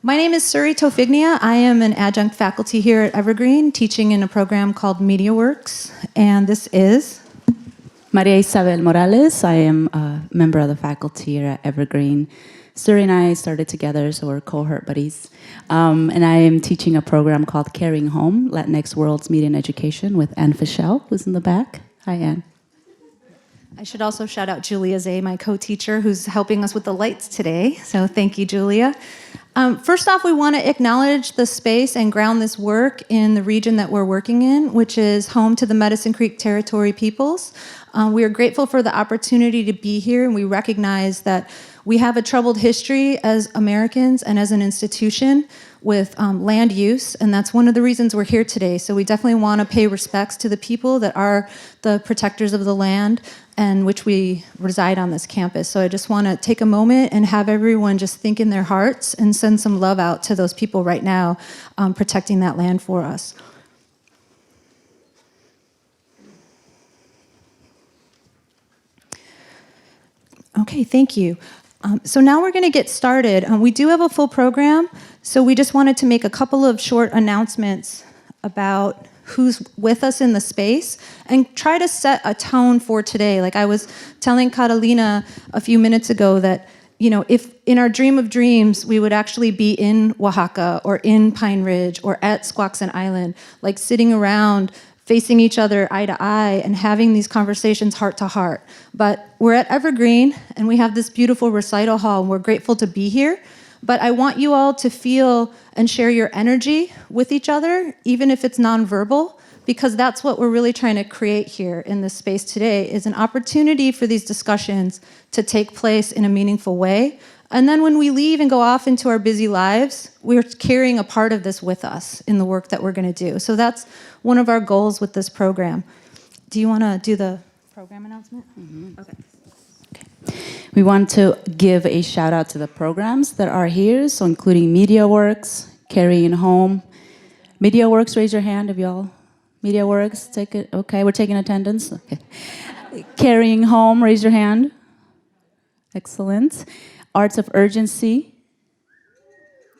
My name is Suree Towfighnia. I am an adjunct faculty here at Evergreen, teaching in a program called MediaWorks, and this is Maria Isabel Morales. I am a member of the faculty here at Evergreen. Suree and I started together, so we're cohort buddies. And I am teaching a program called Carrying Home, Latinx World's Media and Education with Anne Fischel, who's in the back. Hi, Anne. I should also shout out Julia Zay, my co-teacher, who's helping us with the lights today. So thank you, Julia. First off, we want to acknowledge the space and ground this work in the region that we're working in, which is home to the Medicine Creek Territory peoples. We are grateful for the opportunity to be here, and we recognize that we have a troubled history as Americans and as an institution with land use, and that's one of the reasons we're here today. So we definitely want to pay respects to the people that are the protectors of the land and which we reside on this campus. So I just want to take a moment and have everyone just think in their hearts and send some love out to those people right now protecting that land for us. Okay, thank you. So now we're going to get started. We do have a full program, so we just wanted to make a couple of short announcements about who's with us in the space and try to set a tone for today. Like I was telling Catalina a few minutes ago that, you know, if in our dream of dreams, we would actually be in Oaxaca or in Pine Ridge or at Squaxin Island, like sitting around facing each other eye to eye and having these conversations heart to heart. But we're at Evergreen and we have this beautiful recital hall and we're grateful to be here. But I want you all to feel and share your energy with each other, even if it's nonverbal, because that's what we're really trying to create here in this space today, is an opportunity for these discussions to take place in a meaningful way. And then when we leave and go off into our busy lives, we're carrying a part of this with us in the work that we're going to do. So that's one of our goals with this program. Do you want to do the program announcement? Mm-hmm. Okay. We want to give a shout out to the programs that are here, so including MediaWorks, Carrying Home. MediaWorks, raise your hand if y'all. MediaWorks, take it. Okay, we're taking attendance. Okay. Carrying Home, raise your hand. Excellent. Arts of Urgency.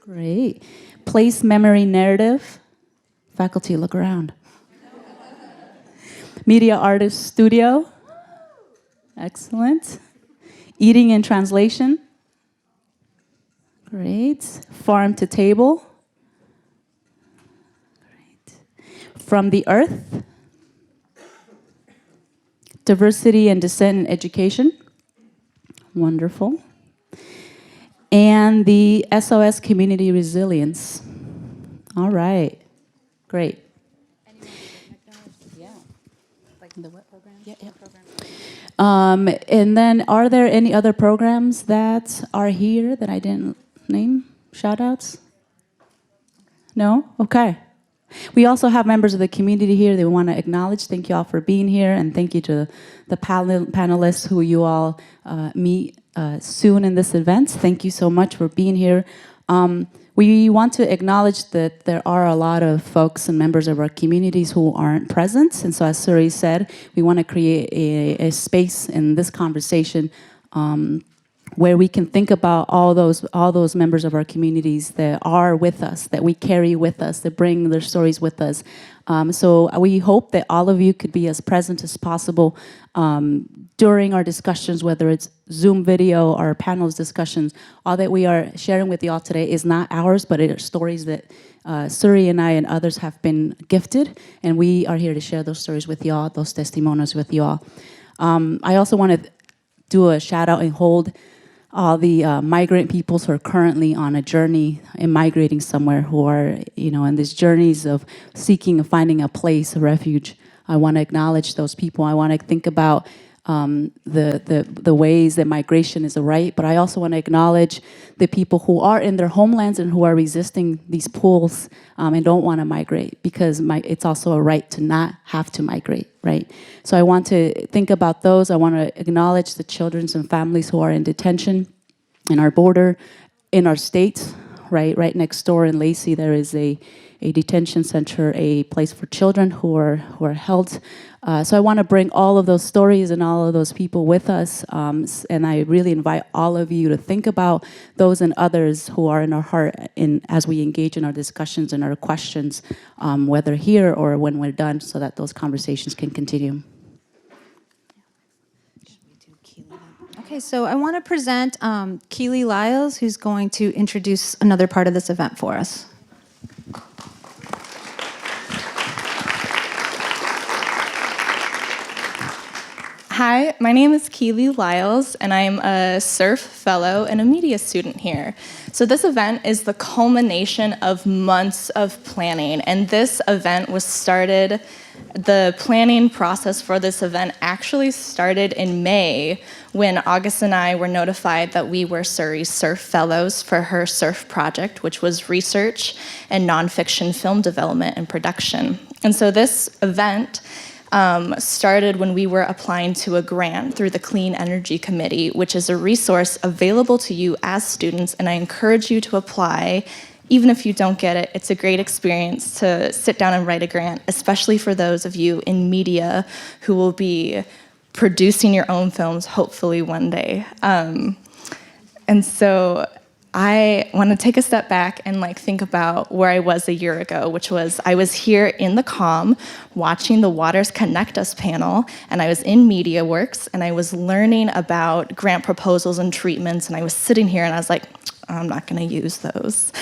Great. Place Memory Narrative. Faculty, look around. Media Artist Studio. Excellent. Eating in Translation. Great. Farm to Table. Great. From the Earth. Diversity and Dissent in Education. Wonderful. And the SOS Community Resilience. All right. Great. Yeah. Like the what program? Yeah. And then are there any other programs that are here that I didn't name? Shout outs? No? Okay. We also have members of the community here that we want to acknowledge. Thank you all for being here, and thank you to the panelists who you all meet soon in this event. Thank you so much for being here. We want to acknowledge that there are a lot of folks and members of our communities who aren't present. And so as Suree said, we want to create a space in this conversation where we can think about all those members of our communities that are with us, that we carry with us, that bring their stories with us. So we hope that all of you could be as present as possible during our discussions, whether it's Zoom video or panels discussions. All that we are sharing with you all today is not ours, but it are stories that Suree and I and others have been gifted, and we are here to share those stories with you all, those testimonials with you all. I also want to do a shout out and hold all the migrant peoples who are currently on a journey and migrating somewhere, who are, you know, in these journeys of seeking and finding a place, a refuge. I want to acknowledge those people. I want to think about the ways that migration is a right, but I also want to acknowledge the people who are in their homelands and who are resisting these pulls and don't want to migrate, because it's also a right to not have to migrate, right? So I want to think about those. I want to acknowledge the children and families who are in detention in our border, in our state, right next door in Lacey, there is a a detention center, a place for children who are held. So I want to bring all of those stories and all of those people with us, and I really invite all of you to think about those and others who are in our heart as we engage in our discussions and our questions, whether here or when we're done, so that those conversations can continue. Okay, so I want to present Keely Lyles, who's going to introduce another part of this event for us. Hi, my name is Keely Lyles, and I'm a SURF fellow and a media student here. So this event is the culmination of months of planning, and this event was started, the planning process for this event actually started in May when August and I were notified that we were Suree's SURF fellows for her SURF project, which was research and nonfiction film development and production. And so this event started when we were applying to a grant through the Clean Energy Committee, which is a resource available to you as students, and I encourage you to apply. Even if you don't get it, it's a great experience to sit down and write a grant, especially for those of you in media who will be producing your own films, hopefully one day. And so I want to take a step back and think about where I was a year ago, which was I was here in the COM watching the Waters Connect Us panel, and I was in MediaWorks, and I was learning about grant proposals and treatments, and I was sitting here and I was like, I'm not going to use those.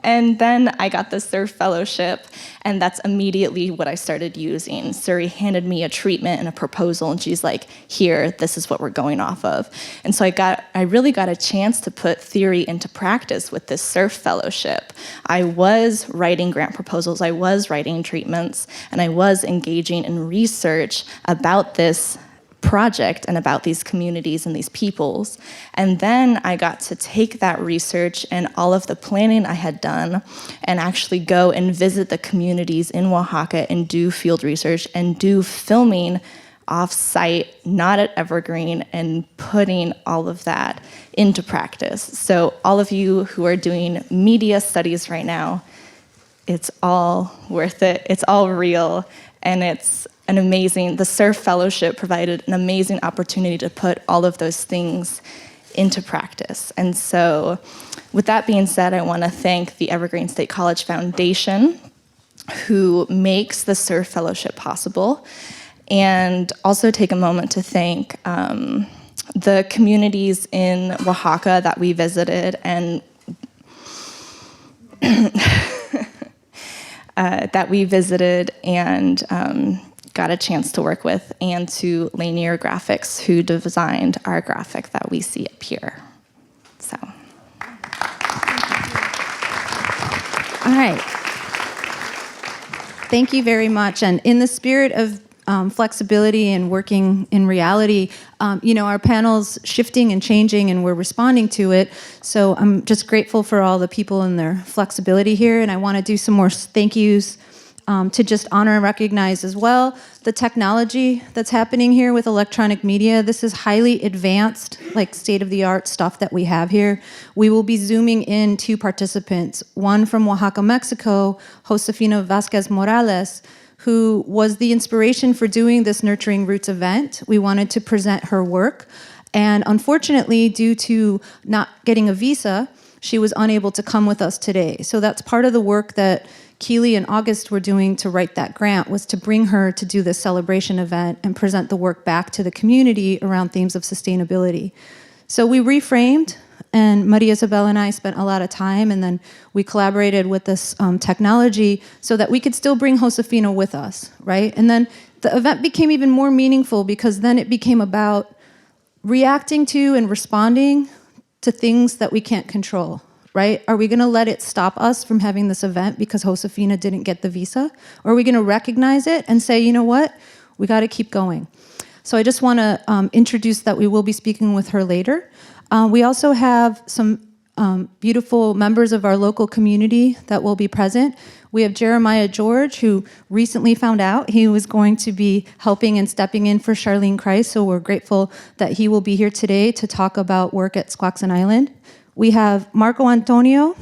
And then I got the SURF fellowship, and that's immediately what I started using. Suree handed me a treatment and a proposal, and she's like, here, this is what we're going off of. And so I really got a chance to put theory into practice with this SURF fellowship. I was writing grant proposals, I was writing treatments, and I was engaging in research about this project and about these communities and these peoples. And then I got to take that research and all of the planning I had done and actually go and visit the communities in Oaxaca and do field research and do filming off-site, not at Evergreen, and putting all of that into practice. So all of you who are doing media studies right now, it's all worth it, it's all real, and it's the SURF fellowship provided an amazing opportunity to put all of those things into practice. And so with that being said, I want to thank the Evergreen State College Foundation, who makes the SURF fellowship possible, and also take a moment to thank the communities in Oaxaca that we visited and got a chance to work with, and to Lanier Graphics, who designed our graphic that we see up here. So. All right. Thank you very much. And in the spirit of flexibility and working in reality, our panel's shifting and changing, and we're responding to it. So I'm just grateful for all the people and their flexibility here, and I want to do some more thank yous to just honor and recognize as well the technology that's happening here with electronic media. This is highly advanced, state-of-the-art stuff that we have here. We will be zooming in 2 participants, one from Oaxaca, Mexico, Josefina Vasquez Morales, who was the inspiration for doing this Nurturing Roots event. We wanted to present her work, and unfortunately, due to not getting a visa, she was unable to come with us today. So that's part of the work that Keely and August were doing to write that grant, was to bring her to do this celebration event and present the work back to the community around themes of sustainability. So we reframed, and Maria Isabel and I spent a lot of time, and then we collaborated with this technology so that we could still bring Josefina with us, right? And then the event became even more meaningful because then it became about reacting to and responding to things that we can't control. Right? Are we going to let it stop us from having this event because Josefina didn't get the visa? Or are we going to recognize it and say, you know what? We got to keep going. So I just want to introduce that we will be speaking with her later. We also have some beautiful members of our local community that will be present. We have Jeremiah George, who recently found out he was going to be helping and stepping in for Charlene Christ, so we're grateful that he will be here today to talk about work at Squaxin Island. We have Marco Antonio,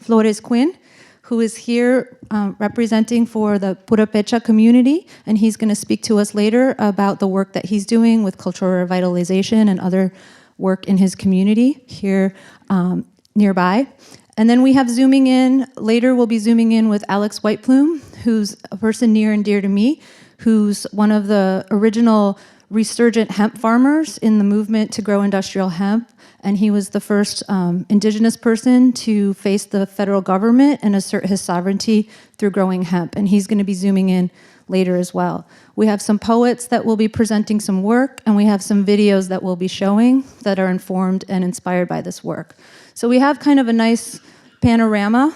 Flores Quin, who is here representing for the Purépecha community, and he's going to speak to us later about the work that he's doing with cultural revitalization and other work in his community here nearby. And then we have zooming in, later we'll be zooming in with Alex Whiteplume, who's a person near and dear to me, who's one of the original resurgent hemp farmers in the movement to grow industrial hemp. And he was the first indigenous person to face the federal government and assert his sovereignty through growing hemp. And he's going to be zooming in later as well. We have some poets that will be presenting some work, and we have some videos that we'll be showing that are informed and inspired by this work. So we have kind of a nice panorama,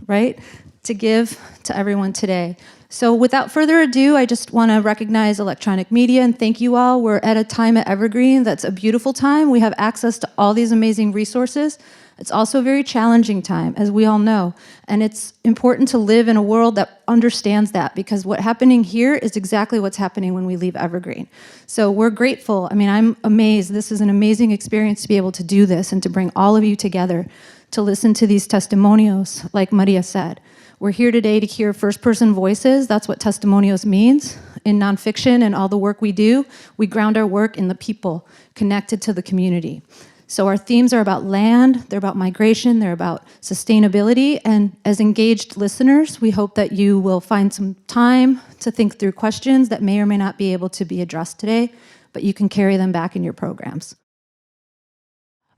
right, to give to everyone today. So without further ado, I just want to recognize electronic media and thank you all. We're at a time at Evergreen that's a beautiful time. We have access to all these amazing resources. It's also a very challenging time, as we all know. And it's important to live in a world that understands that, because what's happening here is exactly what's happening when we leave Evergreen. So we're grateful. I mean, I'm amazed. This is an amazing experience to be able to do this and to bring all of you together to listen to these testimonials, like Maria said. We're here today to hear first-person voices. That's what testimonials means. In nonfiction and all the work we do, we ground our work in the people connected to the community. So our themes are about land, they're about migration, they're about sustainability, and as engaged listeners, we hope that you will find some time to think through questions that may or may not be able to be addressed today, but you can carry them back in your programs.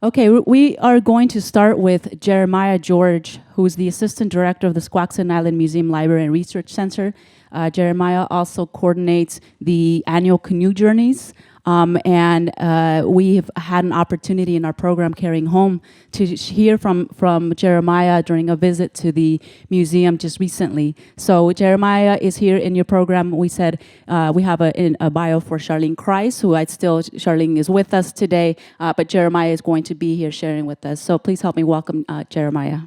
Okay, we are going to start with Jeremiah George, who is the Assistant Director of the Squaxin Island Museum Library and Research Center. Jeremiah also coordinates the annual canoe journeys, and we've had an opportunity in our program Carrying Home to hear from Jeremiah during a visit to the museum just recently. So Jeremiah is here in your program. We said we have a bio for Charlene Kreis, who Charlene is with us today, but Jeremiah is going to be here sharing with us. So please help me welcome Jeremiah.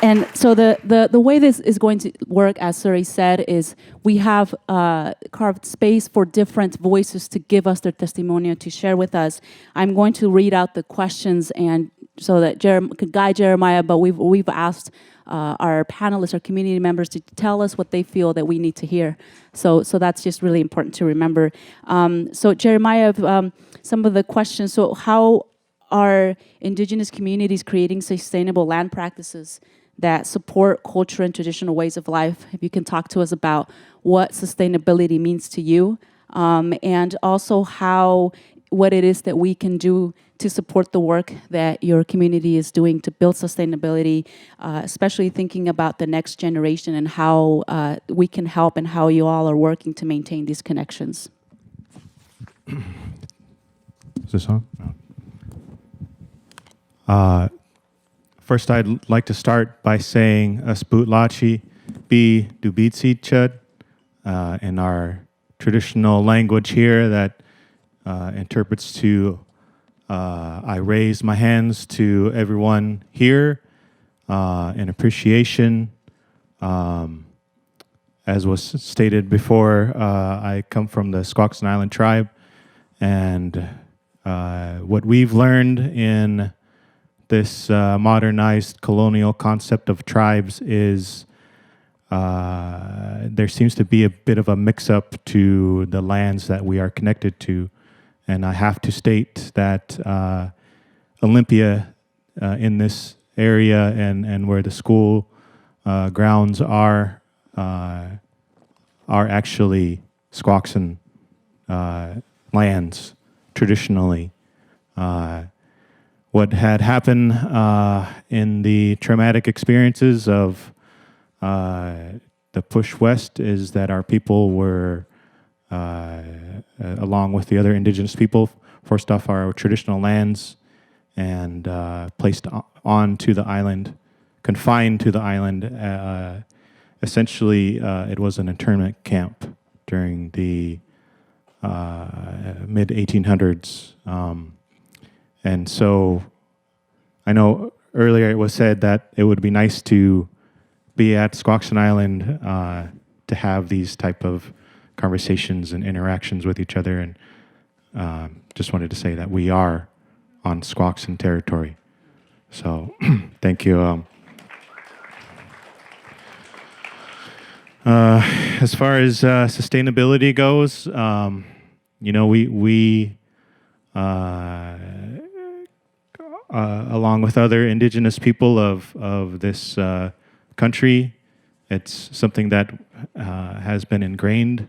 And so the way this is going to work, as Suree said, is we have carved space for different voices to give us their testimonial, to share with us. I'm going to read out the questions and so that could guide Jeremiah, but we've asked our panelists, our community members, to tell us what they feel that we need to hear. So that's just really important to remember. So Jeremiah, some of the questions. So how are indigenous communities creating sustainable land practices that support culture and traditional ways of life? If you can talk to us about what sustainability means to you, and also what it is that we can do to support the work that your community is doing to build sustainability, especially thinking about the next generation and how we can help and how you all are working to maintain these connections. Is this on? First, I'd like to start by saying Sputlachi B Dubitsi Chud in our traditional language here that interprets to I raise my hands to everyone here in appreciation. As was stated before, I come from the Squaxin Island tribe, and what we've learned in this modernized colonial concept of tribes is there seems to be a bit of a mix-up to the lands that we are connected to. And I have to state that Olympia in this area and where the school grounds are actually Squaxin lands traditionally. What had happened in the traumatic experiences of the push west is that our people were, along with the other indigenous people, forced off our traditional lands and placed onto the island, confined to the island. Essentially, it was an internment camp during the mid-1800s. And so I know earlier it was said that it would be nice to be at Squaxin Island to have these type of conversations and interactions with each other. And just wanted to say that we are on Squaxin territory. So thank you. As far as sustainability goes, we along with other indigenous people of this country, it's something that has been ingrained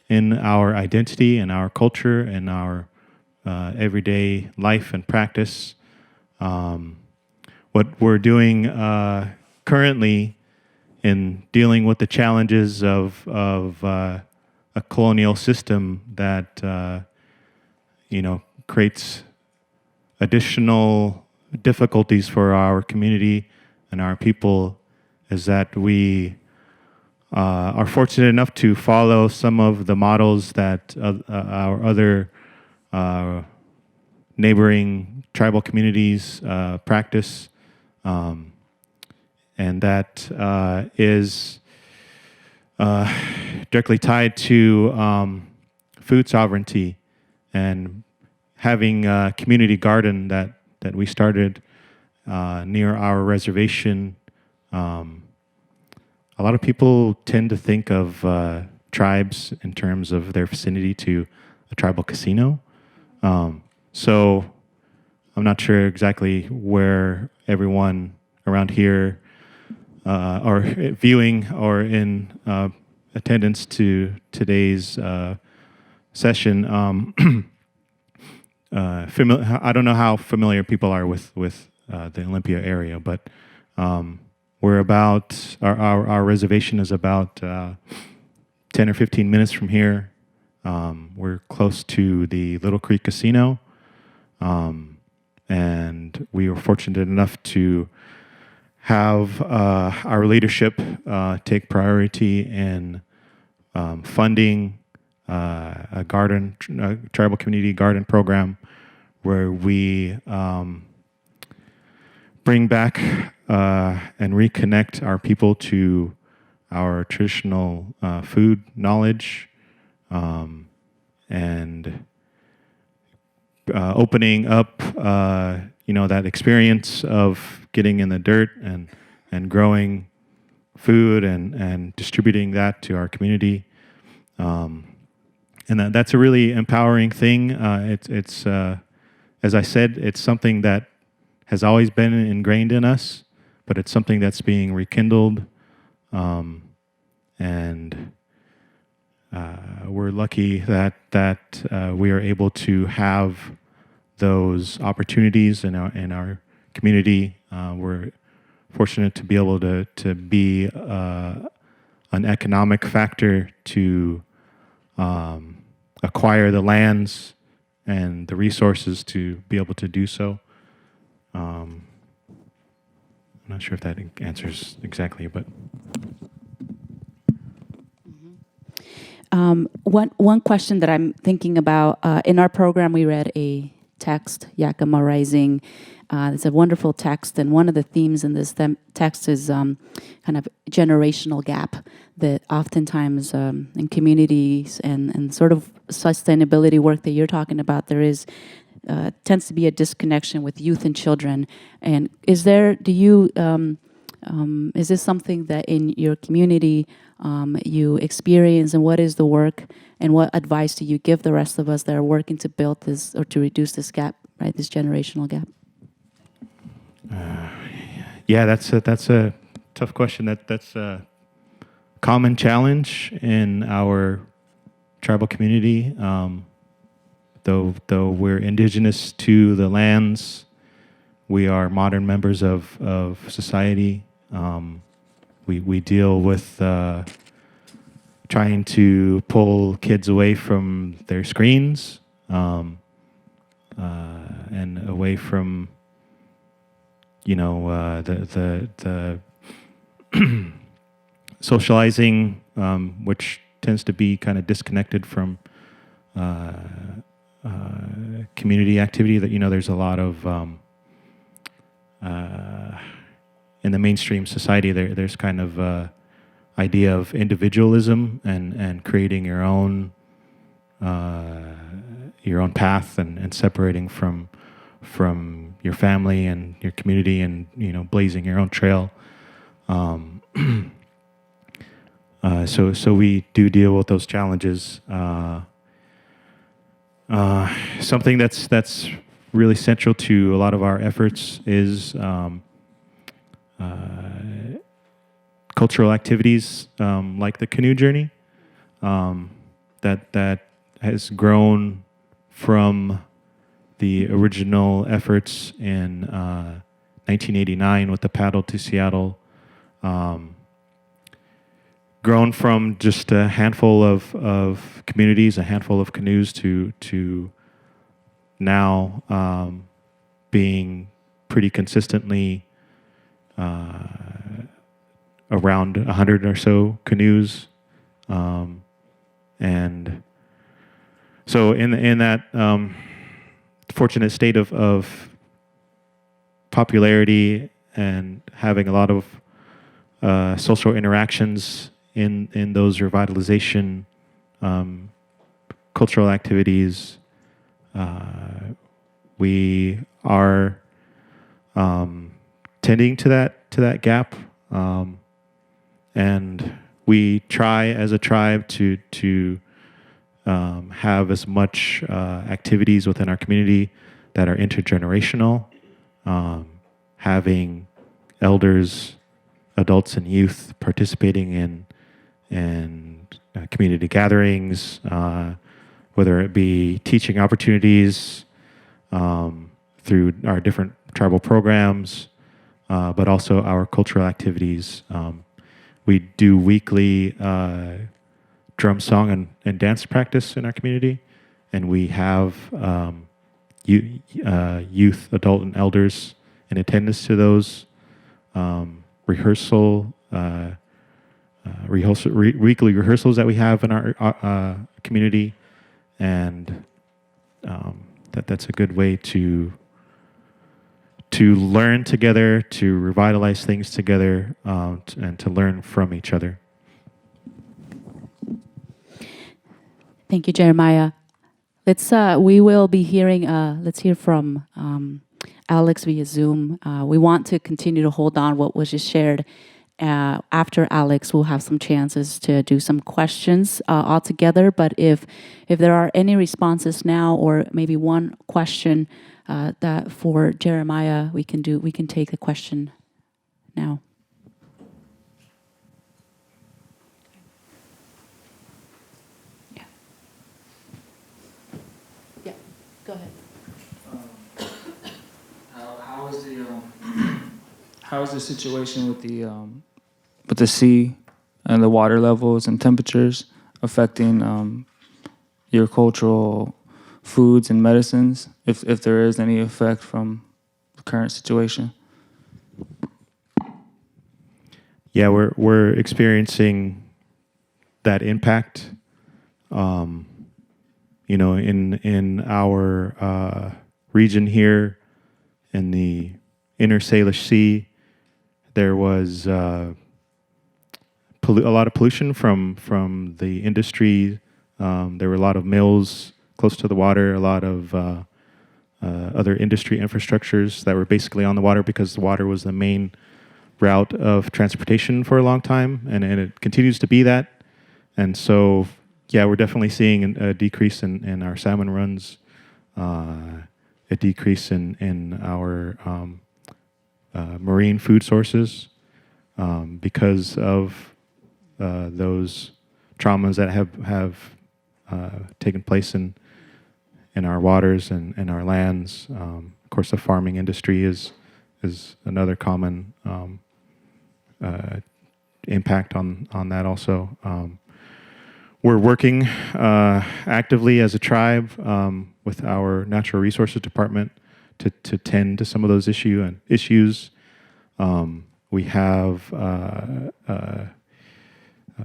in our identity and our culture and our everyday life and practice. What we're doing currently in dealing with the challenges of a colonial system that creates additional difficulties for our community and our people is that we are fortunate enough to follow some of the models that our other neighboring tribal communities practice, and that is directly tied to food sovereignty and having a community garden that we started near our reservation. A lot of people tend to think of tribes in terms of their vicinity to a tribal casino. So I'm not sure exactly where everyone around here are viewing or in attendance to today's session. I don't know how familiar people are with the Olympia area, but we're about our reservation is about 10 or 15 minutes from here. We're close to the Little Creek Casino, and we were fortunate enough to have our leadership take priority in funding a tribal community garden program where we bring back and reconnect our people to our traditional food knowledge, and opening up that experience of getting in the dirt and growing food and distributing that to our community. And that's a really empowering thing. It's as I said, it's something that has always been ingrained in us, but it's something that's being rekindled. And we're lucky that we are able to have those opportunities in our community. We're fortunate to be able to be an economic factor to acquire the lands and the resources to be able to do so. I'm not sure if that answers exactly, but one question that I'm thinking about, in our program we read a text, Yakima Rising. It's a wonderful text, and one of the themes in this text is kind of generational gap that oftentimes in communities and sort of sustainability work that you're talking about, there is tends to be a disconnection with youth and children. And is this something that in your community you experience, and what is the work, and what advice do you give the rest of us that are working to build this or to reduce this gap, right? This generational gap. Yeah, that's a tough question. That's a common challenge in our tribal community. Though we're indigenous to the lands, we are modern members of society. We deal with trying to pull kids away from their screens and away from the socializing, which tends to be kind of disconnected from community activity. That there's a lot of in the mainstream society. There's kind of idea of individualism and creating your own path and separating from from your family and your community, and blazing your own trail. So we do deal with those challenges. Something that's really central to a lot of our efforts is cultural activities like the canoe journey that has grown from the original efforts in 1989 with the paddle to Seattle. Grown from just a handful of communities, a handful of canoes, to now being pretty consistently around 100 or so canoes, and so in that fortunate state of popularity and having a lot of social interactions in those revitalization cultural activities, we are tending to that gap, and we try as a tribe to have as much activities within our community that are intergenerational, having elders, adults, and youth participating in community gatherings, whether it be teaching opportunities through our different tribal programs, but also our cultural activities. We do weekly drum song and dance practice in our community, and we have youth, adult, and elders in attendance to those weekly rehearsals that we have in our community, and that's a good way to learn together, to revitalize things together, and to learn from each other. Thank you, Jeremiah. We will be hearing. Let's hear from Alex via Zoom. We want to continue to hold on what was just shared. After Alex, we'll have some chances to do some questions all together. But if there are any responses now, or maybe one question that for Jeremiah, we can take the question now. Yeah. Go ahead. How is the situation with the sea and the water levels and temperatures affecting your cultural foods and medicines, if there is any effect from the current situation? Yeah, we're experiencing that impact. In our region here in the Inner Salish Sea, there was a lot of pollution from the industry. There were a lot of mills close to the water, a lot of other industry infrastructures that were basically on the water because the water was the main route of transportation for a long time, and it continues to be that. And so, yeah, we're definitely seeing a decrease in our salmon runs, a decrease in our marine food sources because of those traumas that have taken place in our waters and our lands. Of course, the farming industry is another common impact on that also. We're working actively as a tribe with our natural resources department to tend to some of those issues. We have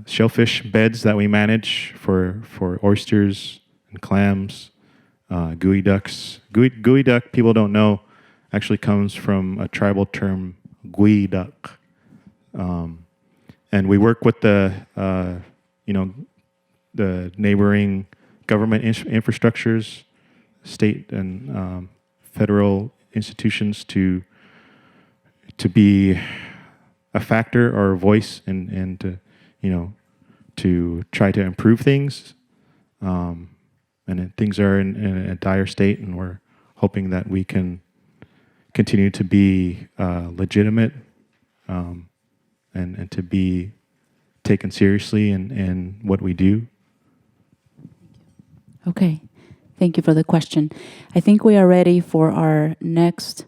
shellfish beds that we manage for oysters and clams, gooey ducks. Gooey duck, people don't know, actually comes from a tribal term, gui duck. And we work with the neighboring government infrastructures, state and federal institutions to be a factor or a voice and to, to try to improve things. And things are in a dire state, and we're hoping that we can continue to be legitimate and to be taken seriously in what we do. Okay, thank you for the question. I think we are ready for our next.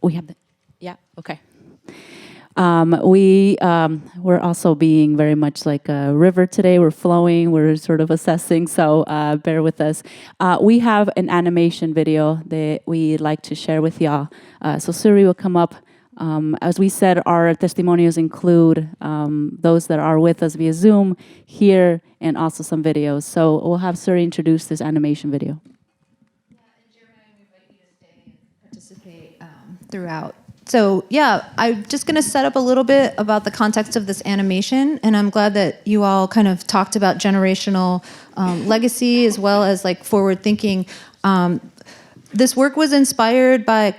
We have the, yeah, okay. We're also being very much like a river today. We're flowing, we're sort of assessing, so bear with us. We have an animation video that we'd like to share with y'all. So Suree will come up. As we said, our testimonials include those that are with us via Zoom here and also some videos. So we'll have Suree introduce this animation video. Yeah, and Jeremiah, we invite you to stay and participate throughout. So yeah, I'm just going to set up a little bit about the context of this animation, and I'm glad that you all kind of talked about generational legacy as well as like forward thinking. This work was inspired by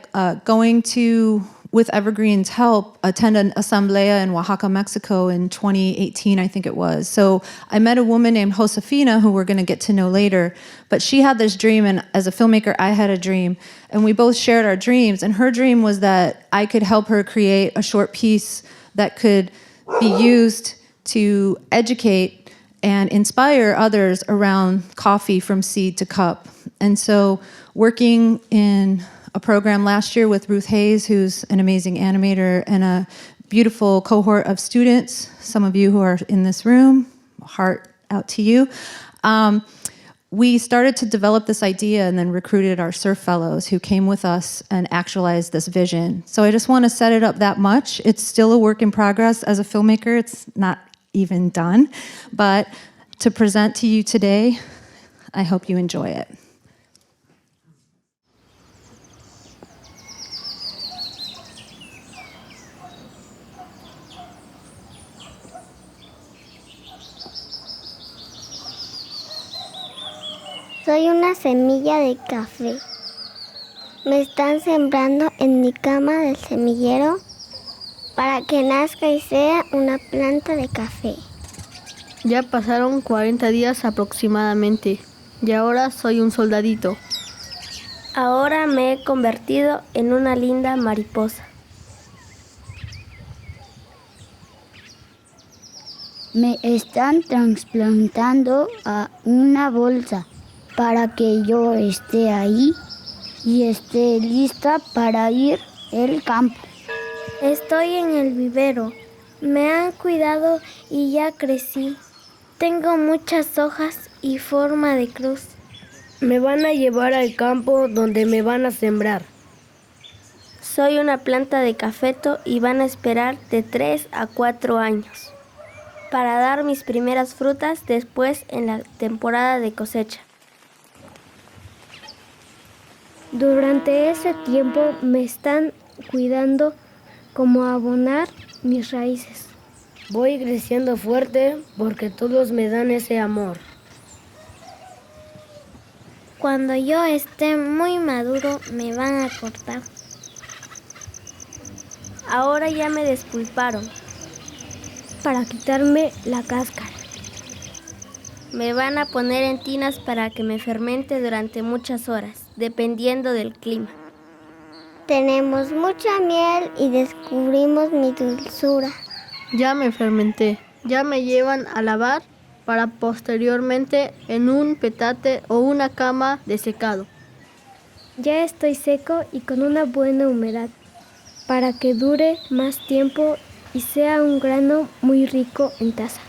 going to, with Evergreen's help, attend an asamblea in Oaxaca, Mexico in 2018, I think it was. So I met a woman named Josefina, who we're going to get to know later, but she had this dream, and as a filmmaker, I had a dream, and we both shared our dreams, and her dream was that I could help her create a short piece that could be used to educate and inspire others around coffee from seed to cup. And so working in a program last year with Ruth Hayes, who's an amazing animator, and a beautiful cohort of students, some of you who are in this room, heart out to you. We started to develop this idea and then recruited our surf fellows who came with us and actualized this vision. So I just want to set it up that much. It's still a work in progress. As a filmmaker, it's not even done. But to present to you today, I hope you enjoy it. Soy una semilla de café. Me están sembrando en mi cama del semillero para que nazca y sea una planta de café. Ya pasaron 40 días aproximadamente y ahora soy un soldadito. Ahora me he convertido en una linda mariposa. Me están trasplantando a una bolsa para que yo esté ahí y esté lista para ir al campo. Estoy en el vivero. Me han cuidado y ya crecí. Tengo muchas hojas y forma de cruz. Me van a llevar al campo donde me van a sembrar. Soy una planta de cafeto y van a esperar de 3 a 4 años para dar mis primeras frutas después en la temporada de cosecha. Durante ese tiempo me están cuidando como abonar mis raíces. Voy creciendo fuerte porque todos me dan ese amor. Cuando yo esté muy maduro me van a cortar. Ahora ya me despulparon para quitarme la cáscara. Me van a poner en tinas para que me fermente durante muchas horas, dependiendo del clima. Tenemos mucha miel y descubrimos mi dulzura. Ya me fermenté. Ya me llevan a lavar para posteriormente en un petate o una cama de secado. Ya estoy seco y con una buena humedad para que dure más tiempo y sea un grano muy rico en taza.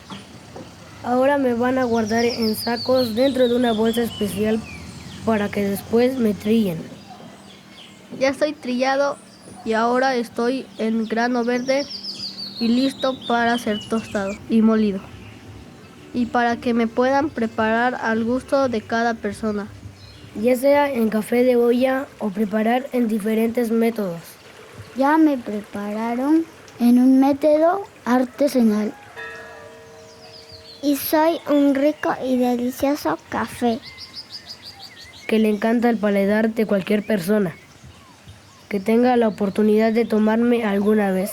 Ahora me van a guardar en sacos dentro de una bolsa especial para que después me trillen. Ya estoy trillado y ahora estoy en grano verde y listo para ser tostado y molido. Y para que me puedan preparar al gusto de cada persona, ya sea en café de olla o preparar en diferentes métodos. Ya me prepararon en un método artesanal. Y soy un rico y delicioso café. que le encanta el paladar de cualquier persona que tenga la oportunidad de tomarme alguna vez.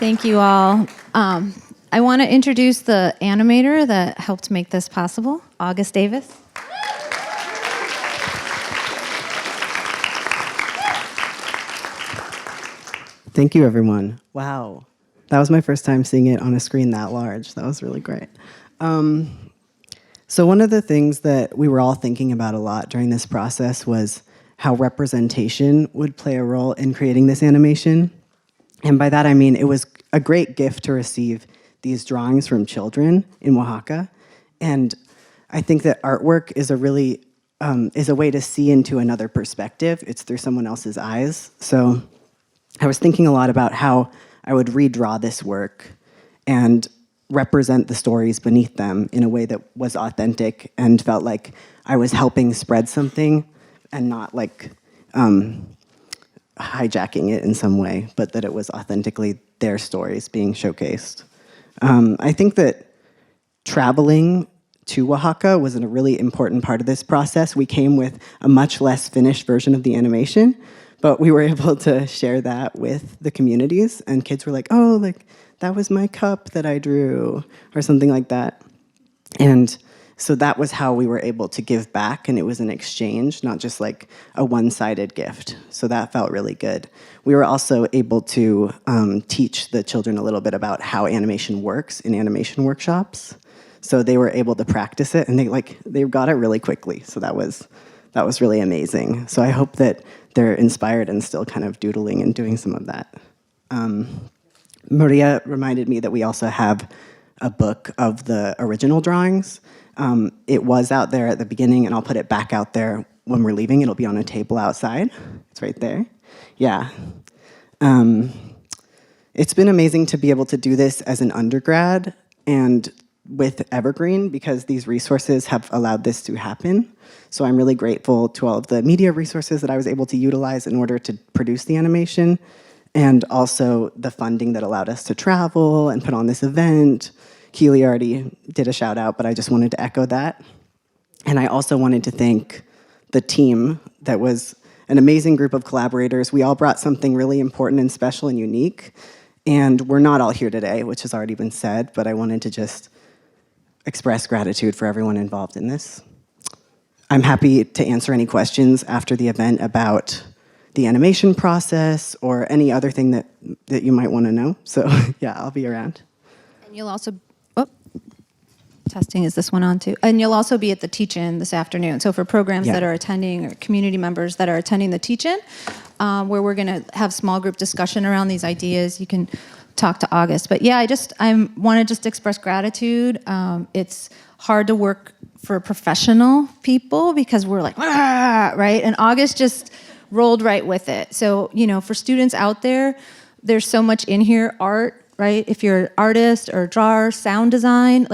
Thank you all. I want to introduce the animator that helped make this possible, August Davis. Thank you, everyone. Wow. That was my first time seeing it on a screen that large. That was really great. So one of the things that we were all thinking about a lot during this process was how representation would play a role in creating this animation. And by that, I mean it was a great gift to receive these drawings from children in Oaxaca. And I think that artwork is a really, is a way to see into another perspective. It's through someone else's eyes. So I was thinking a lot about how I would redraw this work and represent the stories beneath them in a way that was authentic and felt like I was helping spread something and not like hijacking it in some way, but that it was authentically their stories being showcased. I think that traveling to Oaxaca was a really important part of this process. We came with a much less finished version of the animation, but we were able to share that with the communities, and kids were like, oh, like, that was my cup that I drew, or something like that. And so that was how we were able to give back, and it was an exchange, not just like a one-sided gift. So that felt really good. We were also able to teach the children a little bit about how animation works in animation workshops. So they were able to practice it, and they got it really quickly. So that was really amazing. So I hope that they're inspired and still kind of doodling and doing some of that. Maria reminded me that we also have a book of the original drawings. It was out there at the beginning, and I'll put it back out there when we're leaving. It'll be on a table outside. It's right there. Yeah. It's been amazing to be able to do this as an undergrad and with Evergreen, because these resources have allowed this to happen. So I'm really grateful to all of the media resources that I was able to utilize in order to produce the animation, and also the funding that allowed us to travel and put on this event. Keely already did a shout out, but I just wanted to echo that. And I also wanted to thank the team that was an amazing group of collaborators. We all brought something really important and special and unique. And we're not all here today, which has already been said, but I wanted to just express gratitude for everyone involved in this. I'm happy to answer any questions after the event about the animation process or any other thing that you might want to know. So yeah, I'll be around. And you'll also, testing, is this one on too? And you'll also be at the teach-in this afternoon. So for programs that are attending, or community members that are attending the teach-in, where we're gonna have small group discussion around these ideas, you can talk to August. But yeah, I want to just express gratitude. It's hard to work for professional people because we're like, right? And August just rolled right with it. So, for students out there, there's so much in here, art, right? If you're an artist or a drawer, sound design,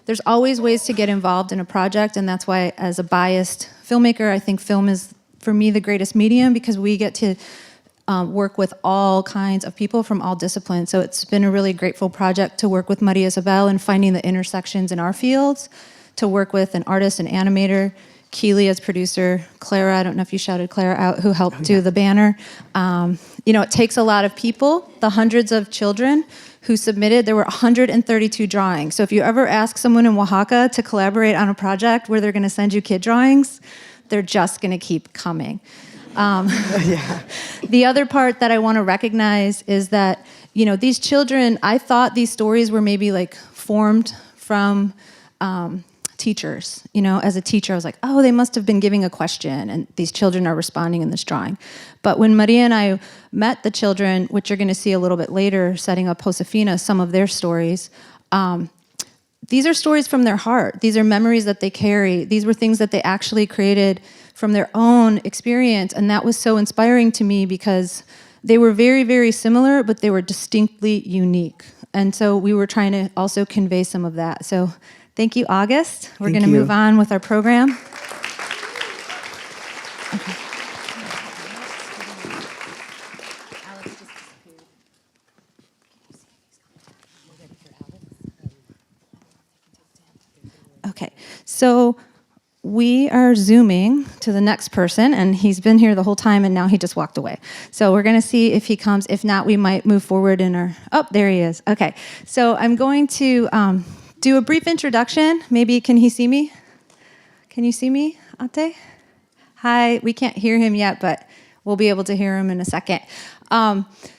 there's always ways to get involved in a project. And that's why, as a biased filmmaker, I think film is, for me, the greatest medium, because we get to work with all kinds of people from all disciplines. So it's been a really grateful project to work with Maria Isabel and finding the intersections in our fields, to work with an artist and animator Keely as producer, Clara, I don't know if you shouted Clara out, who helped do the banner. It takes a lot of people, the hundreds of children who submitted. There were 132 drawings. So if you ever ask someone in Oaxaca to collaborate on a project where they're going to send you kid drawings, they're just going to keep coming. The other part that I want to recognize is that, these children, I thought these stories were maybe like formed from teachers. As a teacher, I was like, oh, they must have been giving a question and these children are responding in this drawing. But when Maria and I met the children, which you're going to see a little bit later, setting up Josefina, some of their stories, these are stories from their heart. These are memories that they carry. These were things that they actually created from their own experience. And that was so inspiring to me because they were very, very similar, but they were distinctly unique. And so we were trying to also convey some of that. So thank you, August. We're going to move on with our program. Okay. Okay, so we are zooming to the next person, and he's been here the whole time, and now he just walked away. So we're going to see if he comes. If not, we might move forward in our... Oh, there he is. Okay, so I'm going to do a brief introduction. Maybe, can he see me? Can you see me, Ate? Hi, we can't hear him yet, but we'll be able to hear him in a second.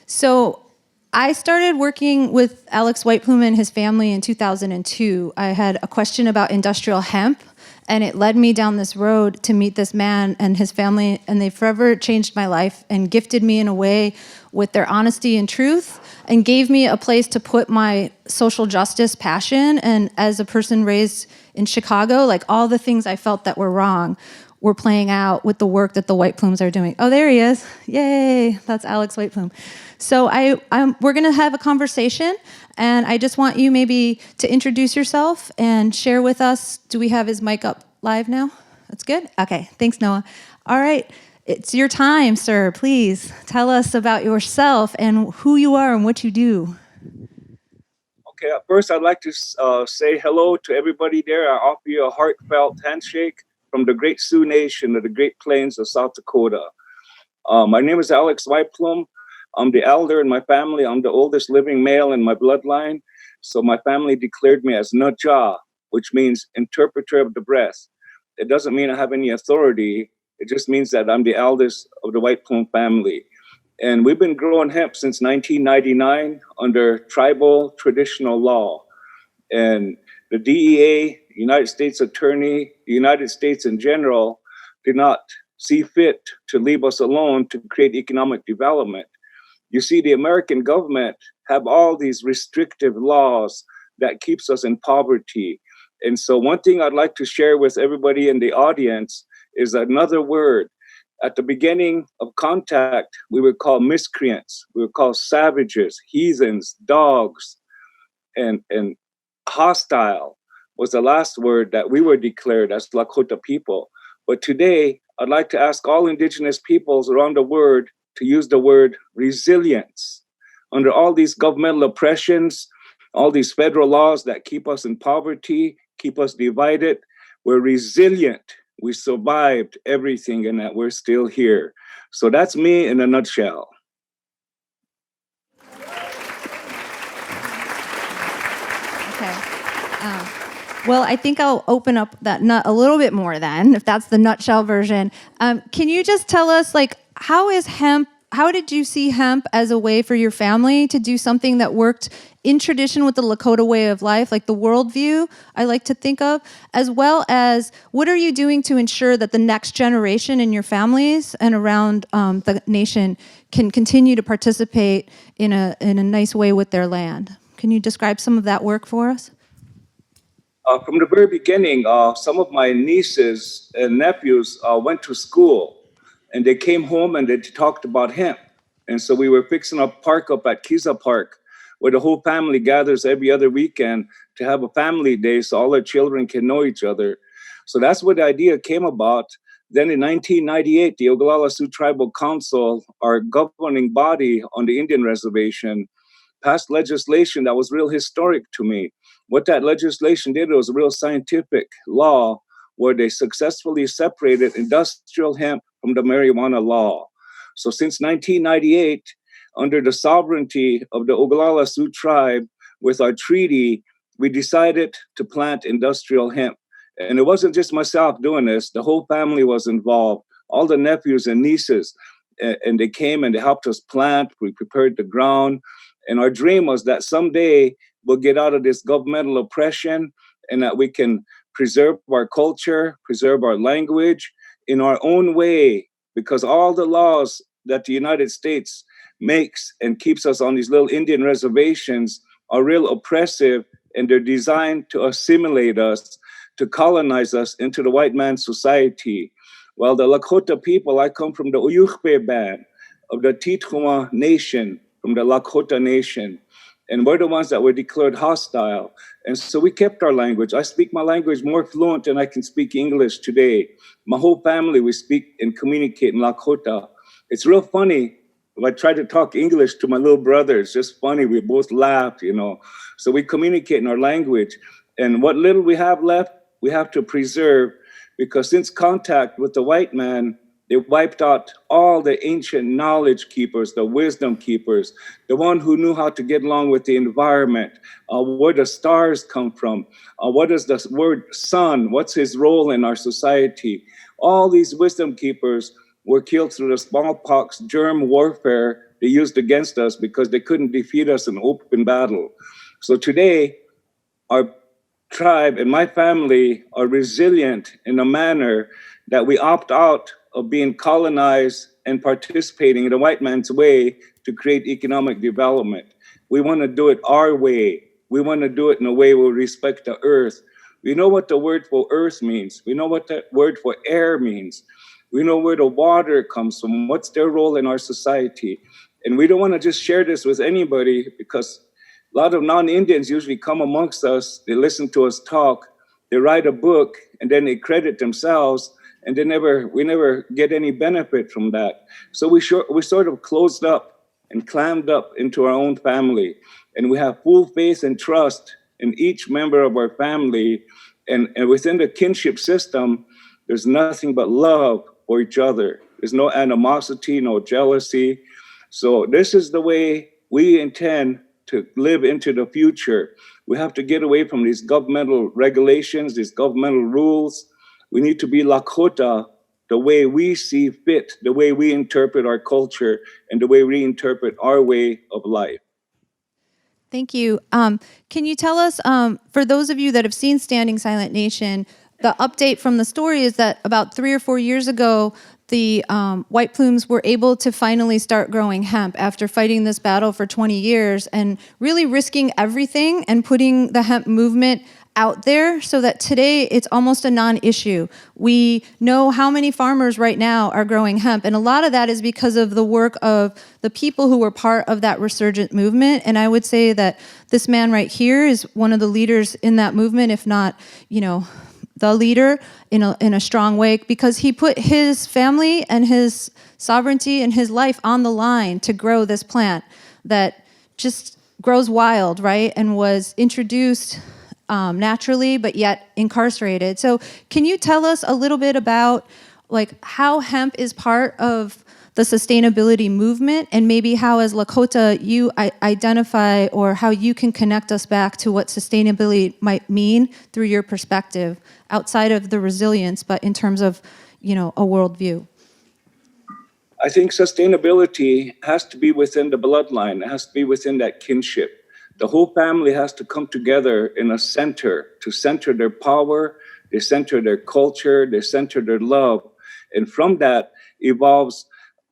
So I started working with Alex Whiteplume and his family in 2002. I had a question about industrial hemp, and it led me down this road to meet this man and his family, and they forever changed my life and gifted me in a way with their honesty and truth, and gave me a place to put my social justice passion. And as a person raised in Chicago, like all the things I felt that were wrong were playing out with the work that the Whiteplumes are doing. Oh, there he is. Yay, that's Alex Whiteplume. So we're going to have a conversation, and I just want you maybe to introduce yourself and share with us. Do we have his mic up live now? That's good? Okay, thanks, Noah. All right, it's your time, sir. Please tell us about yourself and who you are and what you do. Okay, first I'd like to say hello to everybody there. I offer you a heartfelt handshake from the Great Sioux Nation of the Great Plains of South Dakota. My name is Alex Whiteplume. I'm the elder in my family. I'm the oldest living male in my bloodline. So my family declared me as Nutja, which means interpreter of the breath. It doesn't mean I have any authority. It just means that I'm the eldest of the Whiteplume family. And we've been growing hemp since 1999 under tribal traditional law. And the DEA, United States Attorney, the United States in general, did not see fit to leave us alone to create economic development. You see, the American government have all these restrictive laws that keeps us in poverty. And so one thing I'd like to share with everybody in the audience is another word. At the beginning of contact, we were called miscreants. We were called savages, heathens, dogs, and hostile was the last word that we were declared as Lakota people. But today, I'd like to ask all indigenous peoples around the world to use the word resilience. Under all these governmental oppressions, all these federal laws that keep us in poverty, keep us divided, we're resilient. We survived everything and that we're still here. So that's me in a nutshell. Okay. Well, I think I'll open up that nut a little bit more then, if that's the nutshell version. Can you just tell us, how did you see hemp as a way for your family to do something that worked in tradition with the Lakota way of life, like the worldview I like to think of, as well as what are you doing to ensure that the next generation in your families and around the nation can continue to participate in a nice way with their land? Can you describe some of that work for us? From the very beginning, some of my nieces and nephews went to school, and they came home and they talked about hemp. And so we were fixing a park up at Kiza Park, where the whole family gathers every other weekend to have a family day so all their children can know each other. So that's where the idea came about. Then in 1998, the Oglala Sioux Tribal Council, our governing body on the Indian reservation, passed legislation that was real historic to me. What that legislation did, it was a real scientific law where they successfully separated industrial hemp from the marijuana law. So since 1998, under the sovereignty of the Oglala Sioux tribe, with our treaty, we decided to plant industrial hemp. And it wasn't just myself doing this, the whole family was involved, all the nephews and nieces. And they came and they helped us plant, we prepared the ground. And our dream was that someday we'll get out of this governmental oppression and that we can preserve our culture, preserve our language in our own way, because all the laws that the United States makes and keeps us on these little Indian reservations are real oppressive, and they're designed to assimilate us, to colonize us into the white man's society. Well, the Lakota people, I come from the Uyukhpe band of the Tituma nation, from the Lakota nation. And we're the ones that were declared hostile. And so we kept our language. I speak my language more fluent than I can speak English today. My whole family, we speak and communicate in Lakota. It's real funny. If I try to talk English to my little brother, it's just funny. We both laugh, you know. So we communicate in our language. And what little we have left, we have to preserve, because since contact with the white man, they wiped out all the ancient knowledge keepers, the wisdom keepers, the one who knew how to get along with the environment, where the stars come from, what is the word sun, what's his role in our society. All these wisdom keepers were killed through the smallpox germ warfare they used against us because they couldn't defeat us in open battle. So today, our tribe and my family are resilient in a manner that we opt out of being colonized and participating in the white man's way to create economic development. We want to do it our way. We want to do it in a way where we respect the earth. We know what the word for earth means. We know what the word for air means. We know where the water comes from, what's their role in our society. And we don't want to just share this with anybody, because a lot of non-Indians usually come amongst us, they listen to us talk, they write a book, and then they credit themselves, and we never get any benefit from that. So we sort of closed up and clammed up into our own family, and we have full faith and trust in each member of our family, and within the kinship system, there's nothing but love for each other. There's no animosity, no jealousy. So this is the way we intend to live into the future. We have to get away from these governmental regulations, these governmental rules. We need to be Lakota the way we see fit, the way we interpret our culture, and the way we interpret our way of life. Thank you. Can you tell us, for those of you that have seen Standing Silent Nation, the update from the story is that about 3 or 4 years ago, the White Plumes were able to finally start growing hemp after fighting this battle for 20 years and really risking everything and putting the hemp movement out there so that today it's almost a non-issue. We know how many farmers right now are growing hemp, and a lot of that is because of the work of the people who were part of that resurgent movement. And I would say that this man right here is one of the leaders in that movement, if not, the leader in a strong way, because he put his family and his sovereignty and his life on the line to grow this plant that just grows wild, right? And was introduced naturally, but yet incarcerated. So can you tell us a little bit about how hemp is part of the sustainability movement, and maybe how as Lakota you identify, or how you can connect us back to what sustainability might mean through your perspective, outside of the resilience, but in terms of, a worldview? I think sustainability has to be within the bloodline. It has to be within that kinship. The whole family has to come together in a center to center their power, they center their culture, they center their love. And from that evolves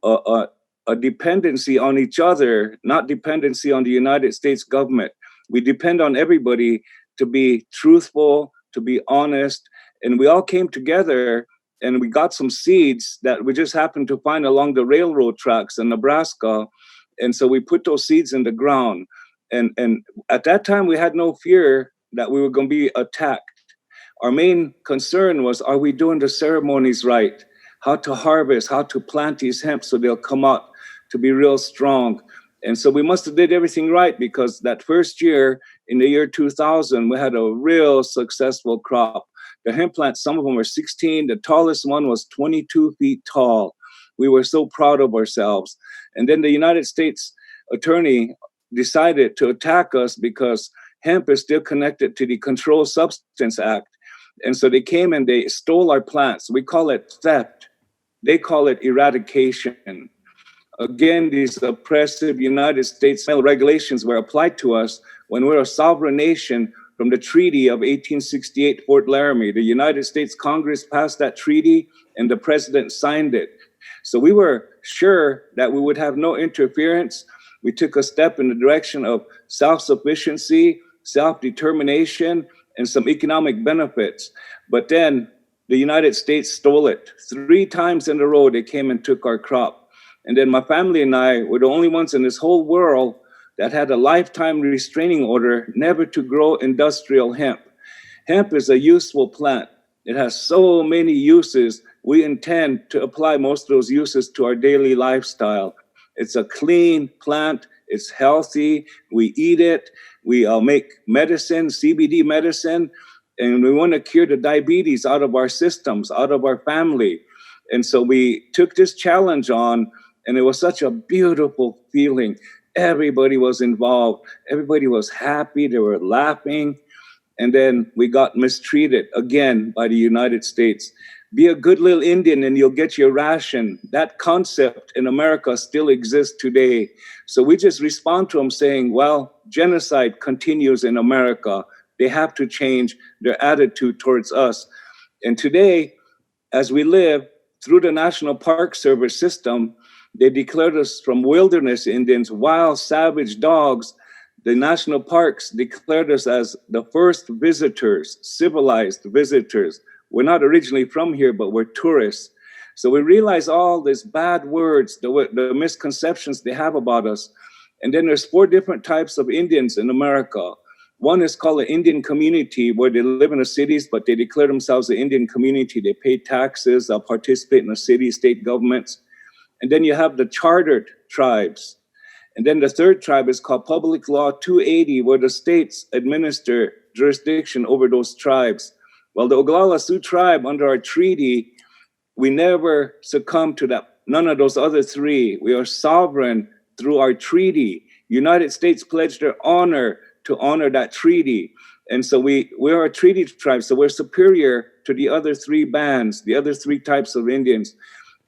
a dependency on each other, not dependency on the United States government. We depend on everybody to be truthful, to be honest. And we all came together and we got some seeds that we just happened to find along the railroad tracks in Nebraska. And so we put those seeds in the ground. And at that time, we had no fear that we were going to be attacked. Our main concern was, are we doing the ceremonies right? How to harvest, how to plant these hemp so they'll come out to be real strong. And so we must have did everything right, because that first year, in the year 2000, we had a real successful crop. The hemp plants, some of them were 16. The tallest one was 22 feet tall. We were so proud of ourselves. And then the United States attorney decided to attack us because hemp is still connected to the Controlled Substance Act. And so they came and they stole our plants. We call it theft. They call it eradication. Again, these oppressive United States regulations were applied to us when we're a sovereign nation from the Treaty of 1868, Fort Laramie. The United States Congress passed that treaty and the president signed it. So we were sure that we would have no interference. We took a step in the direction of self-sufficiency, self-determination, and some economic benefits. But then the United States stole it. 3 times in a row, they came and took our crop. And then my family and I were the only ones in this whole world that had a lifetime restraining order never to grow industrial hemp. Hemp is a useful plant. It has so many uses. We intend to apply most of those uses to our daily lifestyle. It's a clean plant. It's healthy. We eat it. We make medicine, CBD medicine, and we want to cure the diabetes out of our systems, out of our family. And so we took this challenge on, and it was such a beautiful feeling. Everybody was involved. Everybody was happy. They were laughing. And then we got mistreated again by the United States. Be a good little Indian and you'll get your ration. That concept in America still exists today. So we just respond to them saying, well, genocide continues in America. They have to change their attitude towards us. And today, as we live through the National Park Service system, they declared us from wilderness Indians, wild, savage dogs. The national parks declared us as the first visitors, civilized visitors. We're not originally from here, but we're tourists. So we realize all these bad words, the misconceptions they have about us. And then there's 4 different types of Indians in America. One is called an Indian community, where they live in the cities, but they declare themselves an Indian community. They pay taxes, participate in the city, state governments. And then you have the chartered tribes. And then the 3rd tribe is called Public Law 280, where the states administer jurisdiction over those tribes. Well, the Oglala Sioux tribe, under our treaty, we never succumbed to that. None of those other 3. We are sovereign through our treaty. United States pledged their honor to honor that treaty. And so we're a treaty tribe, so we're superior to the other 3 bands, the other 3 types of Indians.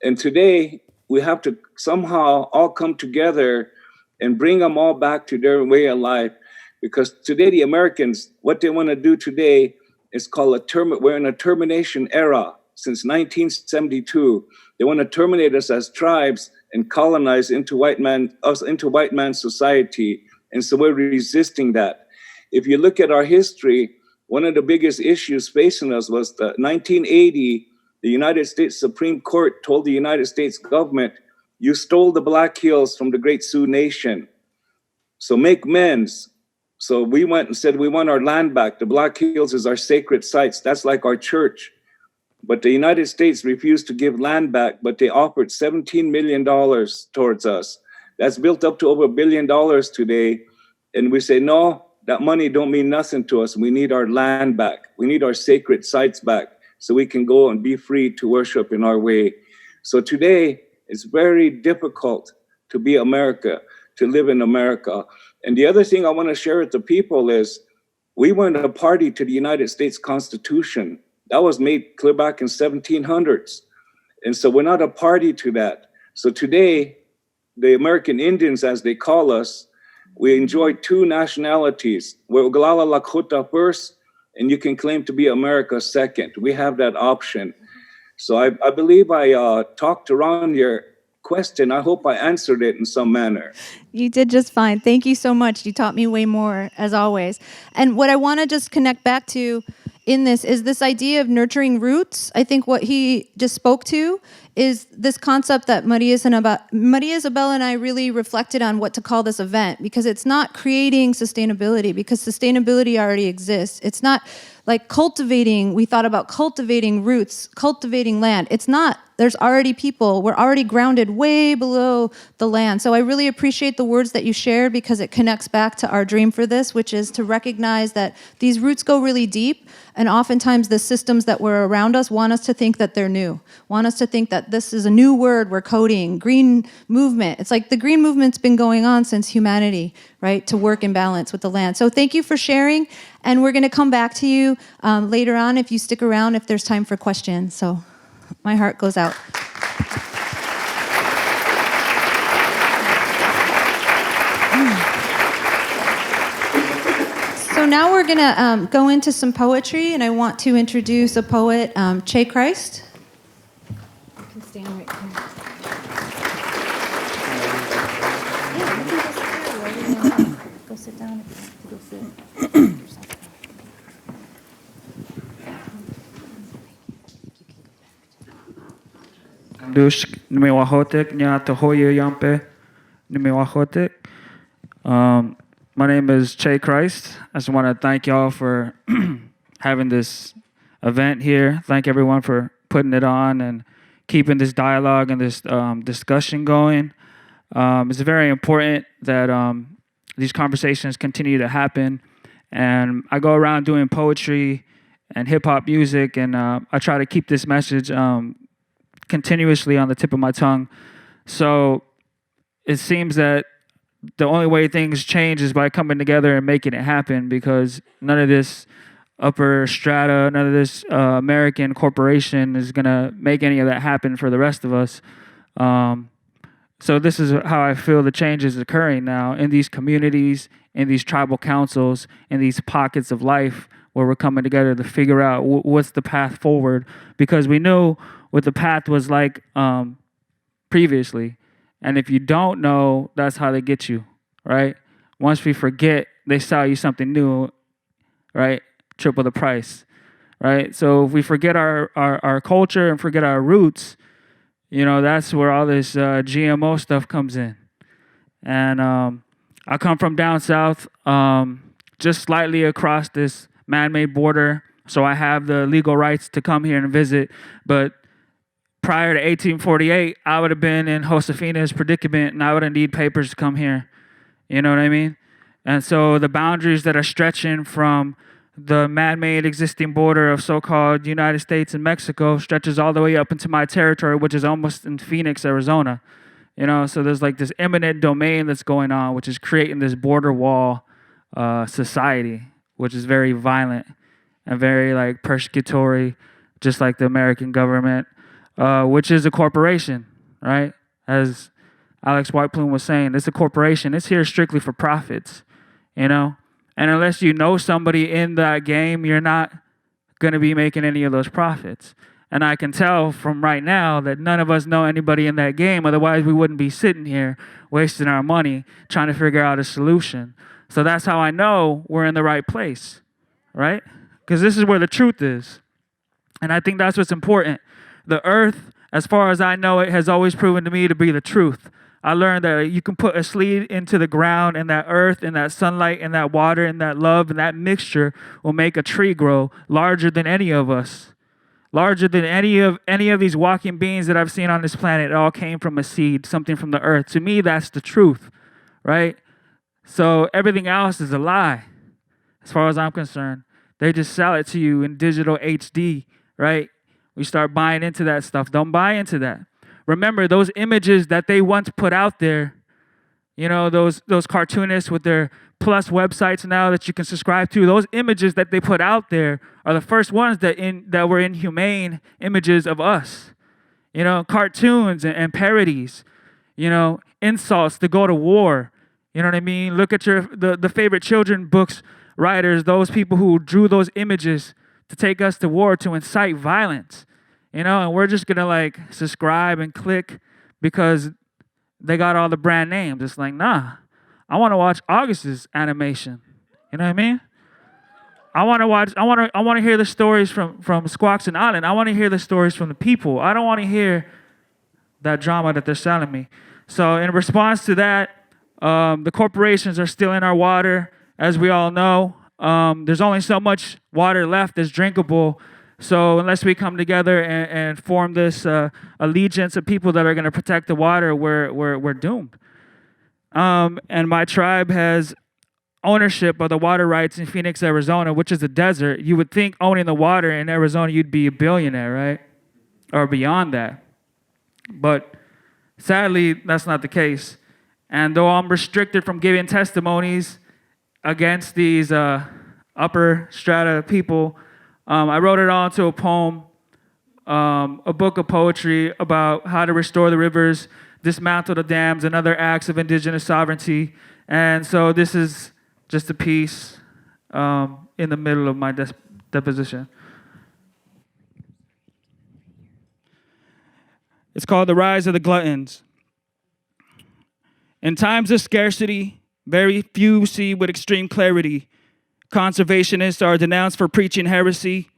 And today, we have to somehow all come together and bring them all back to their way of life. Because today, the Americans, what they want to do today is called we're in a termination era since 1972. They want to terminate us as tribes and colonize us into white man's society. And so we're resisting that. If you look at our history, one of the biggest issues facing us was the 1980, the United States Supreme Court told the United States government, you stole the Black Hills from the Great Sioux Nation. So make amends. So we went and said, we want our land back. The Black Hills is our sacred sites. That's like our church. But the United States refused to give land back, but they offered $17 million towards us. That's built up to over $1 billion today. And we say, no, that money don't mean nothing to us. We need our land back. We need our sacred sites back so we can go and be free to worship in our way. So today, it's very difficult to be America, to live in America. And the other thing I want to share with the people is we weren't a party to the United States Constitution. That was made clear back in 1700s. And so we're not a party to that. So today, the American Indians, as they call us, we enjoy 2 nationalities. We're Oglala Lakota first, and you can claim to be America second. We have that option. So I believe I talked around your question. I hope I answered it in some manner. You did just fine. Thank you so much. You taught me way more, as always. And what I want to just connect back to in this is this idea of nurturing roots. I think what he just spoke to is this concept that Maria Isabel and I really reflected on what to call this event, because it's not creating sustainability, because sustainability already exists. It's not like cultivating, we thought about cultivating roots, cultivating land. It's not, there's already people, we're already grounded way below the land. So I really appreciate the words that you shared because it connects back to our dream for this, which is to recognize that these roots go really deep, and oftentimes the systems that were around us want us to think that they're new, want us to think that this is a new word we're coding, green movement. It's like the green movement's been going on since humanity, right, to work in balance with the land. So thank you for sharing, and we're gonna come back to you later on if you stick around, if there's time for questions. So my heart goes out. So now we're gonna go into some poetry, and I want to introduce a poet, Che Christ. You can stand right here. Yeah, you can just go sit down if you want to go sit. Dush Nmewahotek Nya Tahoya Yampe Nmewahotek. My name is Che Christ. I just want to thank y'all for having this event here. Thank everyone for putting it on and keeping this dialogue and this discussion going. It's very important that these conversations continue to happen. And I go around doing poetry and hip-hop music, and I try to keep this message continuously on the tip of my tongue. So it seems that the only way things change is by coming together and making it happen, because none of this upper strata, none of this American corporation is going to make any of that happen for the rest of us. So this is how I feel the change is occurring now in these communities, in these tribal councils, in these pockets of life where we're coming together to figure out what's the path forward, because we knew what the path was like previously. And if you don't know, that's how they get you, right? Once we forget, they sell you something new, right? Triple the price, right? So if we forget our culture and forget our roots, you know, that's where all this GMO stuff comes in. And I come from down south, just slightly across this man-made border, so I have the legal rights to come here and visit. But prior to 1848, I would have been in Josefina's predicament, and I would have need papers to come here. You know what I mean? And so the boundaries that are stretching from the man-made existing border of so-called United States and Mexico stretches all the way up into my territory, which is almost in Phoenix, Arizona. You know, so there's like this eminent domain that's going on, which is creating this border wall society, which is very violent and very like persecutory, just like the American government. Which is a corporation, right? As Alex White Plume was saying, it's a corporation. It's here strictly for profits, you know? And unless you know somebody in that game, you're not going to be making any of those profits. And I can tell from right now that none of us know anybody in that game. Otherwise, we wouldn't be sitting here wasting our money trying to figure out a solution. So that's how I know we're in the right place, right? Because this is where the truth is. And I think that's what's important. The earth, as far as I know it, has always proven to me to be the truth. I learned that you can put a seed into the ground, and that earth and that sunlight and that water and that love and that mixture will make a tree grow larger than any of us. Larger than any of these walking beings that I've seen on this planet. It all came from a seed, something from the earth. To me, that's the truth, right? So everything else is a lie, as far as I'm concerned. They just sell it to you in digital HD, right? We start buying into that stuff. Don't buy into that. Remember, those images that they once put out there, you know, those cartoonists with their plus websites now that you can subscribe to, those images that they put out there are the first ones that were inhumane images of us. You know, cartoons and parodies, you know, insults to go to war. You know what I mean? Look at the favorite children books writers, those people who drew those images to take us to war, to incite violence. You know, and we're just going to like subscribe and click because they got all the brand names. It's like, nah, I want to watch August's animation. You know what I mean? I want to hear the stories from Squaxin Island. I want to hear the stories from the people. I don't want to hear that drama that they're selling me. So in response to that, the corporations are still in our water, as we all know. there's only so much water left that's drinkable. So unless we come together and form this allegiance of people that are going to protect the water, we're doomed. And my tribe has ownership of the water rights in Phoenix, Arizona, which is a desert. You would think owning the water in Arizona, you'd be a billionaire, right? Or beyond that. But sadly, that's not the case. And though I'm restricted from giving testimonies against these upper strata people, I wrote it all into a poem, a book of poetry about how to restore the rivers, dismantle the dams, and other acts of indigenous sovereignty. And so this is just a piece in the middle of my deposition. It's called The Rise of the Gluttons. In times of scarcity, very few see with extreme clarity. Conservationists are denounced for preaching heresy.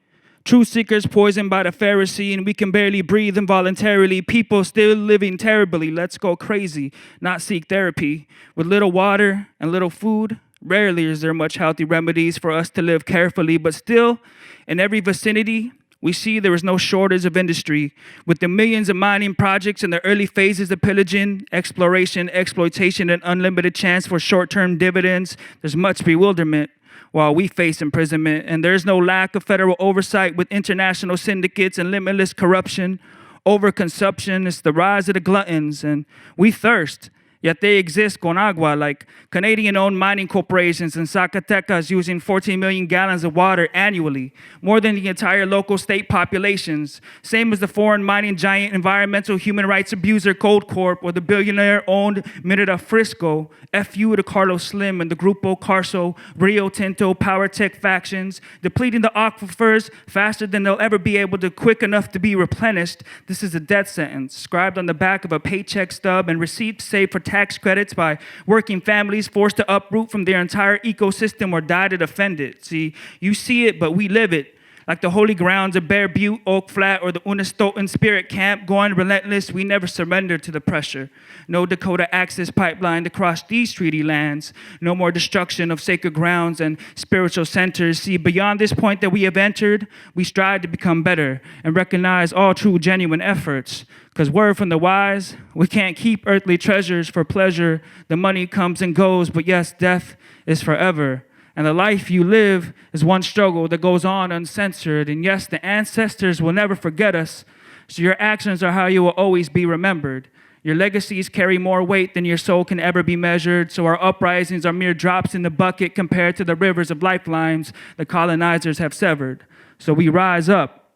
Truth seekers poisoned by the Pharisee, and we can barely breathe involuntarily. People still living terribly. Let's go crazy, not seek therapy. With little water and little food, rarely is there much healthy remedies for us to live carefully, but still, in every vicinity, we see there is no shortage of industry. With the millions of mining projects in the early phases of pillaging, exploration, exploitation, and unlimited chance for short-term dividends, there's much bewilderment while we face imprisonment. And there's no lack of federal oversight with international syndicates and limitless corruption. Overconsumption is the rise of the gluttons, and we thirst. Yet they exist con agua, like Canadian-owned mining corporations in Zacatecas using 14 million gallons of water annually, more than the entire local state populations. Same as the foreign mining giant environmental human rights abuser Gold Corp or the billionaire-owned Minera Frisco, FU to Carlos Slim and the Grupo Carso, Rio Tinto, Power Tech factions, depleting the aquifers faster than they'll ever be able to quick enough to be replenished. This is a death sentence, scribed on the back of a paycheck stub and receipts saved for tax credits by working families forced to uproot from their entire ecosystem or die to defend it. See, you see it, but we live it. Like the holy grounds of Bear Butte, Oak Flat, or the Unistoten Spirit Camp, going relentless, we never surrender to the pressure. No Dakota access pipeline to cross these treaty lands. No more destruction of sacred grounds and spiritual centers. See, beyond this point that we have entered, we strive to become better and recognize all true, genuine efforts. Because word from the wise, we can't keep earthly treasures for pleasure. The money comes and goes, but yes, death is forever. And the life you live is one struggle that goes on uncensored. And yes, the ancestors will never forget us. So your actions are how you will always be remembered. Your legacies carry more weight than your soul can ever be measured. So our uprisings are mere drops in the bucket compared to the rivers of lifelines the colonizers have severed. So we rise up,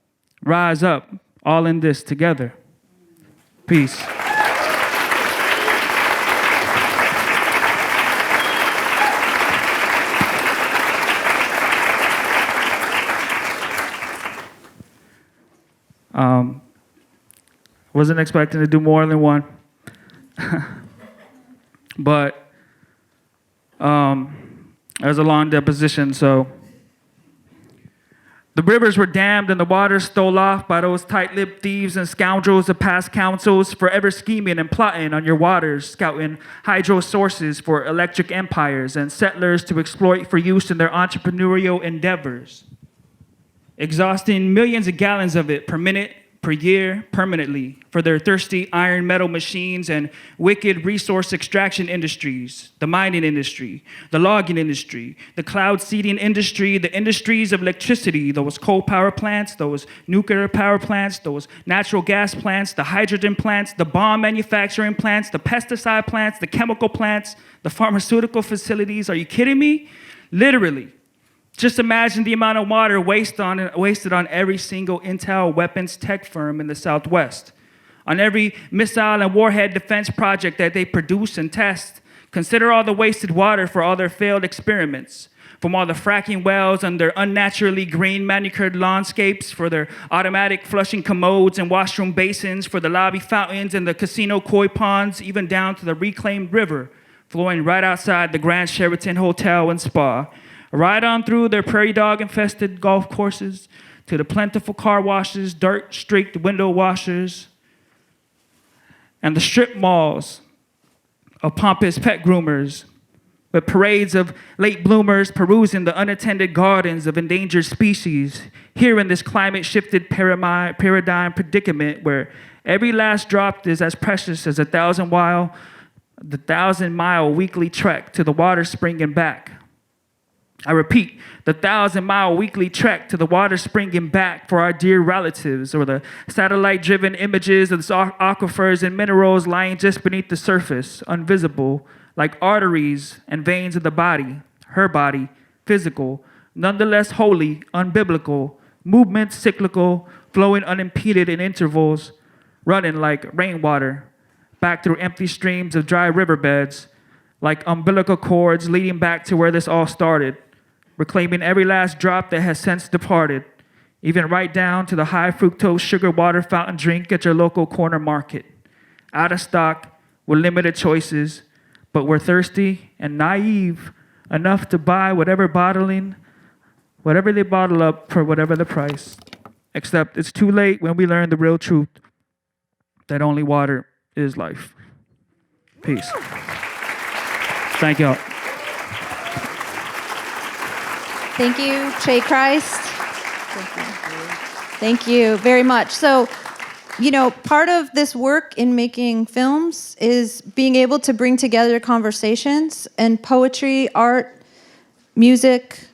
all in this together. Peace. Wasn't expecting to do more than one. But it was a long deposition, so the rivers were dammed and the water stole off by those tight-lipped thieves and scoundrels of past councils, forever scheming and plotting on your waters, scouting hydro sources for electric empires and settlers to exploit for use in their entrepreneurial endeavors, exhausting millions of gallons of it per minute, per year, permanently, for their thirsty iron metal machines and wicked resource extraction industries, the mining industry, the logging industry, the cloud seeding industry, the industries of electricity, those coal power plants, those nuclear power plants, those natural gas plants, the hydrogen plants, the bomb manufacturing plants, the pesticide plants, the chemical plants, the pharmaceutical facilities. Are you kidding me? Literally. Just imagine the amount of water wasted on every single intel weapons tech firm in the Southwest, on every missile and warhead defense project that they produce and test. Consider all the wasted water for all their failed experiments, from all the fracking wells and their unnaturally green manicured landscapes, for their automatic flushing commodes and washroom basins, for the lobby fountains and the casino koi ponds, even down to the reclaimed river flowing right outside the Grand Sheraton Hotel and Spa. Right on through their prairie dog-infested golf courses, to the plentiful car washes, dirt-streaked window washers, and the strip malls of pompous pet groomers with parades of late bloomers perusing the unattended gardens of endangered species, here in this climate-shifted paradigm predicament where every last drop is as precious as the 1,000-mile weekly trek to the water spring and back. I repeat, the 1,000-mile weekly trek to the water spring and back for our dear relatives, or the satellite-driven images of the aquifers and minerals lying just beneath the surface, invisible, like arteries and veins of the body, her body, physical, nonetheless holy, unbiblical, movements cyclical, flowing unimpeded in intervals, running like rainwater, back through empty streams of dry riverbeds, like umbilical cords leading back to where this all started, reclaiming every last drop that has since departed, even right down to the high fructose sugar water fountain drink at your local corner market. Out of stock, with limited choices, but we're thirsty and naive enough to buy whatever they bottle up for whatever the price. Except it's too late when we learn the real truth that only water is life. Peace. Thank y'all. Thank you, Che Christ. Thank you very much. So, you know, part of this work in making films is being able to bring together conversations, and poetry, art, music,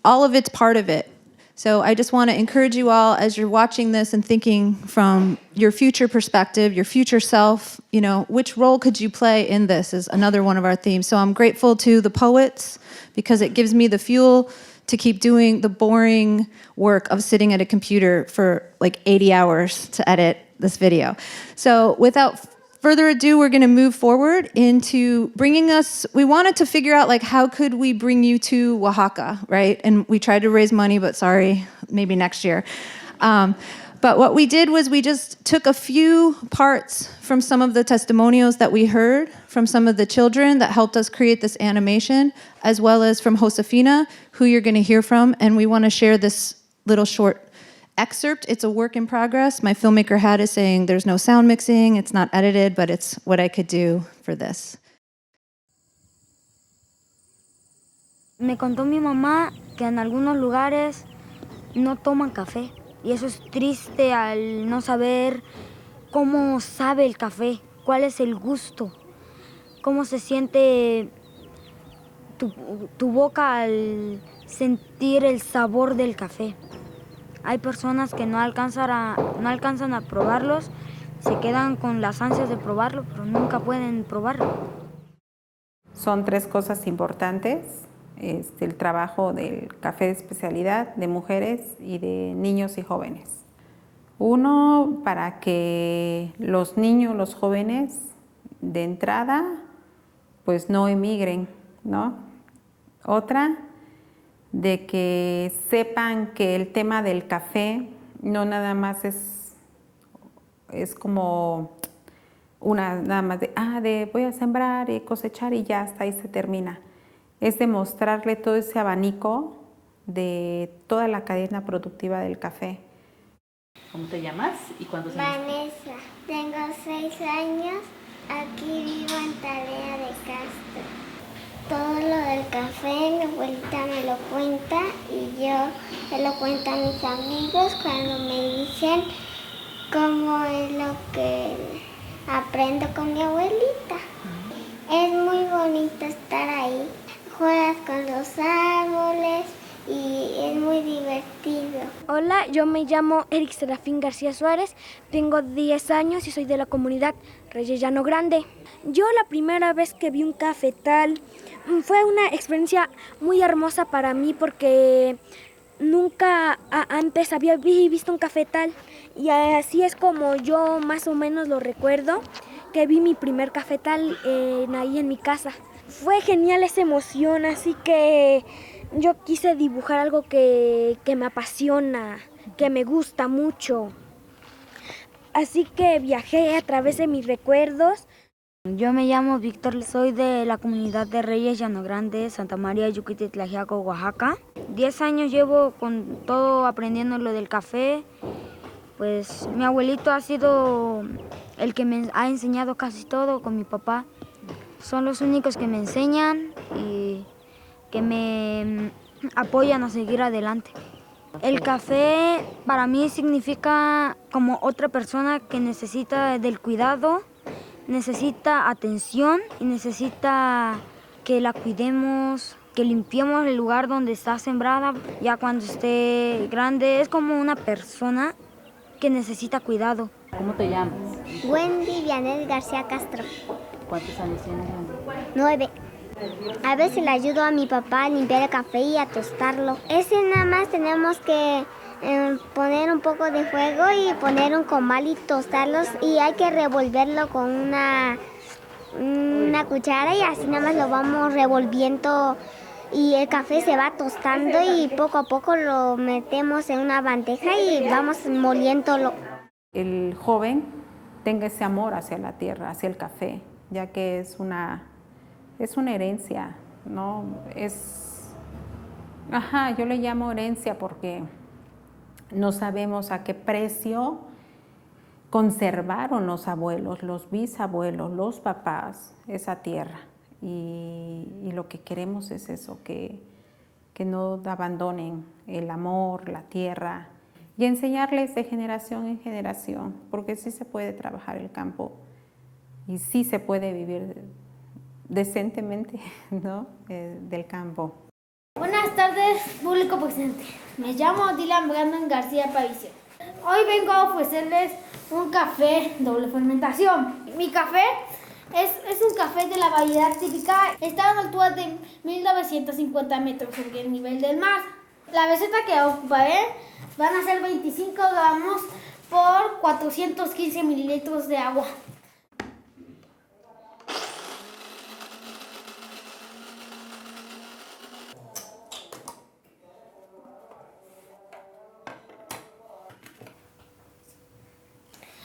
all of it's part of it. So I just want to encourage you all, as you're watching this and thinking from your future perspective, your future self, you know, which role could you play in this is another one of our themes. So I'm grateful to the poets because it gives me the fuel to keep doing the boring work of sitting at a computer for like 80 hours to edit this video. So without further ado, we're going to move forward into bringing us, we wanted to figure out like how could we bring you to Oaxaca, right? And we tried to raise money, but sorry, maybe next year. But what we did was we just took a few parts from some of the testimonials that we heard from some of the children that helped us create this animation, as well as from Josefina, who you're going to hear from, and we want to share this little short excerpt. It's a work in progress. My filmmaker hat is saying there's no sound mixing, it's not edited, but it's what I could do for this. Me contó mi mamá que en algunos lugares no toman café y eso es triste al no saber cómo sabe el café, cuál es el gusto, cómo se siente tu boca al sentir el sabor del café. Hay personas que no alcanzan a probarlos, se quedan con las ansias de probarlo, pero nunca pueden probarlo. Son tres cosas importantes, el trabajo del café de especialidad de mujeres y de niños y jóvenes. Uno, para que los niños, los jóvenes, de entrada, pues no emigren, ¿no? Otra, de que sepan que el tema del café no nada más es como nada más de voy a sembrar y cosechar y ya hasta ahí se termina. Es demostrarle todo ese abanico de toda la cadena productiva del café. ¿Cómo te llamas y cuántos años? Vanessa, tengo 6 años, aquí vivo en Tarea de Castro. Todo lo del café, mi abuelita me lo cuenta y yo se lo cuento a mis amigos cuando me dicen cómo es lo que aprendo con mi abuelita. Es muy bonito estar ahí, juegas con los árboles y es muy divertido. Hola, yo me llamo Eric Serafín García Suárez, tengo 10 años y soy de la comunidad Reyes Llano Grande. Yo la primera vez que vi un cafetal fue una experiencia muy hermosa para mí porque nunca antes había visto un cafetal y así es como yo más o menos lo recuerdo, que vi mi primer cafetal ahí en mi casa. Fue genial esa emoción, así que yo quise dibujar algo que me apasiona, que me gusta mucho. Así que viajé a través de mis recuerdos. Yo me llamo Víctor, soy de la comunidad de Reyes Llano Grande, Santa María, Yuquiti, Tlaxiaco, Oaxaca. 10 años llevo con todo aprendiendo lo del café. Pues mi abuelito ha sido el que me ha enseñado casi todo con mi papá. Son los únicos que me enseñan y que me apoyan a seguir adelante. El café para mí significa como otra persona que necesita del cuidado, necesita atención y necesita que la cuidemos, que limpiemos el lugar donde está sembrada. Ya cuando esté grande es como una persona que necesita cuidado. ¿Cómo te llamas? Wendy Vianel García Castro. ¿Cuántos años tienes? 9. A veces le ayudo a mi papá a limpiar el café y a tostarlo. Ese nada más tenemos que poner un poco de fuego y poner un comal y tostarlos, y hay que revolverlo con una cuchara y así nada más lo vamos revolviendo y el café se va tostando y poco a poco lo metemos en una bandeja y vamos moliéndolo. El joven tenga ese amor hacia la tierra, hacia el café, ya que es una herencia, ¿no? Yo le llamo herencia porque no sabemos a qué precio conservaron los abuelos, los bisabuelos, los papás esa tierra. Y lo que queremos es eso, que no abandonen el amor, la tierra, y enseñarles de generación en generación, porque sí se puede trabajar el campo y sí se puede vivir decentemente, ¿no? Del campo. Buenas tardes, público presente. Me llamo Dylan Brandon García Pavicion. Hoy vengo a ofrecerles un café doble fermentación. Mi café es un café de la variedad típica. Está a una altura de 1950 metros sobre el nivel del mar. La receta que ocuparé van a ser 25 gramos por 415 mililitros de agua.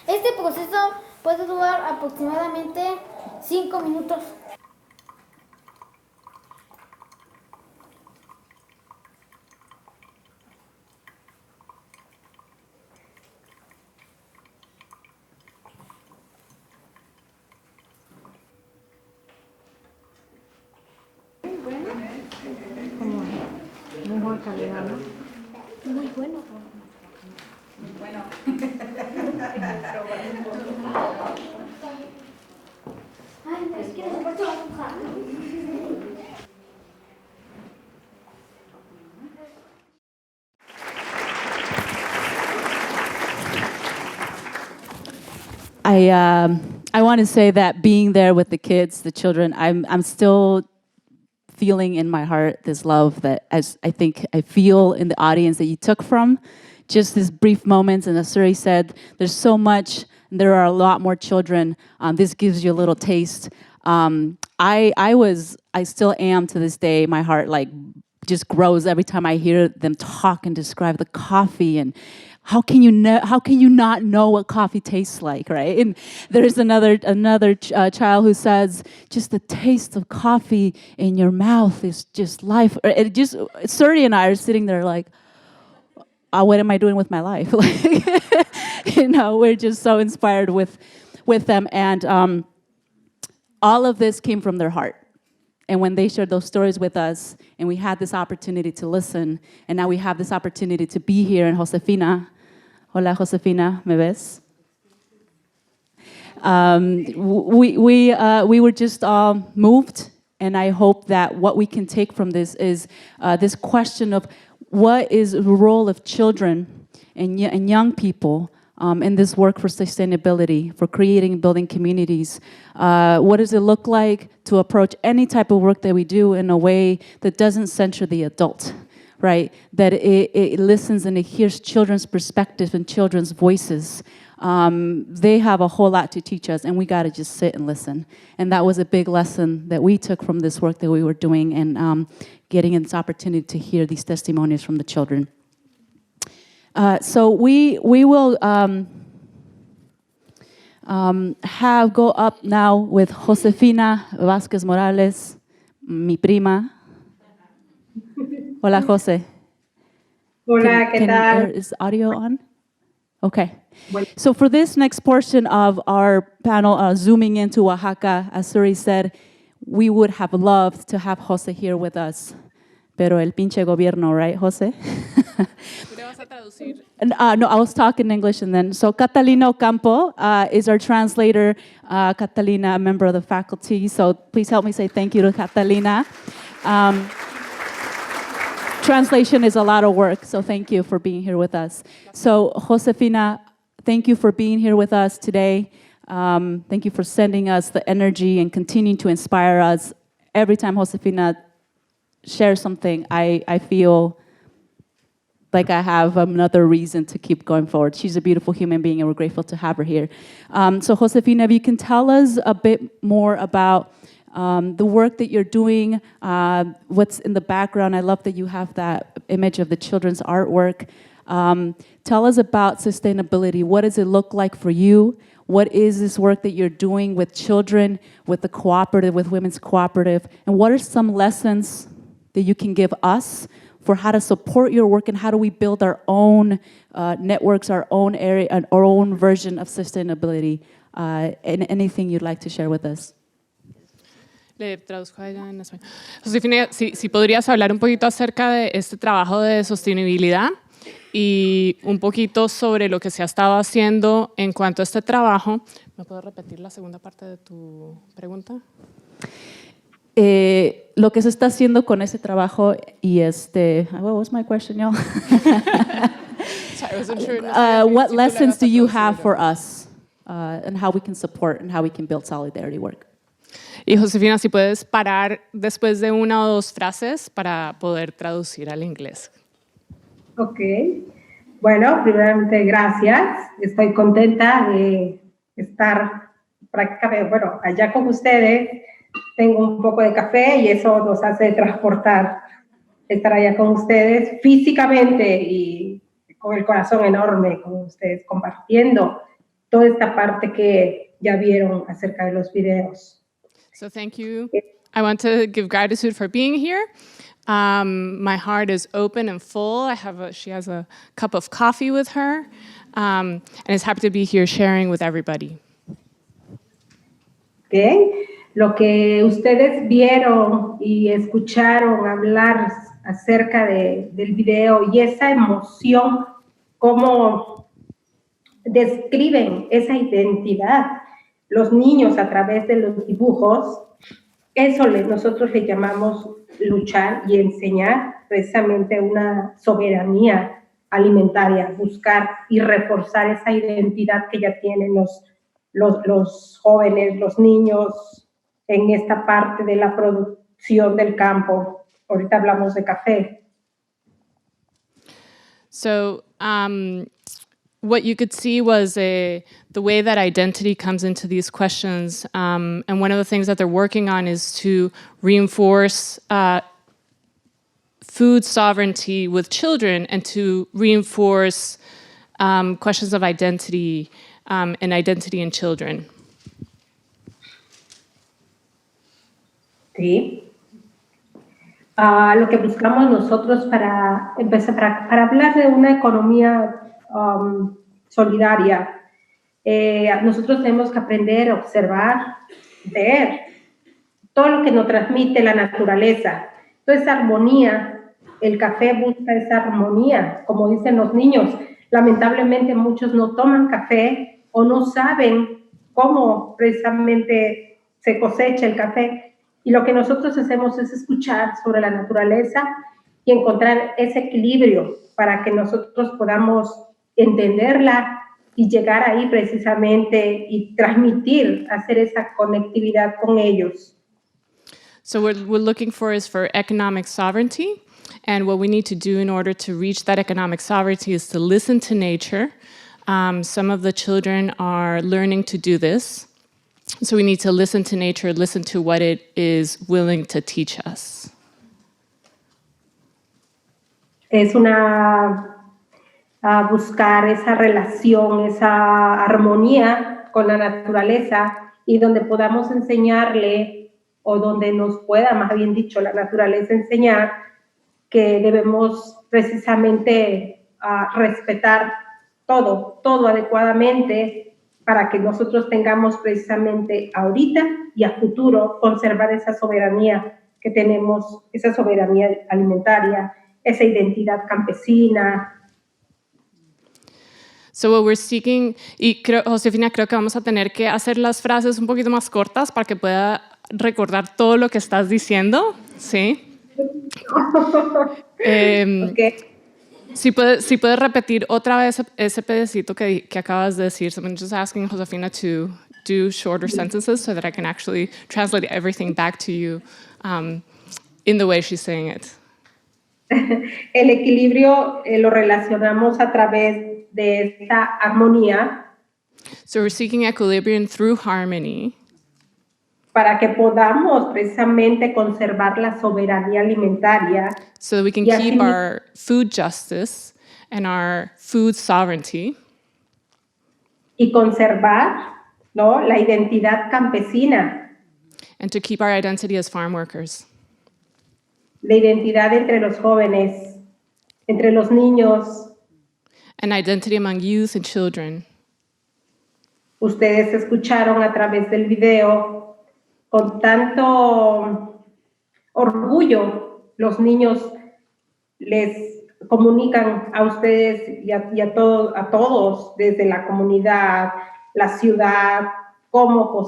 Este proceso puede durar aproximadamente 5 minutos. Muy calidad, ¿no? Muy bueno. Ay, no, es que no se puede bajar. I want to say that being there with the kids, the children, I'm still feeling in my heart this love that I think I feel in the audience that you took from just these brief moments. And as Suree said, there's so much, and there are a lot more children. This gives you a little taste. I still am to this day, my heart like just grows every time I hear them talk and describe the coffee, and how can you not know what coffee tastes like, right? And there's another child who says, just the taste of coffee in your mouth is just life. Suree and I are sitting there like, what am I doing with my life? We're just so inspired with them, and all of this came from their heart. And when they shared those stories with us, and we had this opportunity to listen, and now we have this opportunity to be here in Josefina. Hola, Josefina, ¿me ves? We were just moved, and I hope that what we can take from this is this question of what is the role of children and young people in this work for sustainability, for creating and building communities. What does it look like to approach any type of work that we do in a way that doesn't censure the adult, right? That it listens and it hears children's perspective and children's voices. They have a whole lot to teach us, and we got to just sit and listen. And that was a big lesson that we took from this work that we were doing, and getting this opportunity to hear these testimonies from the children. So we will go up now with Josefina Vasquez Morales, mi prima. Hola, Jose. Hola, ¿qué tal? Is audio on? Okay. So for this next portion of our panel, zooming into Oaxaca, as Suree said, we would have loved to have Jose here with us. Pero el pinche gobierno, right, Jose? No, I was talking English and then. So Catalina Ocampo is our translator. Catalina, a member of the faculty. So please help me say thank you to Catalina. Translation is a lot of work, so thank you for being here with us. So Josefina, thank you for being here with us today. Thank you for sending us the energy and continuing to inspire us. Every time Josefina shares something, I feel like I have another reason to keep going forward. She's a beautiful human being, and we're grateful to have her here. So Josefina, if you can tell us a bit more about the work that you're doing, what's in the background. I love that you have that image of the children's artwork. Tell us about sustainability. What does it look like for you? What is this work that you're doing with children, with the cooperative, with Women's Cooperative? And what are some lessons that you can give us for how to support your work and how do we build our own networks, our own area, and our own version of sustainability? And anything you'd like to share with us? Le traduzco a ella en español. Josefina, si podrías hablar un poquito acerca de este trabajo de sostenibilidad y un poquito sobre lo que se ha estado haciendo en cuanto a este trabajo. ¿Me puedo repetir la segunda parte de tu pregunta? Lo que se está haciendo con ese trabajo y what was my question, y'all? Sorry, I wasn't sure. What lessons do you have for us and how we can support and how we can build solidarity work? Y Josefina, si puedes parar después de una o dos frases para poder traducir al inglés. Ok. Bueno, primeramente, gracias. Estoy contenta de estar prácticamente, bueno, allá con ustedes. Tengo un poco de café y eso nos hace transportar, estar allá con ustedes físicamente y con el corazón enorme con ustedes, compartiendo toda esta parte que ya vieron acerca de los videos. So thank you. I want to give gratitude for being here. My heart is open and full. She has a cup of coffee with her, and is happy to be here sharing with everybody. Okay. Lo que ustedes vieron y escucharon hablar acerca del video y esa emoción, cómo describen esa identidad los niños a través de los dibujos, eso nosotros le llamamos luchar y enseñar precisamente una soberanía alimentaria, buscar y reforzar esa identidad que ya tienen los jóvenes, los niños en esta parte de la producción del campo. Ahorita hablamos de café. So, what you could see was the way that identity comes into these questions. And one of the things that they're working on is to reinforce food sovereignty with children and to reinforce questions of identity and identity in children. Sí. Lo que buscamos nosotros para empezar, para hablar de una economía solidaria, nosotros tenemos que aprender a observar, ver todo lo que nos transmite la naturaleza, toda esa armonía. El café busca esa armonía, como dicen los niños. Lamentablemente muchos no toman café o no saben cómo precisamente se cosecha el café. Y lo que nosotros hacemos es escuchar sobre la naturaleza y encontrar ese equilibrio para que nosotros podamos entenderla y llegar ahí precisamente y transmitir, hacer esa conectividad con ellos. So what we're looking for is for economic sovereignty. And what we need to do in order to reach that economic sovereignty is to listen to nature. Some of the children are learning to do this. So we need to listen to nature, listen to what it is willing to teach us. Es buscar esa relación, esa armonía con la naturaleza y donde podamos enseñarle o donde nos pueda, más bien dicho, la naturaleza enseñar que debemos precisamente respetar todo adecuadamente para que nosotros tengamos precisamente ahorita y a futuro conservar esa soberanía que tenemos, esa soberanía alimentaria, esa identidad campesina. So what we're seeking, y Josefina, creo que vamos a tener que hacer las frases un poquito más cortas para que pueda recordar todo lo que estás diciendo, ¿sí? Okay. Si puedes repetir otra vez ese pedacito que acabas de decir. So I'm just asking Josefina to do shorter sentences so that I can actually translate everything back to you in the way she's saying it. El equilibrio lo relacionamos a través de esta armonía. So we're seeking equilibrium through harmony. Para que podamos precisamente conservar la soberanía alimentaria. So that we can keep our food justice and our food sovereignty. Y conservar, ¿no?, la identidad campesina. And to keep our identity as farm workers. La identidad entre los jóvenes, entre los niños. An identity among youth and children. Ustedes escucharon a través del video con tanto orgullo, los niños les comunican a ustedes y a todos desde la comunidad, la ciudad, cómo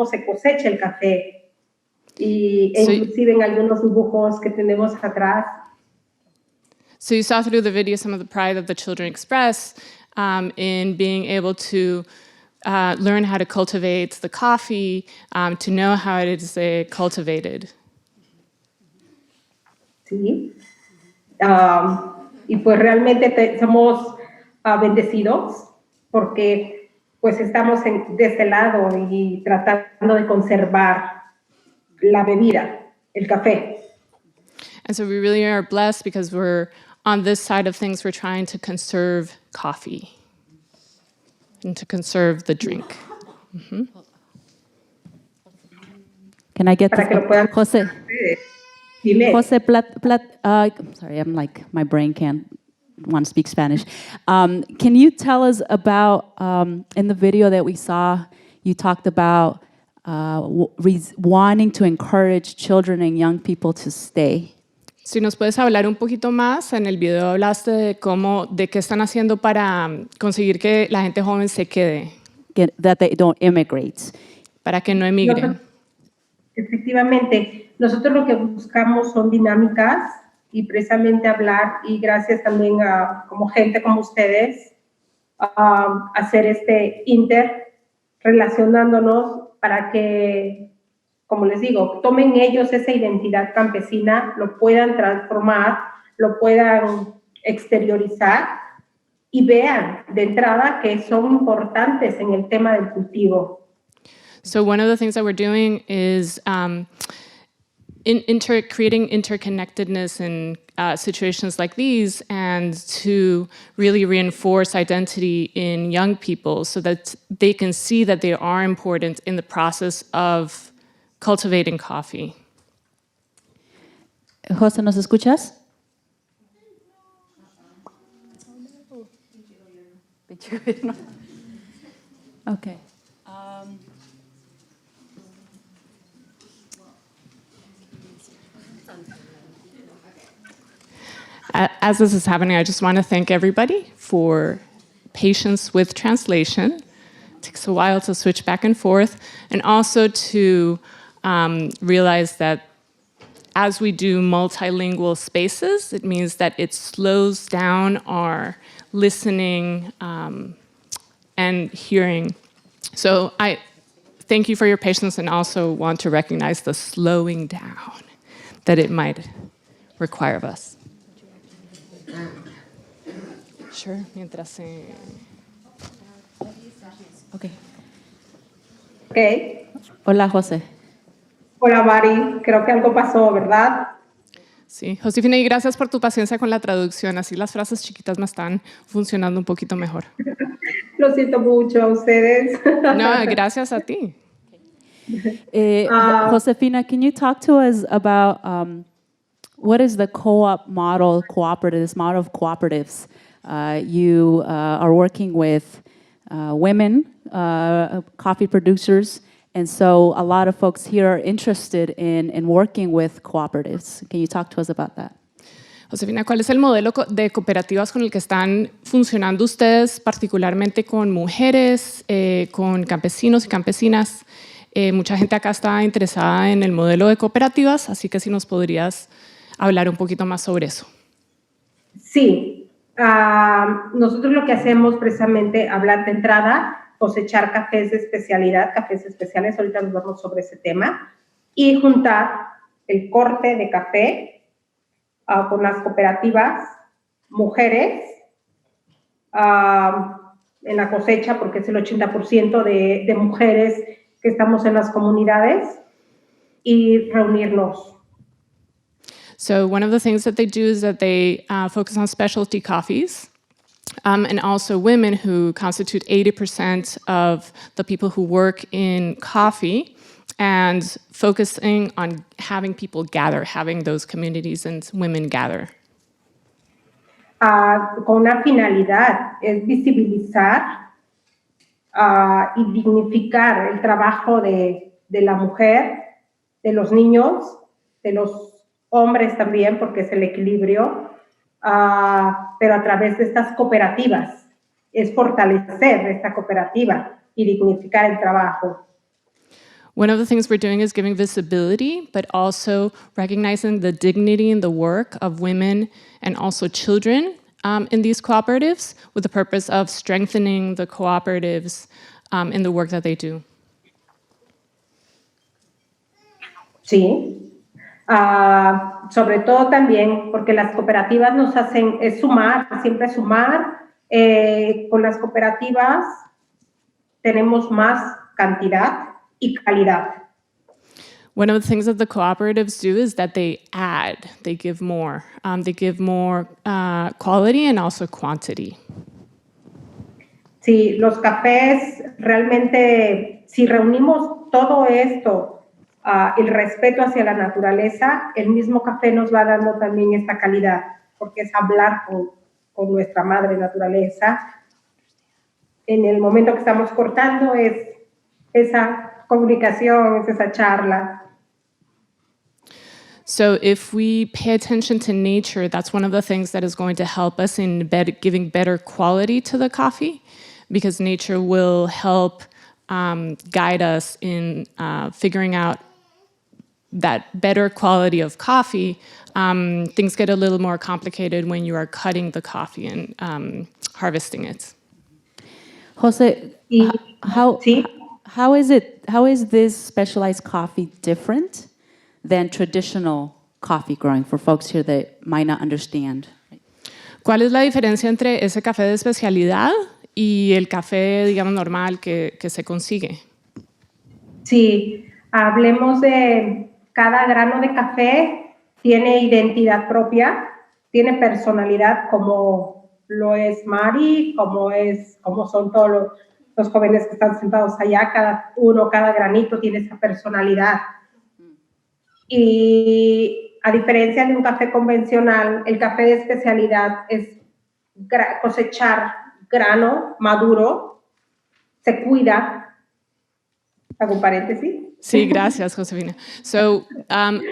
se cosecha el café. Inclusive en algunos dibujos que tenemos atrás. So you saw through the video some of the pride that the children express in being able to learn how to cultivate the coffee, to know how it is cultivated. Sí. Y pues realmente somos bendecidos porque pues estamos de este lado y tratando de conservar la bebida, el café. And so we really are blessed because we're on this side of things, we're trying to conserve coffee and to conserve the drink. Mm-hmm. Can I get Para que lo puedan Jose? Jose sorry, I'm like, my brain can't want to speak Spanish. Can you tell us about, in the video that we saw, you talked about wanting to encourage children and young people to stay. Si nos puedes hablar un poquito más, en el video hablaste de qué están haciendo para conseguir que la gente joven se quede. That they don't immigrate. Para que no emigren. Efectivamente, nosotros lo que buscamos son dinámicas y precisamente hablar, y gracias también a como gente como ustedes, hacer este relacionándonos para que, como les digo, tomen ellos esa identidad campesina, lo puedan transformar, lo puedan exteriorizar y vean de entrada que son importantes en el tema del cultivo. So one of the things that we're doing is creating interconnectedness in situations like these, and to really reinforce identity in young people so that they can see that they are important in the process of cultivating coffee. José, ¿nos escuchas? Okay. As this is happening, I just want to thank everybody for patience with translation. It takes a while to switch back and forth, and also to realize that as we do multilingual spaces, it means that it slows down our listening and hearing. So I thank you for your patience, and also want to recognize the slowing down that it might require of us. Sure, mientras Okay. Okay. Hola, José. Hola, Mari. Creo que algo pasó, ¿verdad? Sí, Josefina, y gracias por tu paciencia con la traducción. Así las frases chiquitas me están funcionando un poquito mejor. Lo siento mucho a ustedes. No, gracias a ti. Josefina, can you talk to us about what is the co-op model, this model of cooperatives you are working with women coffee producers. And so a lot of folks here are interested in working with cooperatives. Can you talk to us about that? Josefina, ¿cuál es el modelo de cooperativas con el que están funcionando ustedes, particularmente con mujeres, con campesinos y campesinas? Mucha gente acá está interesada en el modelo de cooperativas, así que si nos podrías hablar un poquito más sobre eso. Sí, nosotros lo que hacemos precisamente, hablar de entrada, cosechar cafés de especialidad, cafés especiales, ahorita nos vamos sobre ese tema, y juntar el corte de café con las cooperativas, mujeres, en la cosecha, porque es el 80% de mujeres que estamos en las comunidades, y reunirnos. So one of the things that they do is that they focus on specialty coffees, and also women who constitute 80% of the people who work in coffee, and focusing on having people gather, having those communities and women gather. Con una finalidad, es visibilizar y dignificar el trabajo de la mujer, de los niños, de los hombres también, porque es el equilibrio, pero a través de estas cooperativas. Es fortalecer esta cooperativa y dignificar el trabajo. One of the things we're doing is giving visibility, but also recognizing the dignity and the work of women and also children in these cooperatives, with the purpose of strengthening the cooperatives in the work that they do. Sí. Sobre todo también porque las cooperativas nos hacen sumar, siempre sumar. Con las cooperativas tenemos más cantidad y calidad. One of the things that the cooperatives do is that they add, they give more quality and also quantity. Sí, los cafés realmente, si reunimos todo esto, el respeto hacia la naturaleza, el mismo café nos va dando también esta calidad, porque es hablar con nuestra madre naturaleza. En el momento que estamos cortando es esa comunicación, es esa charla. So if we pay attention to nature, that's one of the things that is going to help us in giving better quality to the coffee, because nature will help guide us in figuring out that better quality of coffee. Things get a little more complicated when you are cutting the coffee and harvesting it. Jose, how is this specialized coffee different than traditional coffee growing for folks here that might not understand? ¿Cuál es la diferencia entre ese café de especialidad y el café, digamos, normal que se consigue? Sí, hablemos de cada grano de café tiene identidad propia, tiene personalidad, como lo es Mari, como son todos los jóvenes que están sentados allá, cada granito tiene esa personalidad. Y a diferencia de un café convencional, el café de especialidad es cosechar grano maduro, se cuida. ¿Hago un paréntesis? Sí, gracias, Josefina. So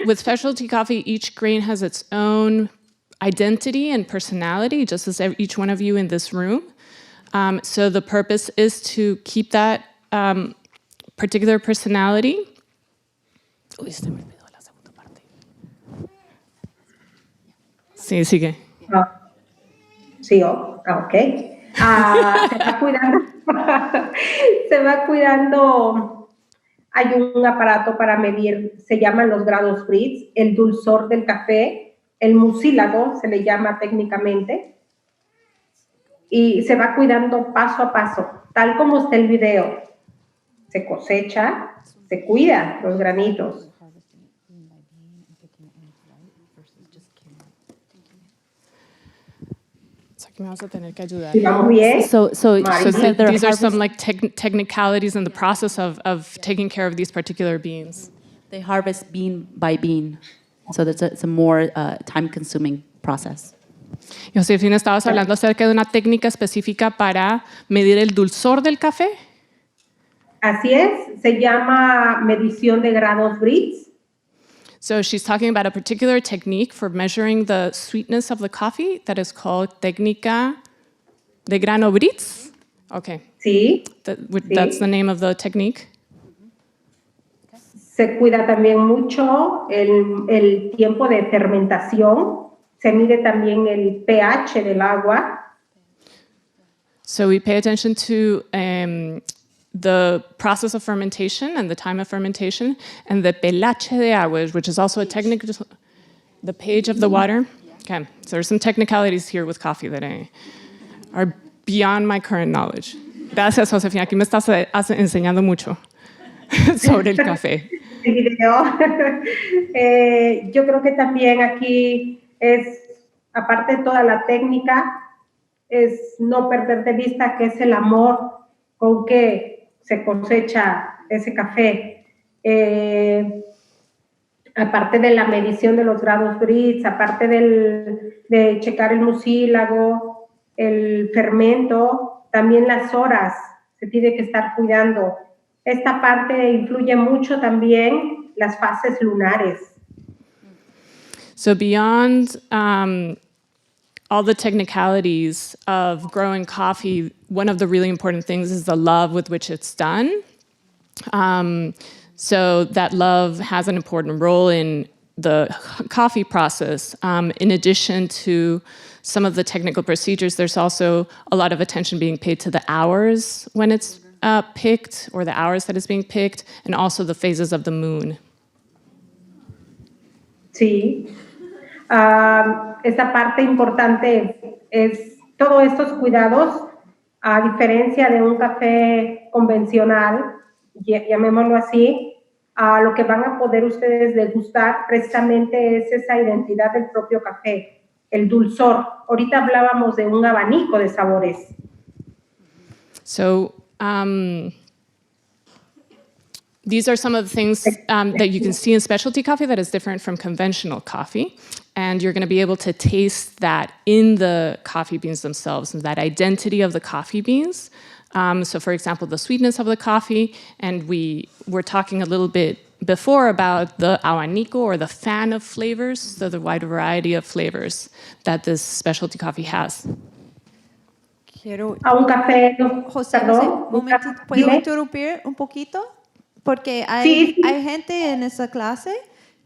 with specialty coffee, each grain has its own identity and personality, just as each one of you in this room. So the purpose is to keep that particular personality. Uy, se me olvidó la segunda parte. Sí, sigue. Sí, ok. Se va cuidando. Hay un aparato para medir, se llaman los grados Brix, el dulzor del café, el mucílago se le llama técnicamente, y se va cuidando paso a paso, tal como está el video. Se cosecha, se cuida los granitos. Me vas a tener que ayudar. So these are some like technicalities in the process of taking care of these particular beans. They harvest bean by bean, so it's a more time-consuming process. Josefina, estabas hablando acerca de una técnica específica para medir el dulzor del café. Así es, se llama medición de grados Brix. So she's talking about a particular technique for measuring the sweetness of the coffee that is called técnica de grano Brix. Okay. Sí. That's the name of the technique. Se cuida también mucho el tiempo de fermentación. Se mide también el pH del agua. So we pay attention to the process of fermentation and the time of fermentation, and the pH de agua, which is also a technique, the pH of the water. Okay, so there's some technicalities here with coffee that are beyond my current knowledge. Gracias, Josefina. Aquí me estás enseñando mucho sobre el café. El video. Yo creo que también aquí es, aparte de toda la técnica, es no perder de vista que es el amor con que se cosecha ese café. Aparte de la medición de los grados Brix, aparte de checar el mucílago, el fermento, también las horas se tiene que estar cuidando. Esta parte influye mucho también las fases lunares. So beyond all the technicalities of growing coffee, one of the really important things is the love with which it's done. So that love has an important role in the coffee process. In addition to some of the technical procedures, there's also a lot of attention being paid to the hours when it's picked, or the hours that it's being picked, and also the phases of the moon. Sí. Esta parte importante es todos estos cuidados, a diferencia de un café convencional, llamémoslo así, lo que van a poder ustedes degustar precisamente es esa identidad del propio café, el dulzor. Ahorita hablábamos de un abanico de sabores. So these are some of the things that you can see in specialty coffee that is different from conventional coffee. And you're going to be able to taste that in the coffee beans themselves, and that identity of the coffee beans. So for example, the sweetness of the coffee, and we were talking a little bit before about the abanico, or the fan of flavors, so the wide variety of flavors that this specialty coffee has. A un café, José, perdón, un momentito, ¿puedo interrumpir un poquito? Porque hay gente en esa clase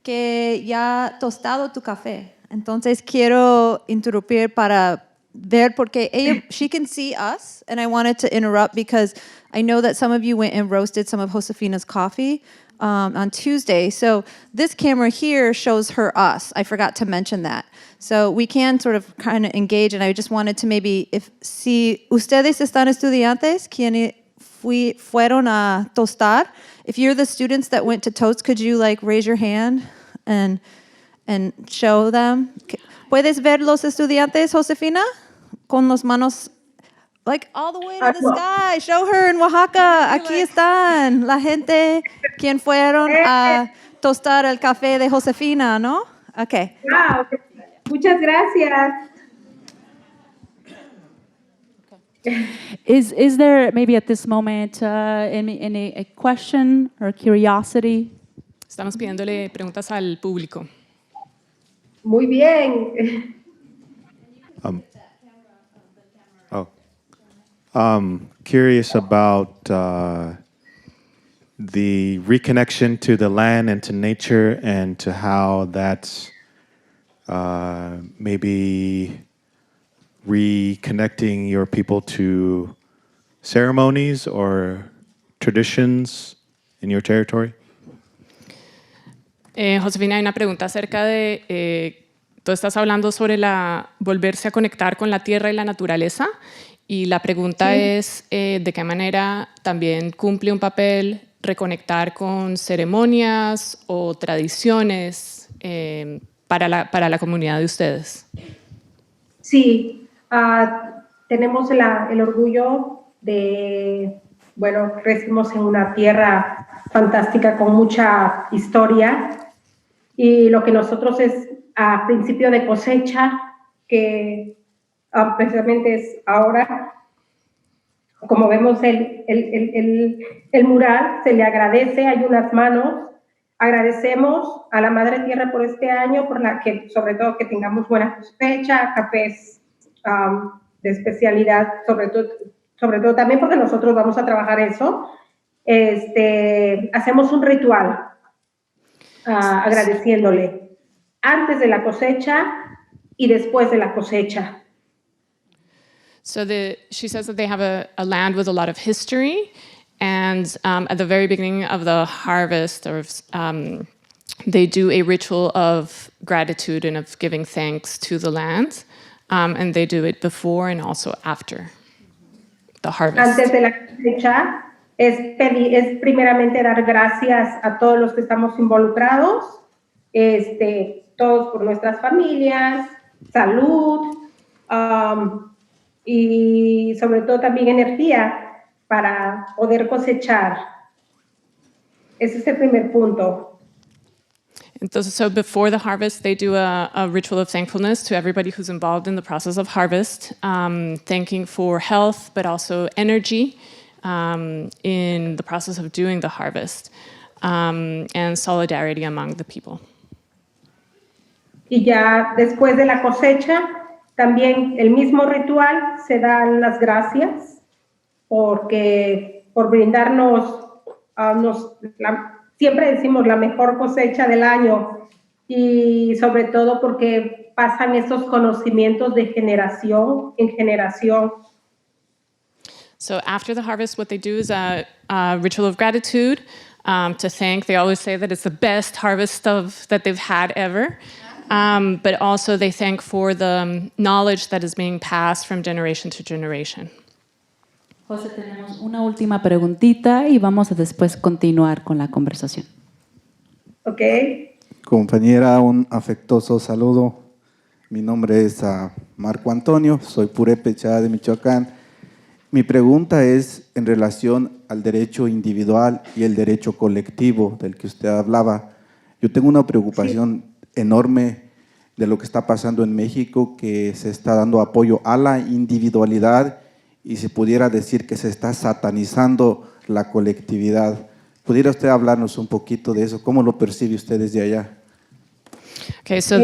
que ya ha tostado tu café. Entonces quiero interrumpir para ver, porque she can see us, and I wanted to interrupt because I know that some of you went and roasted some of Josefina's coffee on Tuesday. So this camera here shows us. I forgot to mention that. So we can sort of kind of engage, and I just wanted to maybe, si ustedes están estudiantes, quienes fueron a tostar, if you're the students that went to toast, could you like raise your hand and show them? ¿Puedes ver los estudiantes, Josefina? Con las manos, like all the way to the sky. Show her in Oaxaca. Aquí están la gente quien fueron a tostar el café de Josefina, ¿no? Okay. Wow. Muchas gracias. Is there maybe at this moment any question or curiosity? Estamos pidiéndole preguntas al público. Muy bien. Curious about the reconnection to the land and to nature, and to how that's maybe reconnecting your people to ceremonies or traditions in your territory? Josefina, hay una pregunta acerca de, tú estás hablando sobre volverse a conectar con la tierra y la naturaleza, y la pregunta es de qué manera también cumple un papel reconectar con ceremonias o tradiciones para la comunidad de ustedes. Sí. Tenemos el orgullo de, crecimos en una tierra fantástica con mucha historia, y lo que nosotros es a principio de cosecha que precisamente es ahora. Como vemos el mural, se le agradece, hay unas manos. Agradecemos a la Madre Tierra por este año, por la que, sobre todo, que tengamos buena cosecha, cafés de especialidad, sobre todo también porque nosotros vamos a trabajar eso. Hacemos un ritual agradeciéndole antes de la cosecha y después de la cosecha. So she says that they have a land with a lot of history, and at the very beginning of the harvest, they do a ritual of gratitude and of giving thanks to the land, and they do it before and also after the harvest. Antes de la cosecha es primeramente dar gracias a todos los que estamos involucrados, todos por nuestras familias, salud, y sobre todo también energía para poder cosechar. Ese es el primer punto. Entonces, so before the harvest, they do a ritual of thankfulness to everybody who's involved in the process of harvest, thanking for health, but also energy in the process of doing the harvest, and solidarity among the people. Y ya después de la cosecha, también el mismo ritual, se dan las gracias por brindarnos, siempre decimos la mejor cosecha del año, y sobre todo porque pasan esos conocimientos de generación en generación. So after the harvest, what they do is a ritual of gratitude to thank. They always say that it's the best harvest that they've had ever. But also they thank for the knowledge that is being passed from generation to generation. José, tenemos una última preguntita y vamos a después continuar con la conversación. Ok. Compañera, un afectuoso saludo. Mi nombre es Marco Antonio, soy purépecha de Michoacán. Mi pregunta es en relación al derecho individual y el derecho colectivo del que usted hablaba. Yo tengo una preocupación enorme de lo que está pasando en México, que se está dando apoyo a la individualidad y se pudiera decir que se está satanizando la colectividad. ¿Pudiera usted hablarnos un poquito de eso? ¿Cómo lo percibe usted desde allá? Okay, so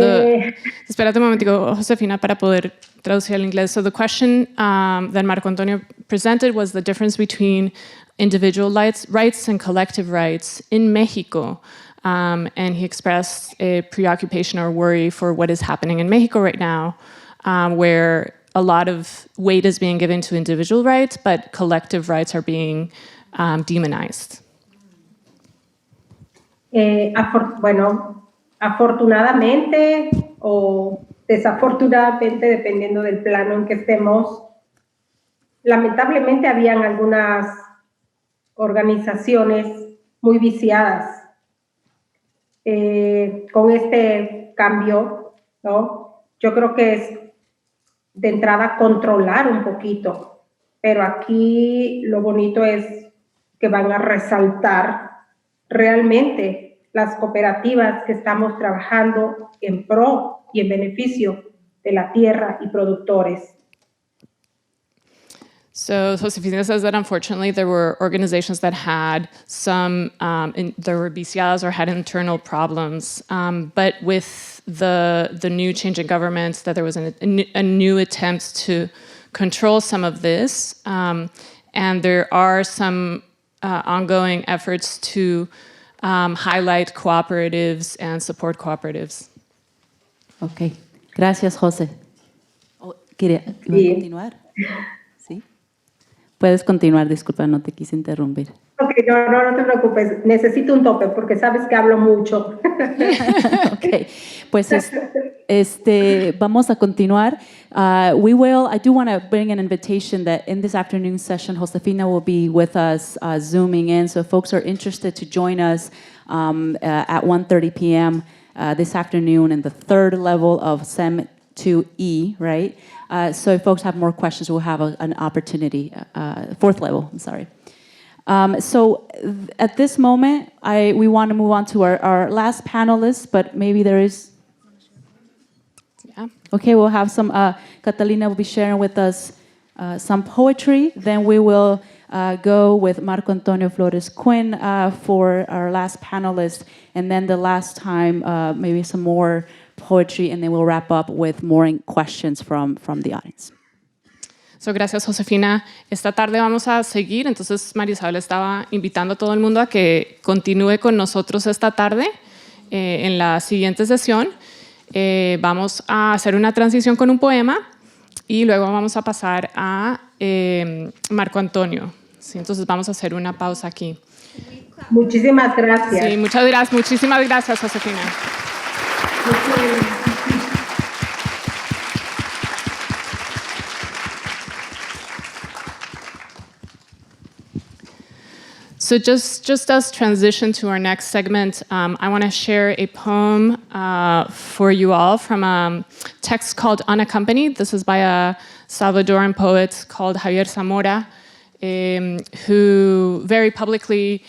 espérate un momentico, Josefina, para poder traducir al inglés. So the question that Marco Antonio presented was the difference between individual rights and collective rights in Mexico. And he expressed a preoccupation or worry for what is happening in Mexico right now, where a lot of weight is being given to individual rights, but collective rights are being demonized. Afortunadamente o desafortunadamente, dependiendo del plano en que estemos, lamentablemente habían algunas organizaciones muy viciadas. Con este cambio, ¿no? Yo creo que es de entrada controlar un poquito, pero aquí lo bonito es que van a resaltar realmente las cooperativas que estamos trabajando en pro y en beneficio de la tierra y productores. So Josefina says that unfortunately there were organizations that had there were viciadas or had internal problems, but with the new change in government, that there was a new attempt to control some of this, and there are some ongoing efforts to highlight cooperatives and support cooperatives. Okay, gracias, José. ¿Quiere continuar? ¿Sí? Puedes continuar, disculpa, no te quise interrumpir. Ok, no te preocupes. Necesito un tope porque sabes que hablo mucho. Ok, pues vamos a continuar. I do want to bring an invitation that in this afternoon session, Josefina will be with us, zooming in. So if folks are interested to join us at 1:30 p.m. This afternoon in the third level of SEM 2E, right? So if folks have more questions, we'll have an opportunity, fourth level, I'm sorry. So at this moment, we want to move on to our last panelist, but maybe there is... Yeah. Okay, we'll have some, Catalina will be sharing with us some poetry. Then we will go with Marco Antonio Flores Quin for our last panelist. And then the last time, maybe some more poetry, and then we'll wrap up with more questions from the audience. So, gracias, Josefina. Esta tarde vamos a seguir. Entonces, María Isabel estaba invitando a todo el mundo a que continúe con nosotros esta tarde. En la siguiente sesión vamos a hacer una transición con un poema y luego vamos a pasar a Marco Antonio. Sí, entonces vamos a hacer una pausa aquí. Muchísimas gracias. Sí, muchas gracias. Muchísimas gracias, Josefina. So just as transition to our next segment, I want to share a poem for you all from a text called Unaccompanied. This is by a Salvadoran poet called Javier Zamora, who very publicly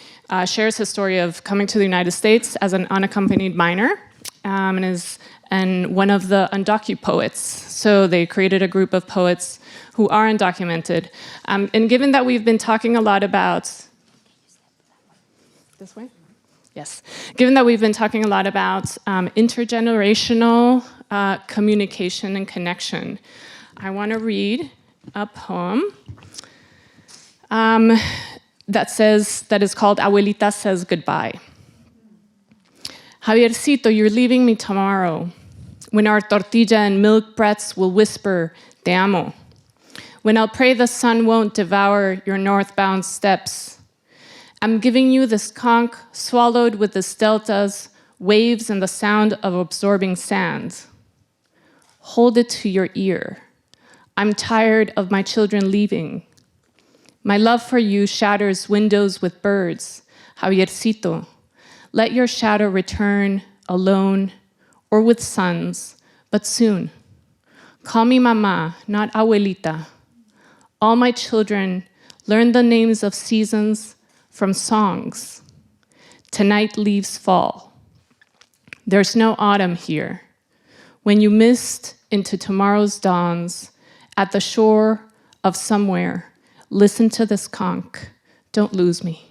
shares his story of coming to the United States as an unaccompanied minor, and is one of the undocumented poets. So they created a group of poets who are undocumented. And given that we've been talking a lot about this way? Yes. Given that we've been talking a lot about intergenerational communication and connection, I want to read a poem that is called Abuelita Says Goodbye. Javiercito, you're leaving me tomorrow, when our tortilla and milk brats will whisper, te amo. When I'll pray the sun won't devour your northbound steps. I'm giving you this conch swallowed with its deltas, waves, and the sound of absorbing sand. Hold it to your ear. I'm tired of my children leaving. My love for you shatters windows with birds. Javiercito, let your shadow return alone or with sons, but soon. Call me mama, not abuelita. All my children learn the names of seasons from songs. Tonight leaves fall. There's no autumn here. When you mist into tomorrow's dawns, at the shore of somewhere, listen to this conch. Don't lose me.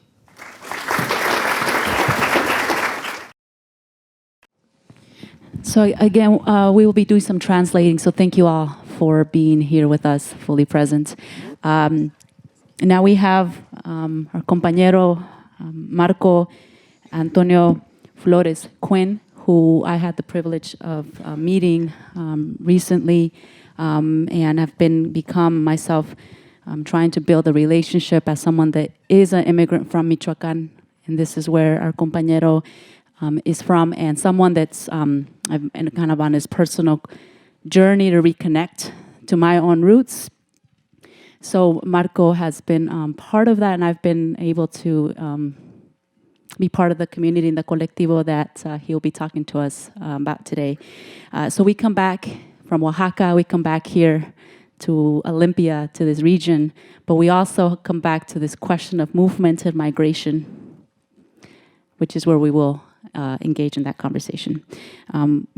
So again, we will be doing some translating, so thank you all for being here with us, fully present. Now we have our compañero Marco Antonio Flores Quin, who I had the privilege of meeting recently, and have become myself trying to build a relationship as someone that is an immigrant from Michoacan, and this is where our compañero is from, and someone that's I've been kind of on his personal journey to reconnect to my own roots. So Marco has been part of that, and I've been able to be part of the community in the colectivo that he'll be talking to us about today. So we come back from Oaxaca, we come back here to Olympia, to this region, but we also come back to this question of movement and migration, which is where we will engage in that conversation.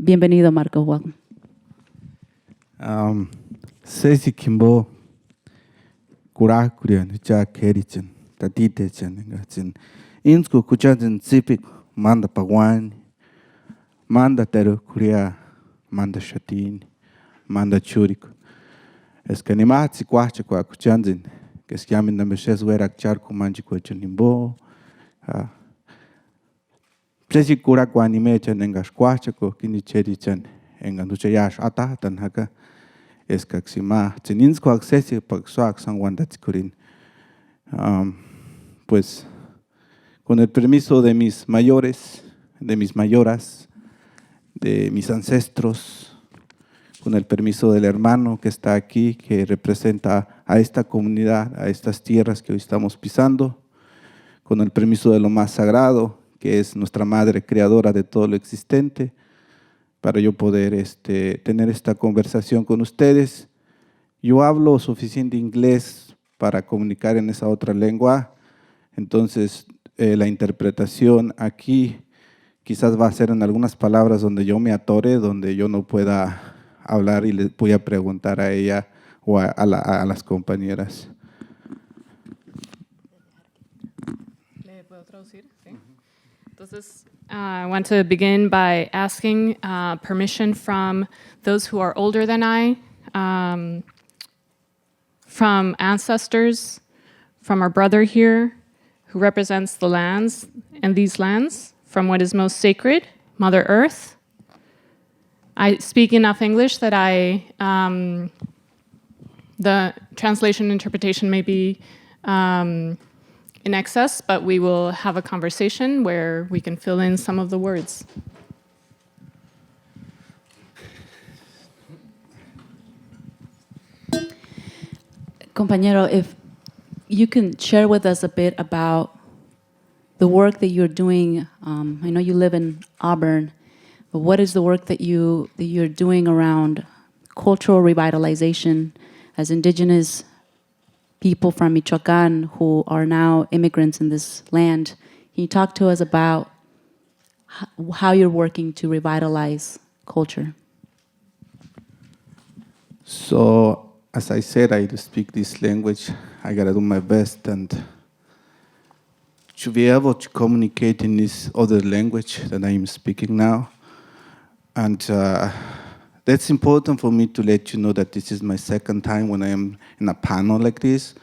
Bienvenido, Marco. Welcome. Sesi Kimbo. Kura Korean, Jack Kerichin, Tatite Chen, Insku Kuchan Zipik, Manda Pawan, Manda Teru Korea, Manda Shatin, Manda Churik. Escanimat, Quacha Kuchanzin, Keskiamin the Meshes Werak Charco Manjico Chenimbo, Presi Kura Quanimechan and Gasquachaco, Kinicherichan, and Ganduchayash Atatan Haka. Es Caxima, Teninsko accesi Paxuac San Juan Datikurin. Pues con el permiso de mis mayores, de mis mayoras, de mis ancestros, con el permiso del hermano que está aquí, que representa a esta comunidad, a estas tierras que hoy estamos pisando, con el permiso de lo más sagrado, que es nuestra madre creadora de todo lo existente, para yo poder tener esta conversación con ustedes. Yo hablo suficiente inglés para comunicar en esa otra lengua, entonces la interpretación aquí quizás va a ser en algunas palabras donde yo me atore, donde yo no pueda hablar y les voy a preguntar a ella o a las compañeras. Entonces, I want to begin by asking permission from those who are older than I, from ancestors, from our brother here, who represents the lands and these lands, from what is most sacred, Mother Earth. I speak enough English that the translation interpretation may be in excess, but we will have a conversation where we can fill in some of the words. Compañero, if you can share with us a bit about the work that you're doing. I know you live in Auburn, but what is the work that you're doing around cultural revitalization as indigenous people from Michoacan who are now immigrants in this land? Can you talk to us about how you're working to revitalize culture? So, as I said, I speak this language. I gotta do my best and to be able to communicate in this other language that I'm speaking now. And that's important for me to let you know that this is my second time when I am in a panel like this.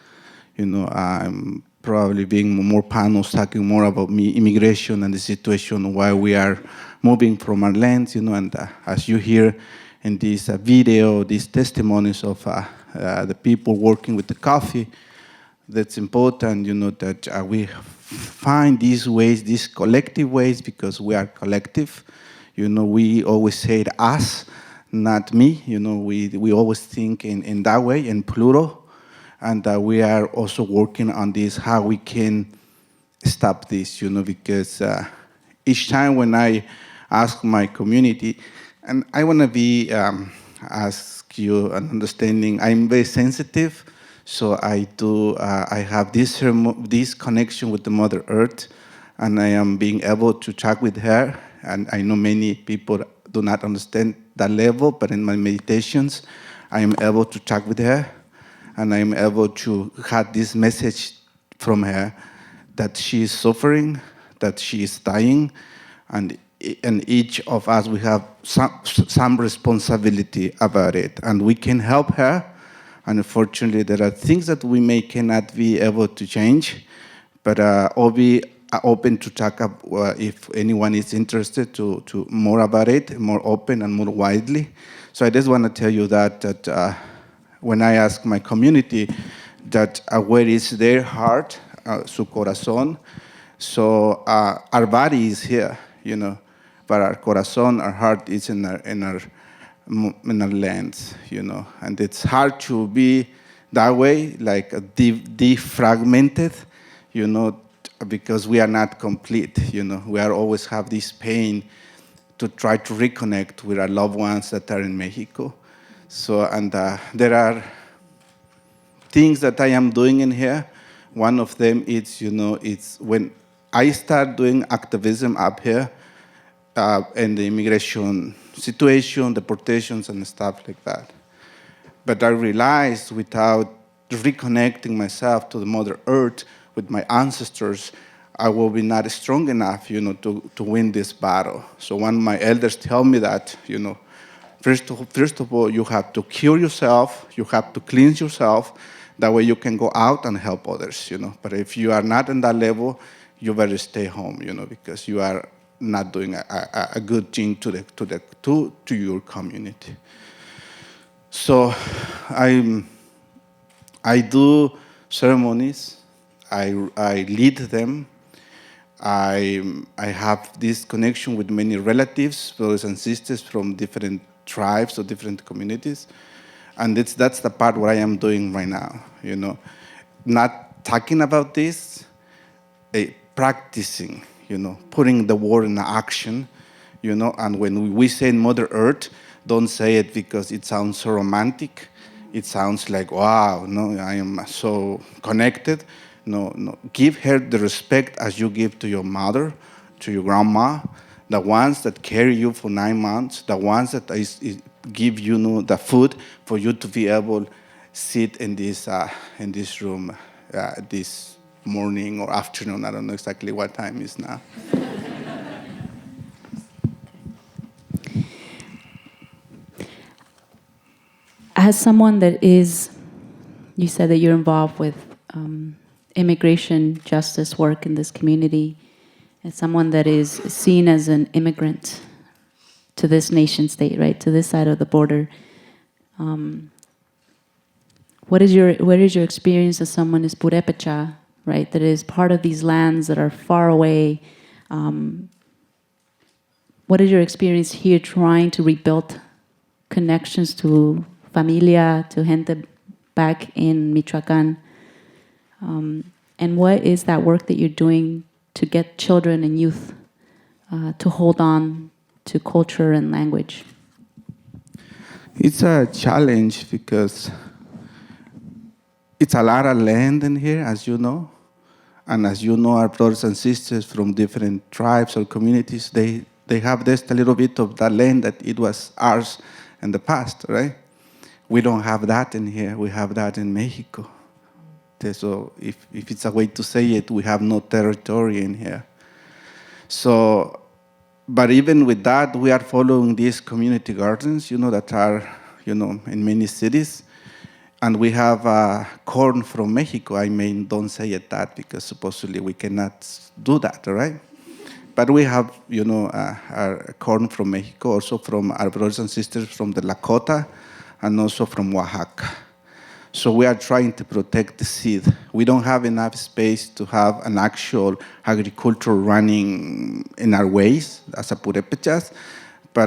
You know, I'm probably being more panels talking more about immigration and the situation why we are moving from our lands, you know, and as you hear in this video, these testimonies of the people working with the coffee, that's important, you know, that we find these ways, these collective ways, because we are collective. You know, we always say us, not me. You know, we always think in that way, in plural. And we are also working on this, how we can stop this, you know, because each time when I ask my community, and I want to be, ask you an understanding, I'm very sensitive, so I have this connection with the Mother Earth, and I am being able to talk with her, and I know many people do not understand that level, but in my meditations, I am able to talk with her, and I am able to have this message from her that she is suffering, that she is dying, and each of us, we have some responsibility about it, and we can help her. And unfortunately, there are things that we cannot be able to change, but I'll be open to talk if anyone is interested to more about it, more open and more widely. So I just want to tell you that when I ask my community that where is their heart, su corazón, so our body is here, you know, but our corazón, our heart is in our lands, you know, and it's hard to be that way, like defragmented, you know, because we are not complete, you know. We are always have this pain to try to reconnect with our loved ones that are in Mexico. So, and there are things that I am doing in here. One of them is, you know, it's when I start doing activism up here, and the immigration situation, deportations and stuff like that. But I realized without reconnecting myself to the Mother Earth, with my ancestors, I will be not strong enough, you know, to win this battle. So one of my elders tell me that, you know, first of all, you have to cure yourself, you have to cleanse yourself, that way you can go out and help others, you know. But if you are not in that level, you better stay home, you know, because you are not doing a good thing to your community. So I do ceremonies, I lead them. I have this connection with many relatives, brothers and sisters from different tribes or different communities, and that's the part what I am doing right now. You know, not talking about this, practicing. You know, putting the word in action. You know, and when we say Mother Earth, don't say it because it sounds so romantic. It sounds like, wow, no, I am so connected. No, give her the respect as you give to your mother, to your grandma, the ones that carry you for 9 months, the ones that is give the food for you to be able sit in this room this morning or afternoon. I don't know exactly what time it is now. As someone that is, you said that you're involved with immigration justice work in this community, as someone that is seen as an immigrant to this nation state, right, to this side of the border, what is your experience as someone is purepecha, right, that is part of these lands that are far away? What is your experience here trying to rebuild connections to familia, to gente back in Michoacan? And what is that work that you're doing to get children and youth to hold on to culture and language? It's a challenge because it's a lot of land in here, as you know. And as you know, our brothers and sisters from different tribes or communities, they have just a little bit of that land that it was ours in the past, right? We don't have that in here. We have that in Mexico. So if it's a way to say it, we have no territory in here. So, but even with that, we are following these community gardens, that are, in many cities. And we have corn from Mexico. I mean, don't say it that because supposedly we cannot do that, right? But we have, our corn from Mexico, also from our brothers and sisters from the Lakota, and also from Oaxaca. So we are trying to protect the seed. We don't have enough space to have an actual agriculture running in our ways as a purépechas, but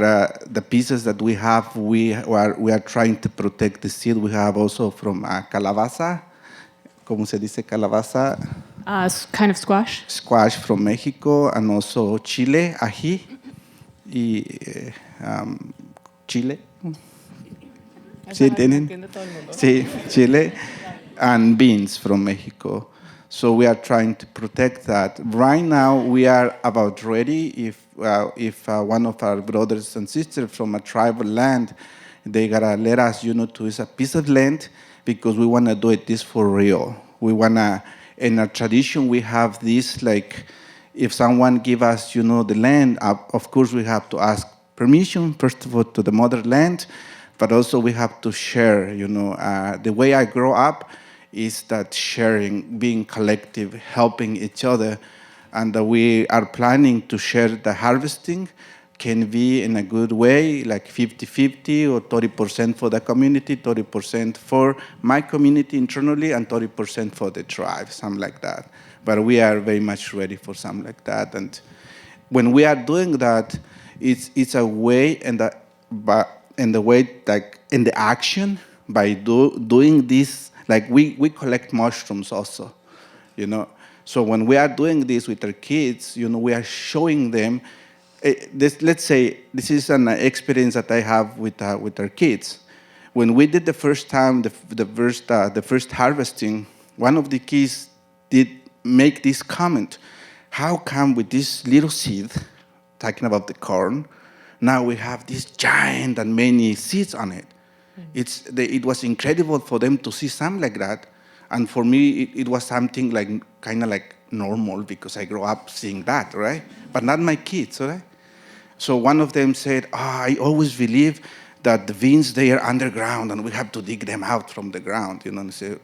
the pieces that we have, we are trying to protect the seed. We have also from calabaza, ¿cómo se dice calabaza? Kind of squash. Squash from Mexico, and also chile, ají, y chile. Sí, tienen. Sí, chile, and beans from Mexico. So we are trying to protect that. Right now, we are about ready. If one of our brothers and sisters from a tribal land, they gotta let us, to use a piece of land because we wanna do this for real. We wanna. In our tradition, we have this, like, if someone give us, the land, of course we have to ask permission, first of all, to the motherland, but also we have to share, the way I grow up is that sharing, being collective, helping each other, and we are planning to share the harvesting, can be in a good way, like 50-50 or 30% for the community, 30% for my community internally, and 30% for the tribe, something like that. But we are very much ready for something like that. And when we are doing that, it's a way, and the way, like in the action, by doing this, like we collect mushrooms also, So when we are doing this with our kids, we are showing them. Let's say this is an experience that I have with our kids. When we did the first time, the first harvesting, one of the kids did make this comment: "How come with this little seed, talking about the corn, now we have this giant and many seeds on it?" It was incredible for them to see something like that, and for me it was something like kind of like normal because I grew up seeing that, right? But not my kids, right? So one of them said, I always believe that the beans, they are underground and we have to dig them out from the ground, and I say,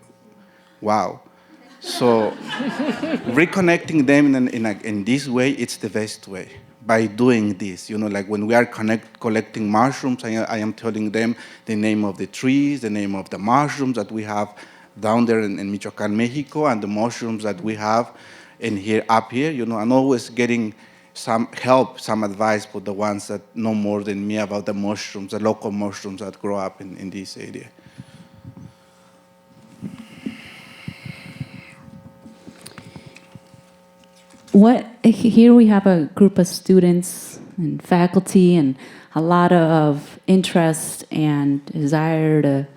wow. So reconnecting them in this way, it's the best way, by doing this. Like when we are collecting mushrooms, I am telling them the name of the trees, the name of the mushrooms that we have down there in Michoacán, Mexico, and the mushrooms that we have up here, and always getting some help, some advice for the ones that know more than me about the mushrooms, the local mushrooms that grow up in this area. Here we have a group of students and faculty and a lot of interest and desire to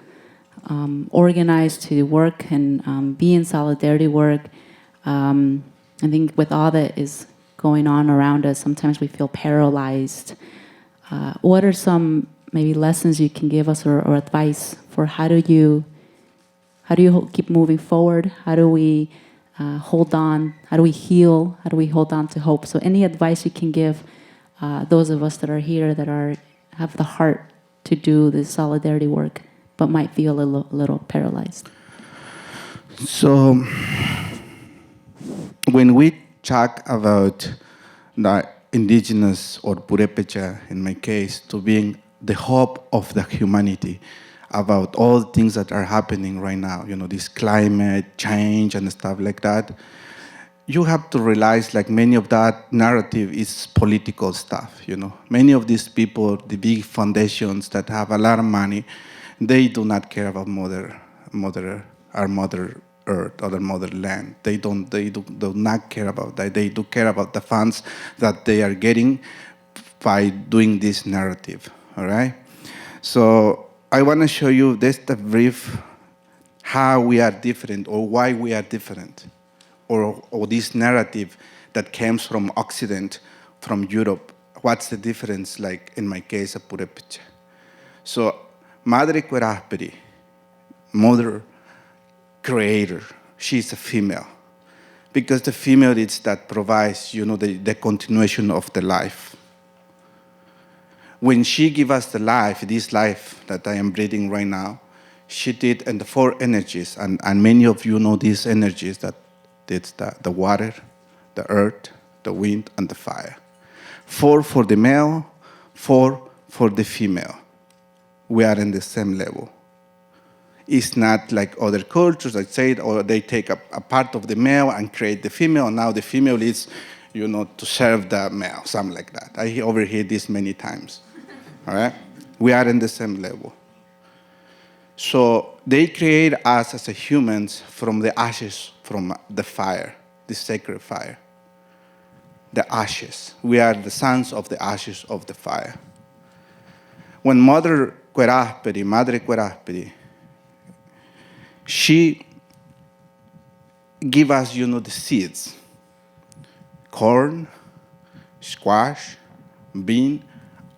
organize, to work and be in solidarity work. I think with all that is going on around us, sometimes we feel paralyzed. What are some maybe lessons you can give us or advice for how do you keep moving forward? How do we hold on? How do we heal? How do we hold on to hope? So any advice you can give those of us that are here that have the heart to do this solidarity work but might feel a little paralyzed. So when we talk about the indigenous or Purepecha, in my case, to being the hope of the humanity, about all the things that are happening right now, this climate change and stuff like that, you have to realize like many of that narrative is political stuff, Many of these people, the big foundations that have a lot of money, they do not care about Mother Earth or the motherland. They do not care about that. They do care about the funds that they are getting by doing this narrative, all right? So I want to show you just a brief how we are different or why we are different, or this narrative that comes from Occident, from Europe. What's the difference, like in my case, of Purepecha? So Madre Querasperi, Mother Creator, she's a female. Because the female is that provides, the continuation of the life. When she gives us the life, this life that I am breathing right now, she did in the 4 energies, and many of you know these energies, that it's the water, the earth, the wind, and the fire. 4 for the male, 4 for the female. We are in the same level. It's not like other cultures that say, or they take a part of the male and create the female. Now the female is, to serve the male, something like that. I overhear this many times. All right? We are in the same level. So they create us as humans from the ashes, from the fire, the sacred fire. The ashes. We are the sons of the ashes of the fire. When Madre Querasperi, she give us, the seeds. Corn, squash, bean,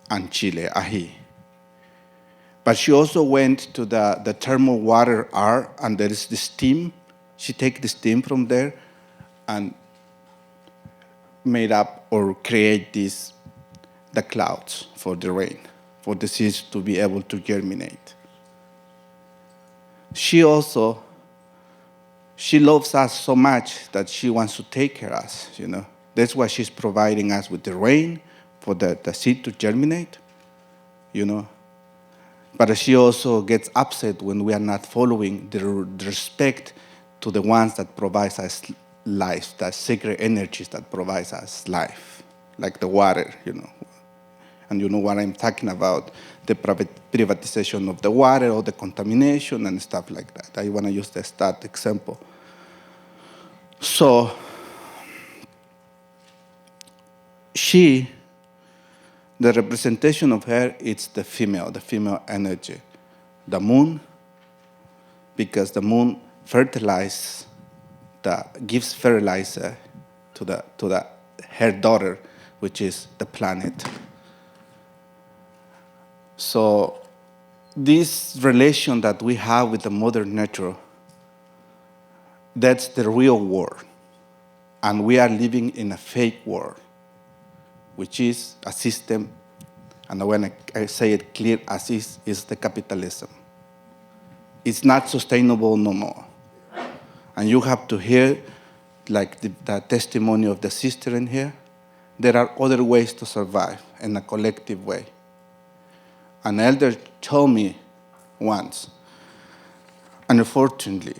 and chile, ají. But she also went to the thermal water and there is the steam. She take the steam from there and made up or create the clouds for the rain, for the seeds to be able to germinate. She loves us so much that she wants to take care of us, That's why she's providing us with the rain for the seed to germinate, But she also gets upset when we are not following the respect to the ones that provide us life, the sacred energies that provide us life, like the water, And you know what I'm talking about, the privatization of the water or the contamination and stuff like that. I want to use that example. So the representation of her, it's the female energy. The moon, because the moon gives fertilizer to her daughter, which is the planet. So this relation that we have with the Mother Nature, that's the real world. And we are living in a fake world, which is a system, and when I say it clear as is the capitalism. It's not sustainable no more. And you have to hear, like the testimony of the sister in here, there are other ways to survive in a collective way. An elder told me once, unfortunately,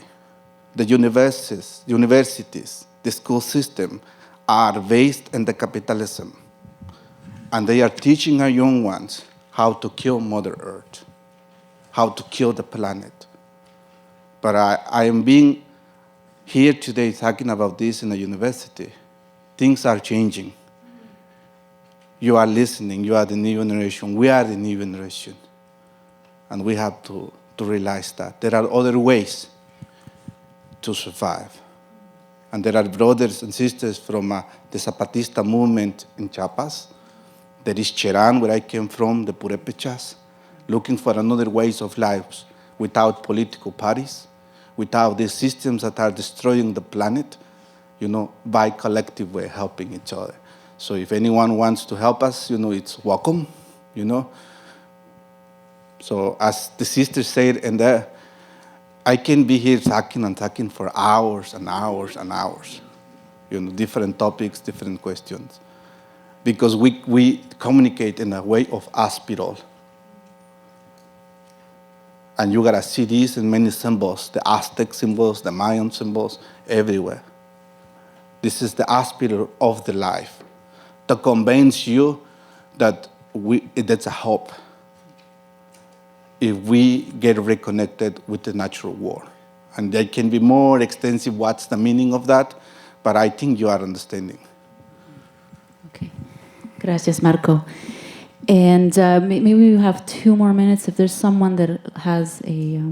the universities, the school system are based in the capitalism. And they are teaching our young ones how to kill Mother Earth, how to kill the planet. But I am being here today talking about this in a university. Things are changing. You are listening. You are the new generation. We are the new generation. And we have to realize that. There are other ways to survive. And there are brothers and sisters from the Zapatista movement in Chiapas. There is Cherán, where I came from, the Purépechas. looking for another ways of lives without political parties, without these systems that are destroying the planet, by collective way helping each other. So if anyone wants to help us, it's welcome, So as the sister said, and I can be here talking and talking for hours and hours and hours, different topics, different questions, because we communicate in a way of hospital. And you gotta see these in many symbols, the Aztec symbols, the Mayan symbols, everywhere. This is the hospital of the life to convince you that that's a hope if we get reconnected with the natural world. And there can be more extensive what's the meaning of that, but I think you are understanding. Okay. Gracias, Marco. And maybe we have 2 more minutes. If there's someone that has a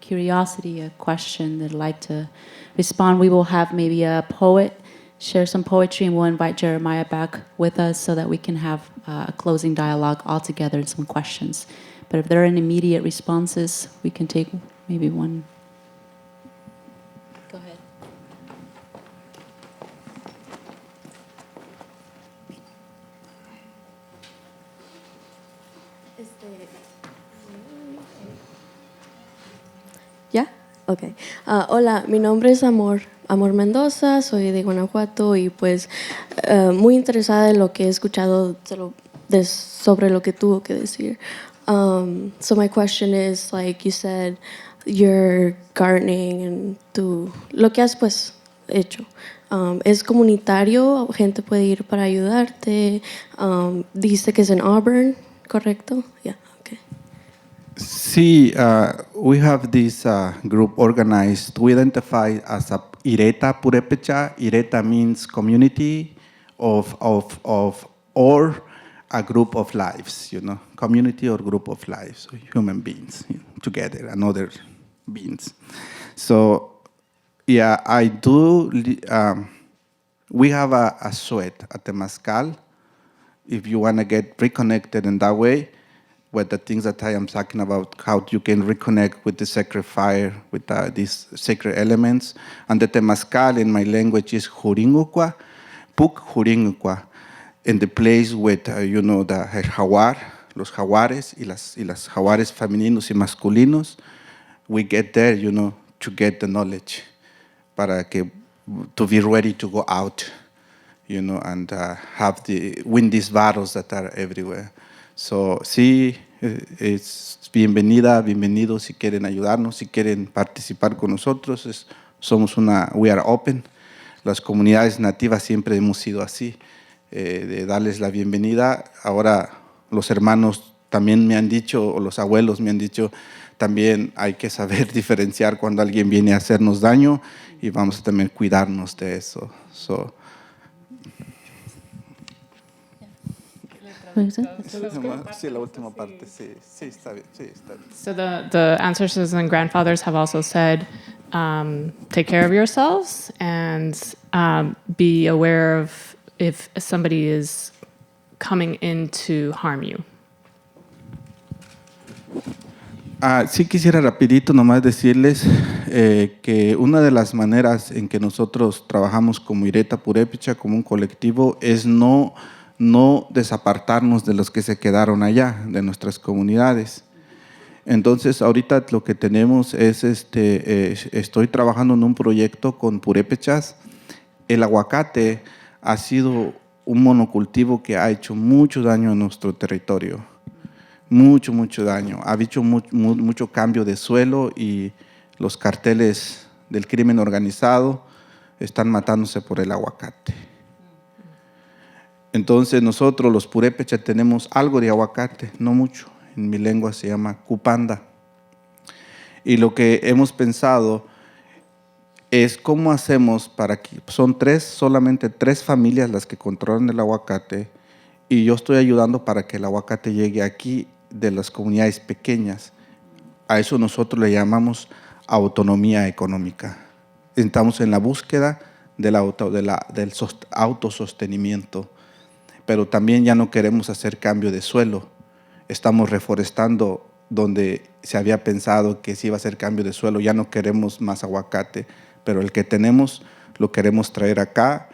curiosity, a question they'd like to respond, we will have maybe a poet share some poetry, and we'll invite Jeremiah back with us so that we can have a closing dialogue all together and some questions. But if there are any immediate responses, we can take maybe one. Go ahead. ¿Ya? Ok. Hola, mi nombre es Amor Mendoza, soy de Guanajuato y pues muy interesada en lo que he escuchado sobre lo que tuvo que decir. So my question is, like you said, you're gardening and lo que has pues hecho. ¿Es comunitario? ¿Gente puede ir para ayudarte? Dijiste que es en Auburn, ¿correcto? Yeah, okay. See, we have this group organized. We identify as a Ireta Purepecha. Ireta means community or a group of lives, community or group of lives, human beings together and other beings. So, yeah, I do. We have a sweat at the Temazcal. If you want to get reconnected in that way, with the things that I am talking about, how you can reconnect with the sacred fire, with these sacred elements. And the Temazcal in my language is Juringuqua, Puk Juringuqua, in the place with, the jaguar, los jaguares y las jaguares femeninos y masculinos. We get there, to get the knowledge, to be ready to go out, and win these battles that are everywhere. So, sí, es bienvenido si quieren ayudarnos, si quieren participar con nosotros. We are open. Las comunidades nativas siempre hemos sido así, de darles la bienvenida. Ahora los hermanos también me han dicho, o los abuelos me han dicho, también hay que saber diferenciar cuando alguien viene a hacernos daño y vamos a también cuidarnos de eso. Sí, la última parte, sí, está bien, So the ancestors and grandfathers have also said, take care of yourselves and be aware of if somebody is coming in to harm you. Sí quisiera rapidito nomás decirles que una de las maneras en que nosotros trabajamos como Ireta Purépecha, como un colectivo, es no desapartarnos de los que se quedaron allá, de nuestras comunidades. Entonces, ahorita lo que tenemos es, estoy trabajando en un proyecto con purépechas. El aguacate ha sido un monocultivo que ha hecho mucho daño a nuestro territorio. Mucho daño. Ha habido mucho cambio de suelo y los carteles del crimen organizado están matándose por el aguacate. Entonces nosotros los purépechas tenemos algo de aguacate, no mucho. En mi lengua se llama cupanda. Y lo que hemos pensado es cómo hacemos para que son solamente tres familias las que controlan el aguacate, y yo estoy ayudando para que el aguacate llegue aquí de las comunidades pequeñas. A eso nosotros le llamamos autonomía económica. Estamos en la búsqueda del autosostenimiento, pero también ya no queremos hacer cambio de suelo. estamos reforestando donde se había pensado que se iba a hacer cambio de suelo. Ya no queremos más aguacate, pero el que tenemos lo queremos traer acá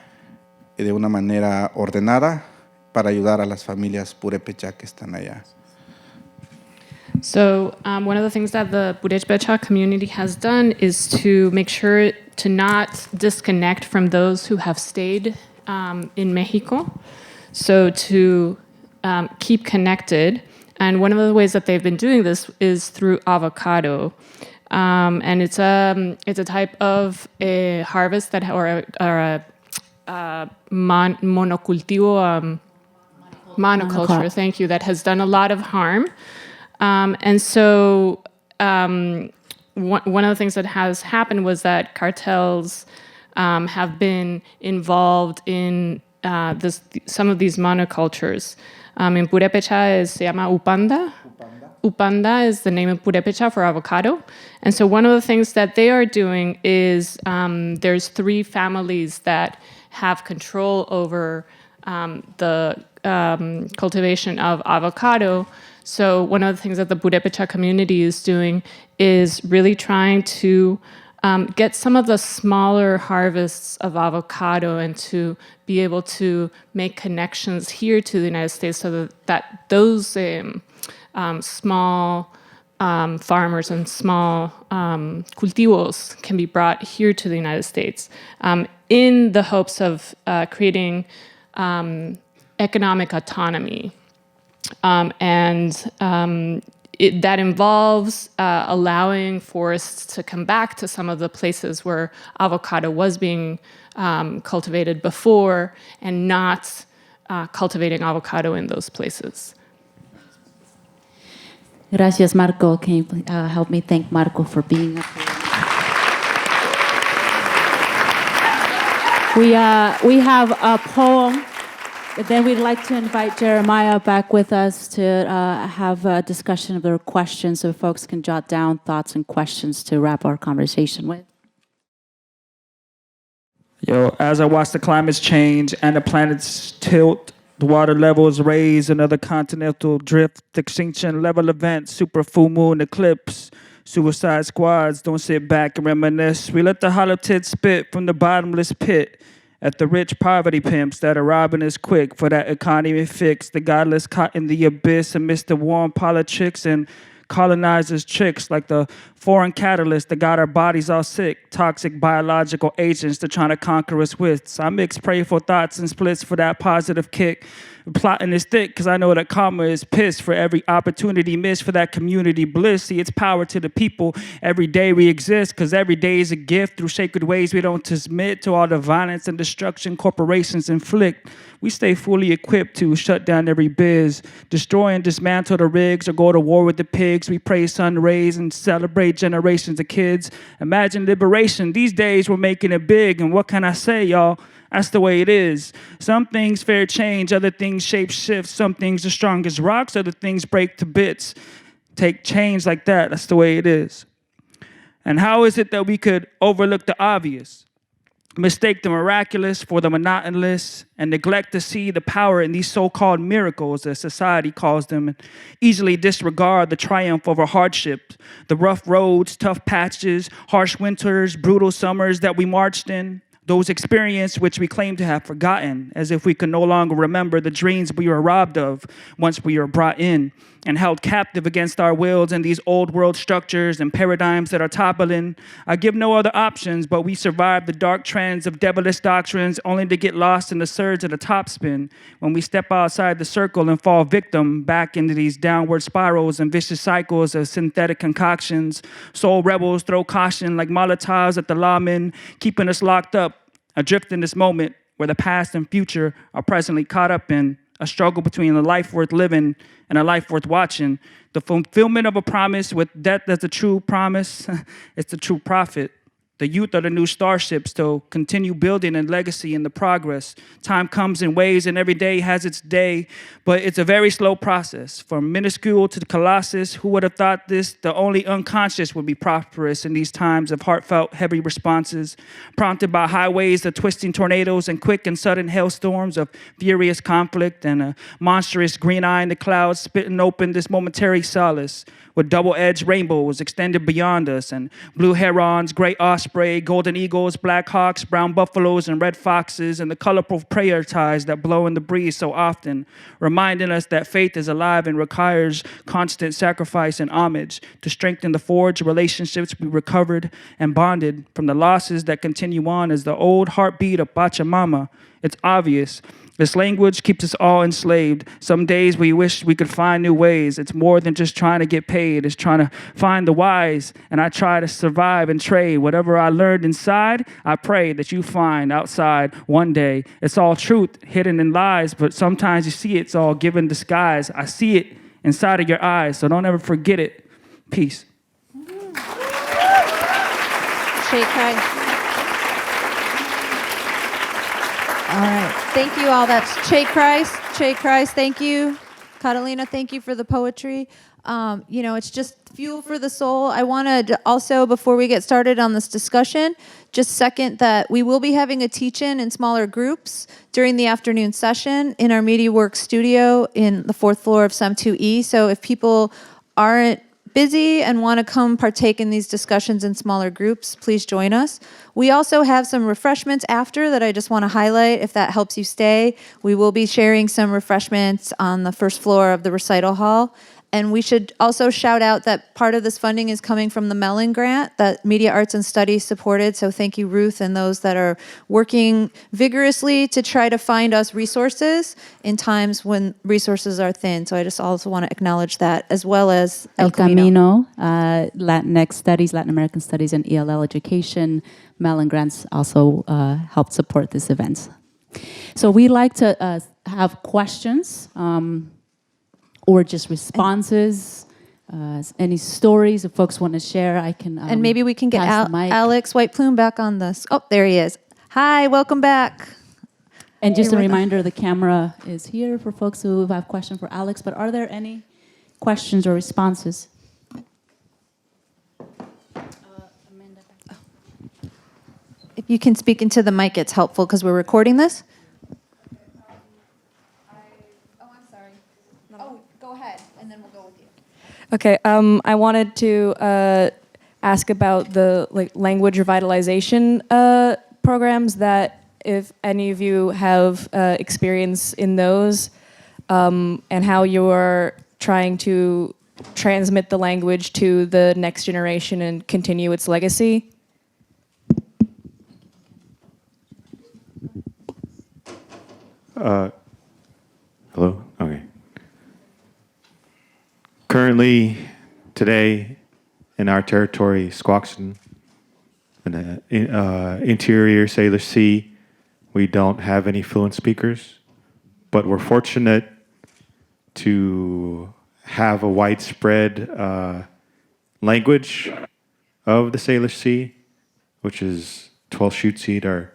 de una manera ordenada para ayudar a las familias purépechas que están allá. So one of the things that the Purépecha community has done is to make sure to not disconnect from those who have stayed in Mexico, so to keep connected. And one of the ways that they've been doing this is through avocado. And it's a type of a harvest that, or a monocultivo, monoculture, thank you, that has done a lot of harm. And so one of the things that has happened was that cartels have been involved in some of these monocultures. In Purépecha se llama upanda. Upanda is the name of Purépecha for avocado. And so one of the things that they are doing is there's 3 families that have control over the cultivation of avocado. So one of the things that the Purépecha community is doing is really trying to get some of the smaller harvests of avocado and to be able to make connections here to the United States so that those small farmers and small cultivos can be brought here to the United States in the hopes of creating economic autonomy. That involves allowing forests to come back to some of the places where avocado was being cultivated before and not cultivating avocado in those places. Gracias, Marco. Can you help me thank Marco for being up here? We have a poem. But then we'd like to invite Jeremiah back with us to have a discussion of their questions so folks can jot down thoughts and questions to wrap our conversation with. Yo, as I watch the climates change and the planets tilt, the water levels raise, another continental drift, extinction level event, super full moon eclipse, suicide squads, don't sit back and reminisce. We let the hollow tit spit from the bottomless pit at the rich poverty pimps that are robbing us quick for that economy fix. The godless caught in the abyss amidst the warm politics and colonizers' tricks like the foreign catalysts that got our bodies all sick. Toxic biological agents they're trying to conquer us with. So I mix prayerful thoughts and splits for that positive kick. Plotting is thick because I know that karma is pissed for every opportunity missed for that community bliss. See, it's power to the people. Every day we exist because every day is a gift. Through sacred ways we don't submit to all the violence and destruction corporations inflict. We stay fully equipped to shut down every biz, destroy and dismantle the rigs or go to war with the pigs. We praise sun rays and celebrate generations of kids. Imagine liberation. These days we're making it big, and what can I say, y'all? That's the way it is. Some things fair change, other things shape shift. Some things are strong as rocks, other things break to bits. Take change like that, that's the way it is. And how is it that we could overlook the obvious, mistake the miraculous for the monotonous, and neglect to see the power in these so-called miracles, as society calls them, and easily disregard the triumph over hardship, the rough roads, tough patches, harsh winters, brutal summers that we marched in, those experiences which we claim to have forgotten, as if we could no longer remember the dreams we were robbed of once we were brought in and held captive against our wills in these old world structures and paradigms that are toppling. I give no other options, but we survive the dark trends of devilish doctrines only to get lost in the surge of the topspin when we step outside the circle and fall victim back into these downward spirals and vicious cycles of synthetic concoctions. Soul rebels throw caution like Molotovs at the lawmen, keeping us locked up, adrift in this moment where the past and future are presently caught up in a struggle between a life worth living and a life worth watching. The fulfillment of a promise with death as the true promise, it's the true prophet. The youth are the new starships to continue building a legacy in the progress. Time comes in waves and every day has its day, but it's a very slow process. From minuscule to the colossus, who would have thought this? The only unconscious would be prosperous in these times of heartfelt, heavy responses, prompted by highways of twisting tornadoes and quick and sudden hailstorms of furious conflict and a monstrous green eye in the clouds spitting open this momentary solace. With double-edged rainbows extended beyond us, and blue herons, gray osprey, golden eagles, black hawks, brown buffaloes, and red foxes, and the colorful prayer ties that blow in the breeze so often, reminding us that faith is alive and requires constant sacrifice and homage to strengthen the forged relationships we recovered and bonded from the losses that continue on as the old heartbeat of Pachamama. It's obvious. This language keeps us all enslaved. Some days we wish we could find new ways. It's more than just trying to get paid. It's trying to find the wise. And I try to survive and trade. Whatever I learned inside, I pray that you find outside one day. It's all truth hidden in lies, but sometimes you see it's all given disguise. I see it inside of your eyes, so don't ever forget it. Peace. All right. Thank you all. That's Che Christ. Che Christ, thank you. Catalina, thank you for the poetry. It's just fuel for the soul. I want to also, before we get started on this discussion, just second that we will be having a teach-in in smaller groups during the afternoon session in our MediaWorks studio in the 4th floor of SEM 2E. So if people aren't busy and want to come partake in these discussions in smaller groups, please join us. We also have some refreshments after that I just want to highlight if that helps you stay. We will be sharing some refreshments on the 1st floor of the recital hall. And we should also shout out that part of this funding is coming from the Mellon Grant that Media Arts and Studies supported. So thank you, Ruth, and those that are working vigorously to try to find us resources in times when resources are thin. So I just also want to acknowledge that, as well as El Camino, Latinx Studies, Latin American Studies, and ELL Education. Mellon Grants also helped support this event. So we like to have questions. Or just responses, any stories if folks want to share, I can and maybe we can get Alex White Plume back on this. Oh, there he is. Hi, welcome back. And just a reminder, the camera is here for folks who have questions for Alex, but are there any questions or responses? If you can speak into the mic, it's helpful because we're recording this. Okay, I wanted to ask about the language revitalization programs, that if any of you have experience in those, and how you're trying to transmit the language to the next generation and continue its legacy. Hello? Okay. Currently, today, in our territory, Squaxin, in the interior Salish Sea, we don't have any fluent speakers, but we're fortunate to have a widespread language of the Salish Sea, which is 12-shoot seed or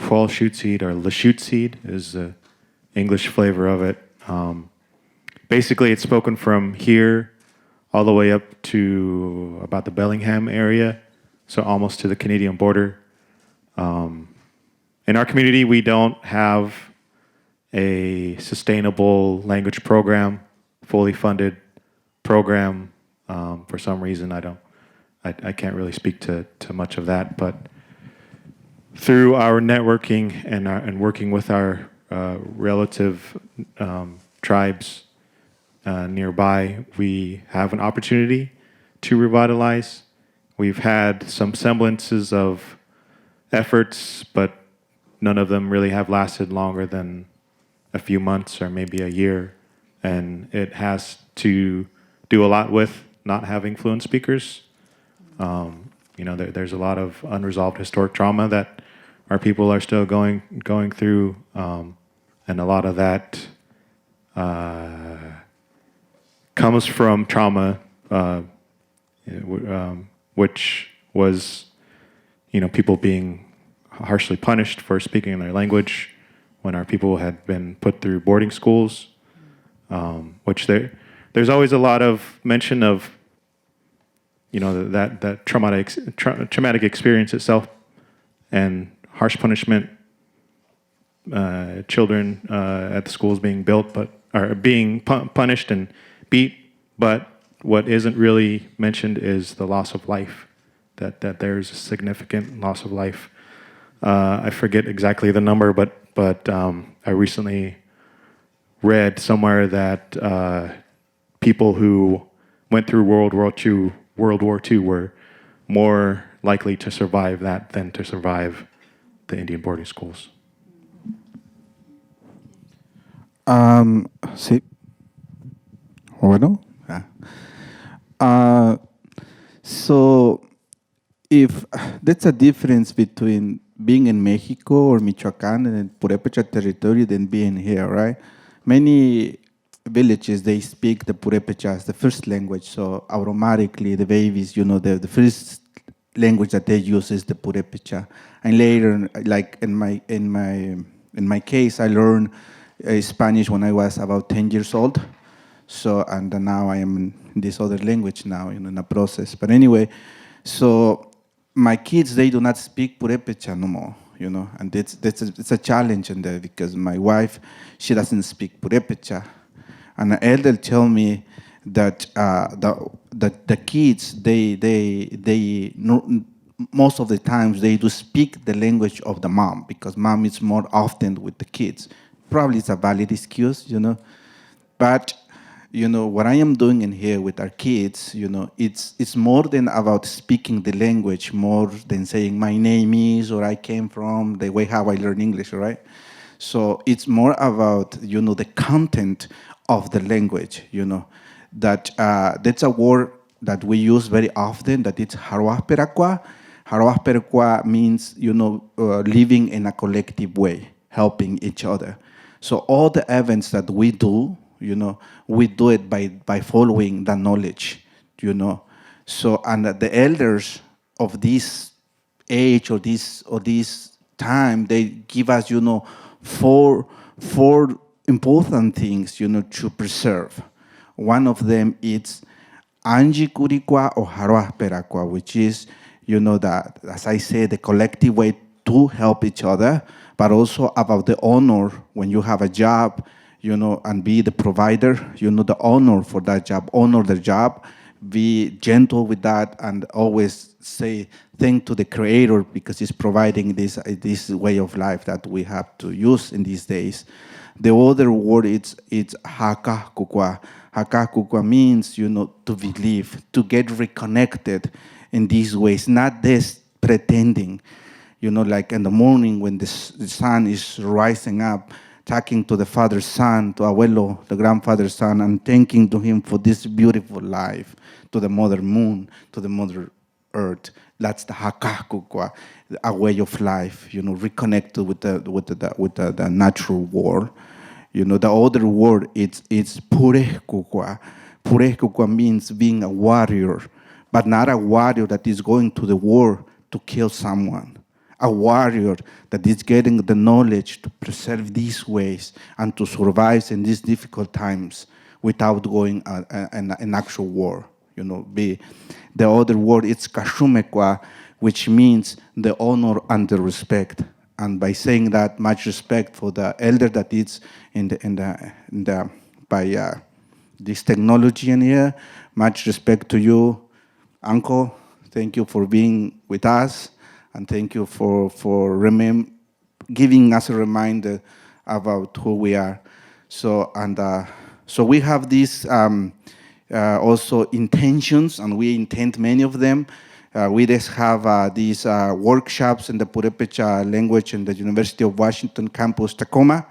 12-shoot seed or Lashute seed is the English flavor of it. Basically, it's spoken from here all the way up to about the Bellingham area, so almost to the Canadian border. In our community, we don't have a sustainable language program, fully funded program. For some reason, I can't really speak to much of that, but through our networking and working with our relative tribes nearby, we have an opportunity to revitalize. We've had some semblances of efforts, but none of them really have lasted longer than a few months or maybe a year. And it has to do a lot with not having fluent speakers. There's a lot of unresolved historic trauma that our people are still going through, and a lot of that comes from trauma, which was, people being harshly punished for speaking their language when our people had been put through boarding schools, which there's always a lot of mention of, that traumatic experience itself and harsh punishment, children at the schools being being punished and beat, but what isn't really mentioned is the loss of life, that there's a significant loss of life. I forget exactly the number, but I recently read somewhere that people who went through World War II were more likely to survive that than to survive the Indian boarding schools. Sí. Bueno. So, if that's a difference between being in Mexico or Michoacán and in Purépecha territory than being here, right? Many villages, they speak the Purépecha as the first language, so automatically the babies, the first language that they use is the Purépecha. And later, like in my case, I learned Spanish when I was about 10 years old. So, and now I am in this other language now, in a process. But anyway, so my kids, they do not speak Purépecha no more, and it's a challenge in there because my wife, she doesn't speak Purépecha. And the elder tell me that the kids, most of the times they do speak the language of the mom because mom is more often with the kids. Probably it's a valid excuse, but what I am doing in here with our kids, it's more than about speaking the language, more than saying my name is or I came from, the way how I learn English, right? So it's more about, the content of the language, that that's a word that we use very often, that it's Haroahperakwa. Haroahperakwa means, living in a collective way, helping each other. So all the events that we do, we do it by following the knowledge, So, and the elders of this age or this time, they give us, four important things, to preserve. One of them is Anji Kurikwa or Haroahperakwa, which is, that, as I say, the collective way to help each other, but also about the honor when you have a job, and be the provider, the honor for that job, honor the job, be gentle with that, and always say thank to the Creator because He's providing this way of life that we have to use in these days. The other word it's Hakakukwa. Hakakukwa means, to believe, to get reconnected in these ways, not this pretending, like in the morning when the sun is rising up, talking to the father's son, to abuelo, the grandfather's son, and thanking to him for this beautiful life, to the mother moon, to the mother earth. That's the Hakakukwa, a way of life, reconnected with the natural world. The other word, it's Purehkukwa. Purehkukwa means being a warrior, but not a warrior that is going to the war to kill someone. A warrior that is getting the knowledge to preserve these ways and to survive in these difficult times without going an actual war. The other word is Kashumekwa, which means the honor and the respect. And by saying that, much respect for the elder that is by this technology in here. Much respect to you, Uncle. Thank you for being with us. And thank you for giving us a reminder about who we are. So we have these also intentions, and we intend many of them. We just have these workshops in the Purépecha language in the University of Washington campus, Tacoma.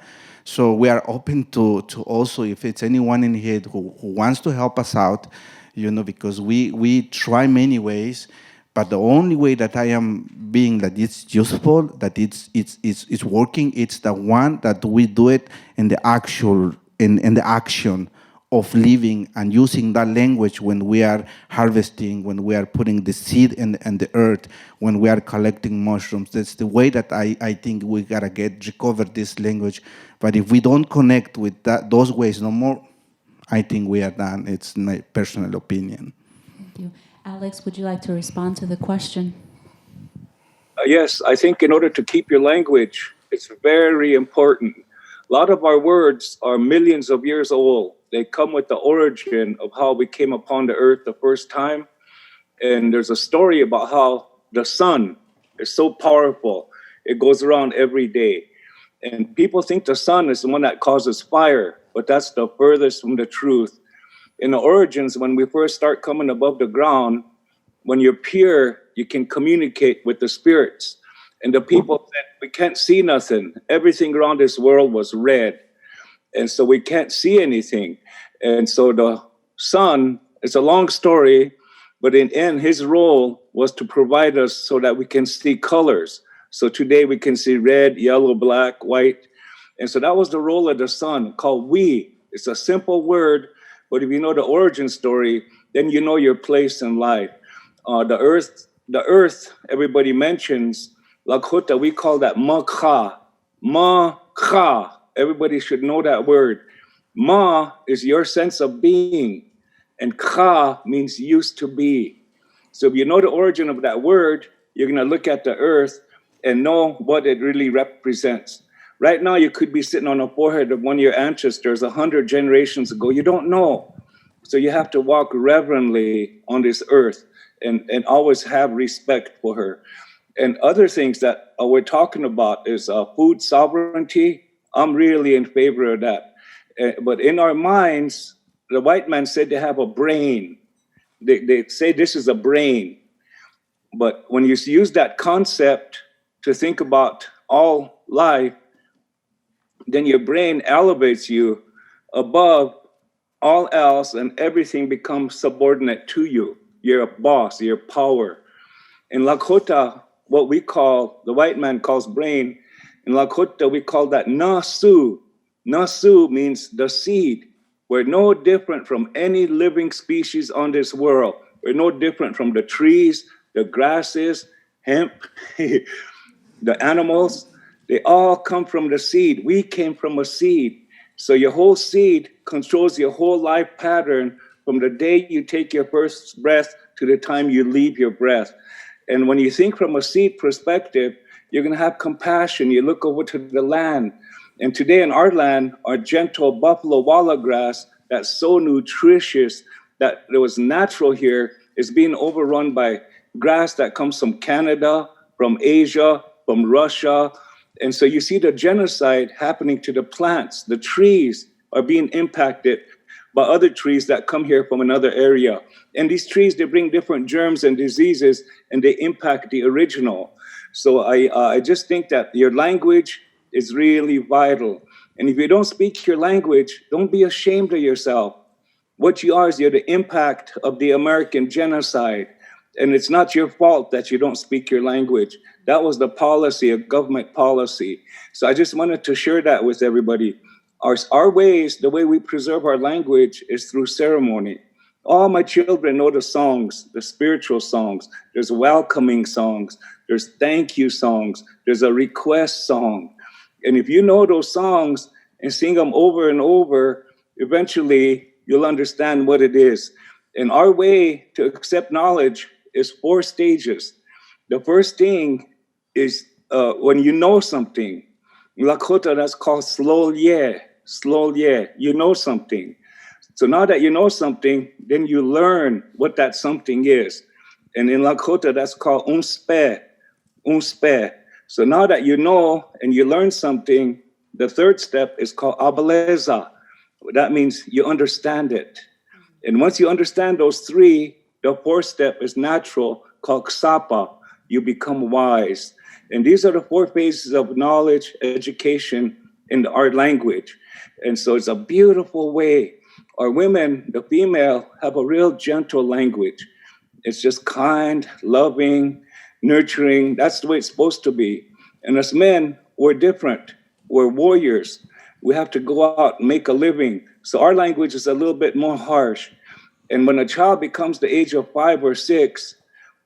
So we are open to also, if it's anyone in here who wants to help us out, because we try many ways. But the only way that I am being that it's useful, that it's working, it's the one that we do it in the actual in the action of living and using that language when we are harvesting, when we are putting the seed in the earth, when we are collecting mushrooms. That's the way that I think we gotta recover this language. But if we don't connect with those ways no more, I think we are done. It's my personal opinion. Thank you. Alex, would you like to respond to the question? Yes, I think in order to keep your language, it's very important. A lot of our words are millions of years old. They come with the origin of how we came upon the earth the first time. And there's a story about how the sun is so powerful. It goes around every day. And people think the sun is the one that causes fire, but that's the furthest from the truth. In the origins, when we first start coming above the ground, when you're pure, you can communicate with the spirits. And the people said, we can't see nothing. Everything around this world was red. And so we can't see anything. And so the sun, it's a long story, but in the end, his role was to provide us so that we can see colors. So today we can see red, yellow, black, white. And so that was the role of the sun, called we. It's a simple word, but if you know the origin story, then you know your place in life. The earth, everybody mentions, Lakota, we call that ma-ka. Ma-ka. Everybody should know that word. Ma is your sense of being, and ka means used to be. So if you know the origin of that word, you're going to look at the earth and know what it really represents. Right now, you could be sitting on the forehead of one of your ancestors 100 generations ago. You don't know. So you have to walk reverently on this earth and always have respect for her. And other things that we're talking about is food sovereignty. I'm really in favor of that. But in our minds, the white man said they have a brain. They say this is a brain. But when you use that concept to think about all life, then your brain elevates you above all else and everything becomes subordinate to you. You're a boss, you're power. In Lakota, what we call, the white man calls brain, in Lakota, we call that nasu. Nasu means the seed. We're no different from any living species on this world. We're no different from the trees, the grasses, hemp, the animals. They all come from the seed. We came from a seed. So your whole seed controls your whole life pattern from the day you take your first breath to the time you leave your breath. And when you think from a seed perspective, you're going to have compassion. You look over to the land. And today in our land, our gentle buffalo walla grass that's so nutritious that it was natural here is being overrun by grass that comes from Canada, from Asia, from Russia. And so you see the genocide happening to the plants. The trees are being impacted by other trees that come here from another area. And these trees, they bring different germs and diseases, and they impact the original. So I just think that your language is really vital. And if you don't speak your language, don't be ashamed of yourself. What you are is you're the impact of the American genocide. And it's not your fault that you don't speak your language. That was the policy, a government policy. So I just wanted to share that with everybody. Our ways, the way we preserve our language is through ceremony. All my children know the songs, the spiritual songs. There's welcoming songs. There's thank you songs. There's a request song. And if you know those songs and sing them over and over, eventually you'll understand what it is. And our way to accept knowledge is 4 stages. The first thing is when you know something. In Lakota, that's called slolye. Slolye. You know something. So now that you know something, then you learn what that something is. And in Lakota, that's called unspe. Unspe. So now that you know and you learn something, the third step is called abeleza. That means you understand it. And once you understand those 3, the 4th step is natural, called ksapa. You become wise. And these are the 4 phases of knowledge, education in our language. And so it's a beautiful way. Our women, the female, have a real gentle language. It's just kind, loving, nurturing. That's the way it's supposed to be. And as men, we're different. We're warriors. We have to go out and make a living. So our language is a little bit more harsh. And when a child becomes the age of 5 or 6,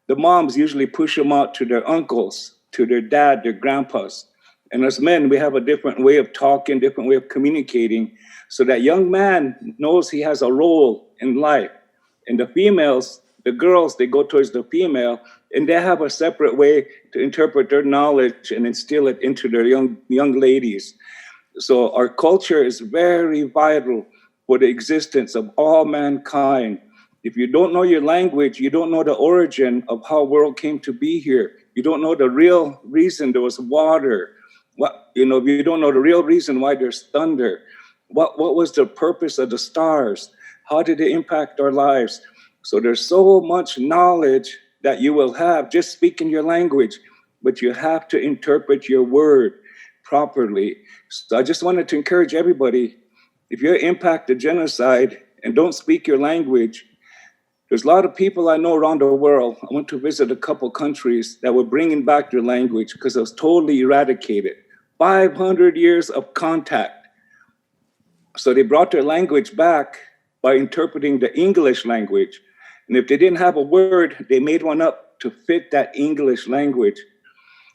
the moms usually push them out to their uncles, to their dad, their grandpas. And as men, we have a different way of talking, different way of communicating. So that young man knows he has a role in life. And the females, the girls, they go towards the female, and they have a separate way to interpret their knowledge and instill it into their young ladies. So our culture is very vital for the existence of all mankind. If you don't know your language, you don't know the origin of how the world came to be here. You don't know the real reason there was water. If you don't know the real reason why there's thunder, what was the purpose of the stars? How did it impact our lives? So there's so much knowledge that you will have just speaking your language, but you have to interpret your word properly. So I just wanted to encourage everybody, if you're impacted genocide and don't speak your language, there's a lot of people I know around the world. I went to visit a couple countries that were bringing back their language because it was totally eradicated. 500 years of contact. So they brought their language back by interpreting the English language. And if they didn't have a word, they made one up to fit that English language.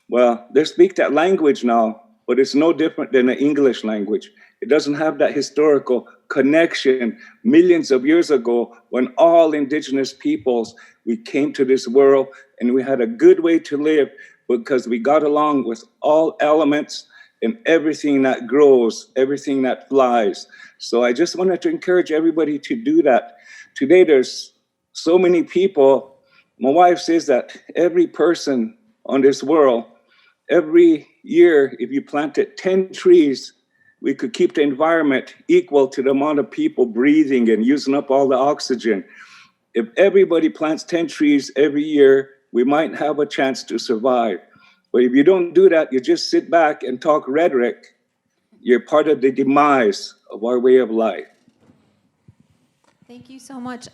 Well, they speak that language now, but it's no different than the English language. It doesn't have that historical connection millions of years ago when all indigenous peoples, we came to this world and we had a good way to live because we got along with all elements and everything that grows, everything that flies. So I just wanted to encourage everybody to do that. Today, there's so many people. My wife says that every person on this world, every year, if you planted 10 trees, we could keep the environment equal to the amount of people breathing and using up all the oxygen. If everybody plants 10 trees every year, we might have a chance to survive. But if you don't do that, you just sit back and talk rhetoric, you're part of the demise of our way of life. Thank you so much,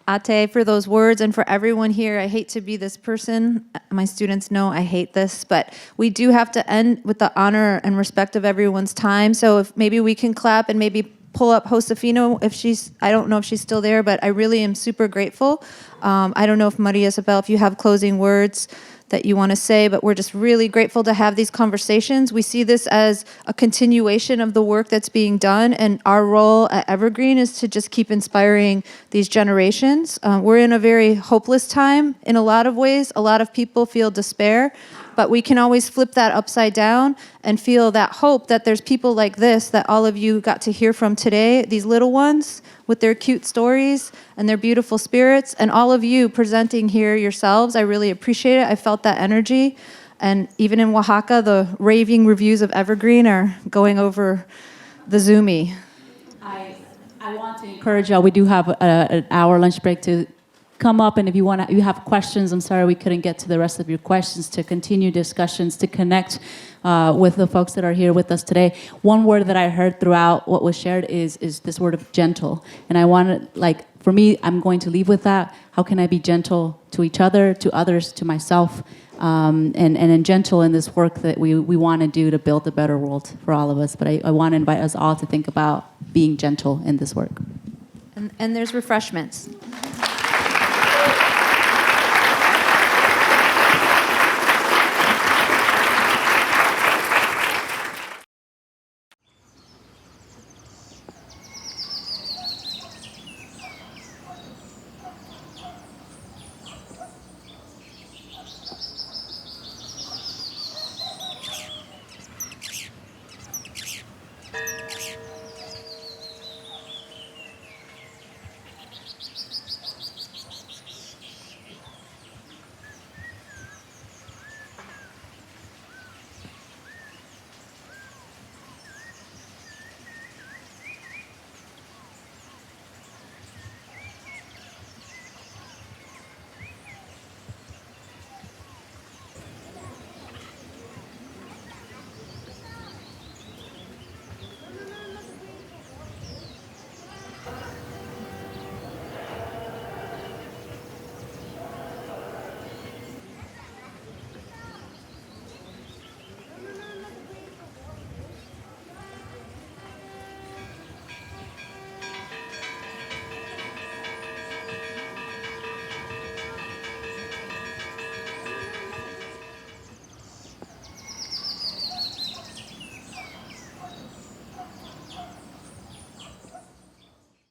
Ate, for those words, and for everyone here. I hate to be this person. My students know I hate this, but we do have to end with the honor and respect of everyone's time. So if maybe we can clap and maybe pull up Josefina if I don't know if she's still there, but I really am super grateful. I don't know if Maria Isabel, if you have closing words that you want to say, but we're just really grateful to have these conversations. We see this as a continuation of the work that's being done, and our role at Evergreen is to just keep inspiring these generations. We're in a very hopeless time in a lot of ways. A lot of people feel despair, but we can always flip that upside down and feel that hope that there's people like this that all of you got to hear from today, these little ones with their cute stories and their beautiful spirits, and all of you presenting here yourselves. I really appreciate it. I felt that energy. And even in Oaxaca, the raving reviews of Evergreen are going over the Zoomy. I want to encourage y'all. We do have an hour lunch break to come up, and if you have questions, I'm sorry we couldn't get to the rest of your questions, to continue discussions, to connect with the folks that are here with us today. One word that I heard throughout what was shared is this word of gentle. And I want to, for me, I'm going to leave with that. How can I be gentle to each other, to others, to myself, and gentle in this work that we want to do to build a better world for all of us. But I want to invite us all to think about being gentle in this work. And there's refreshments.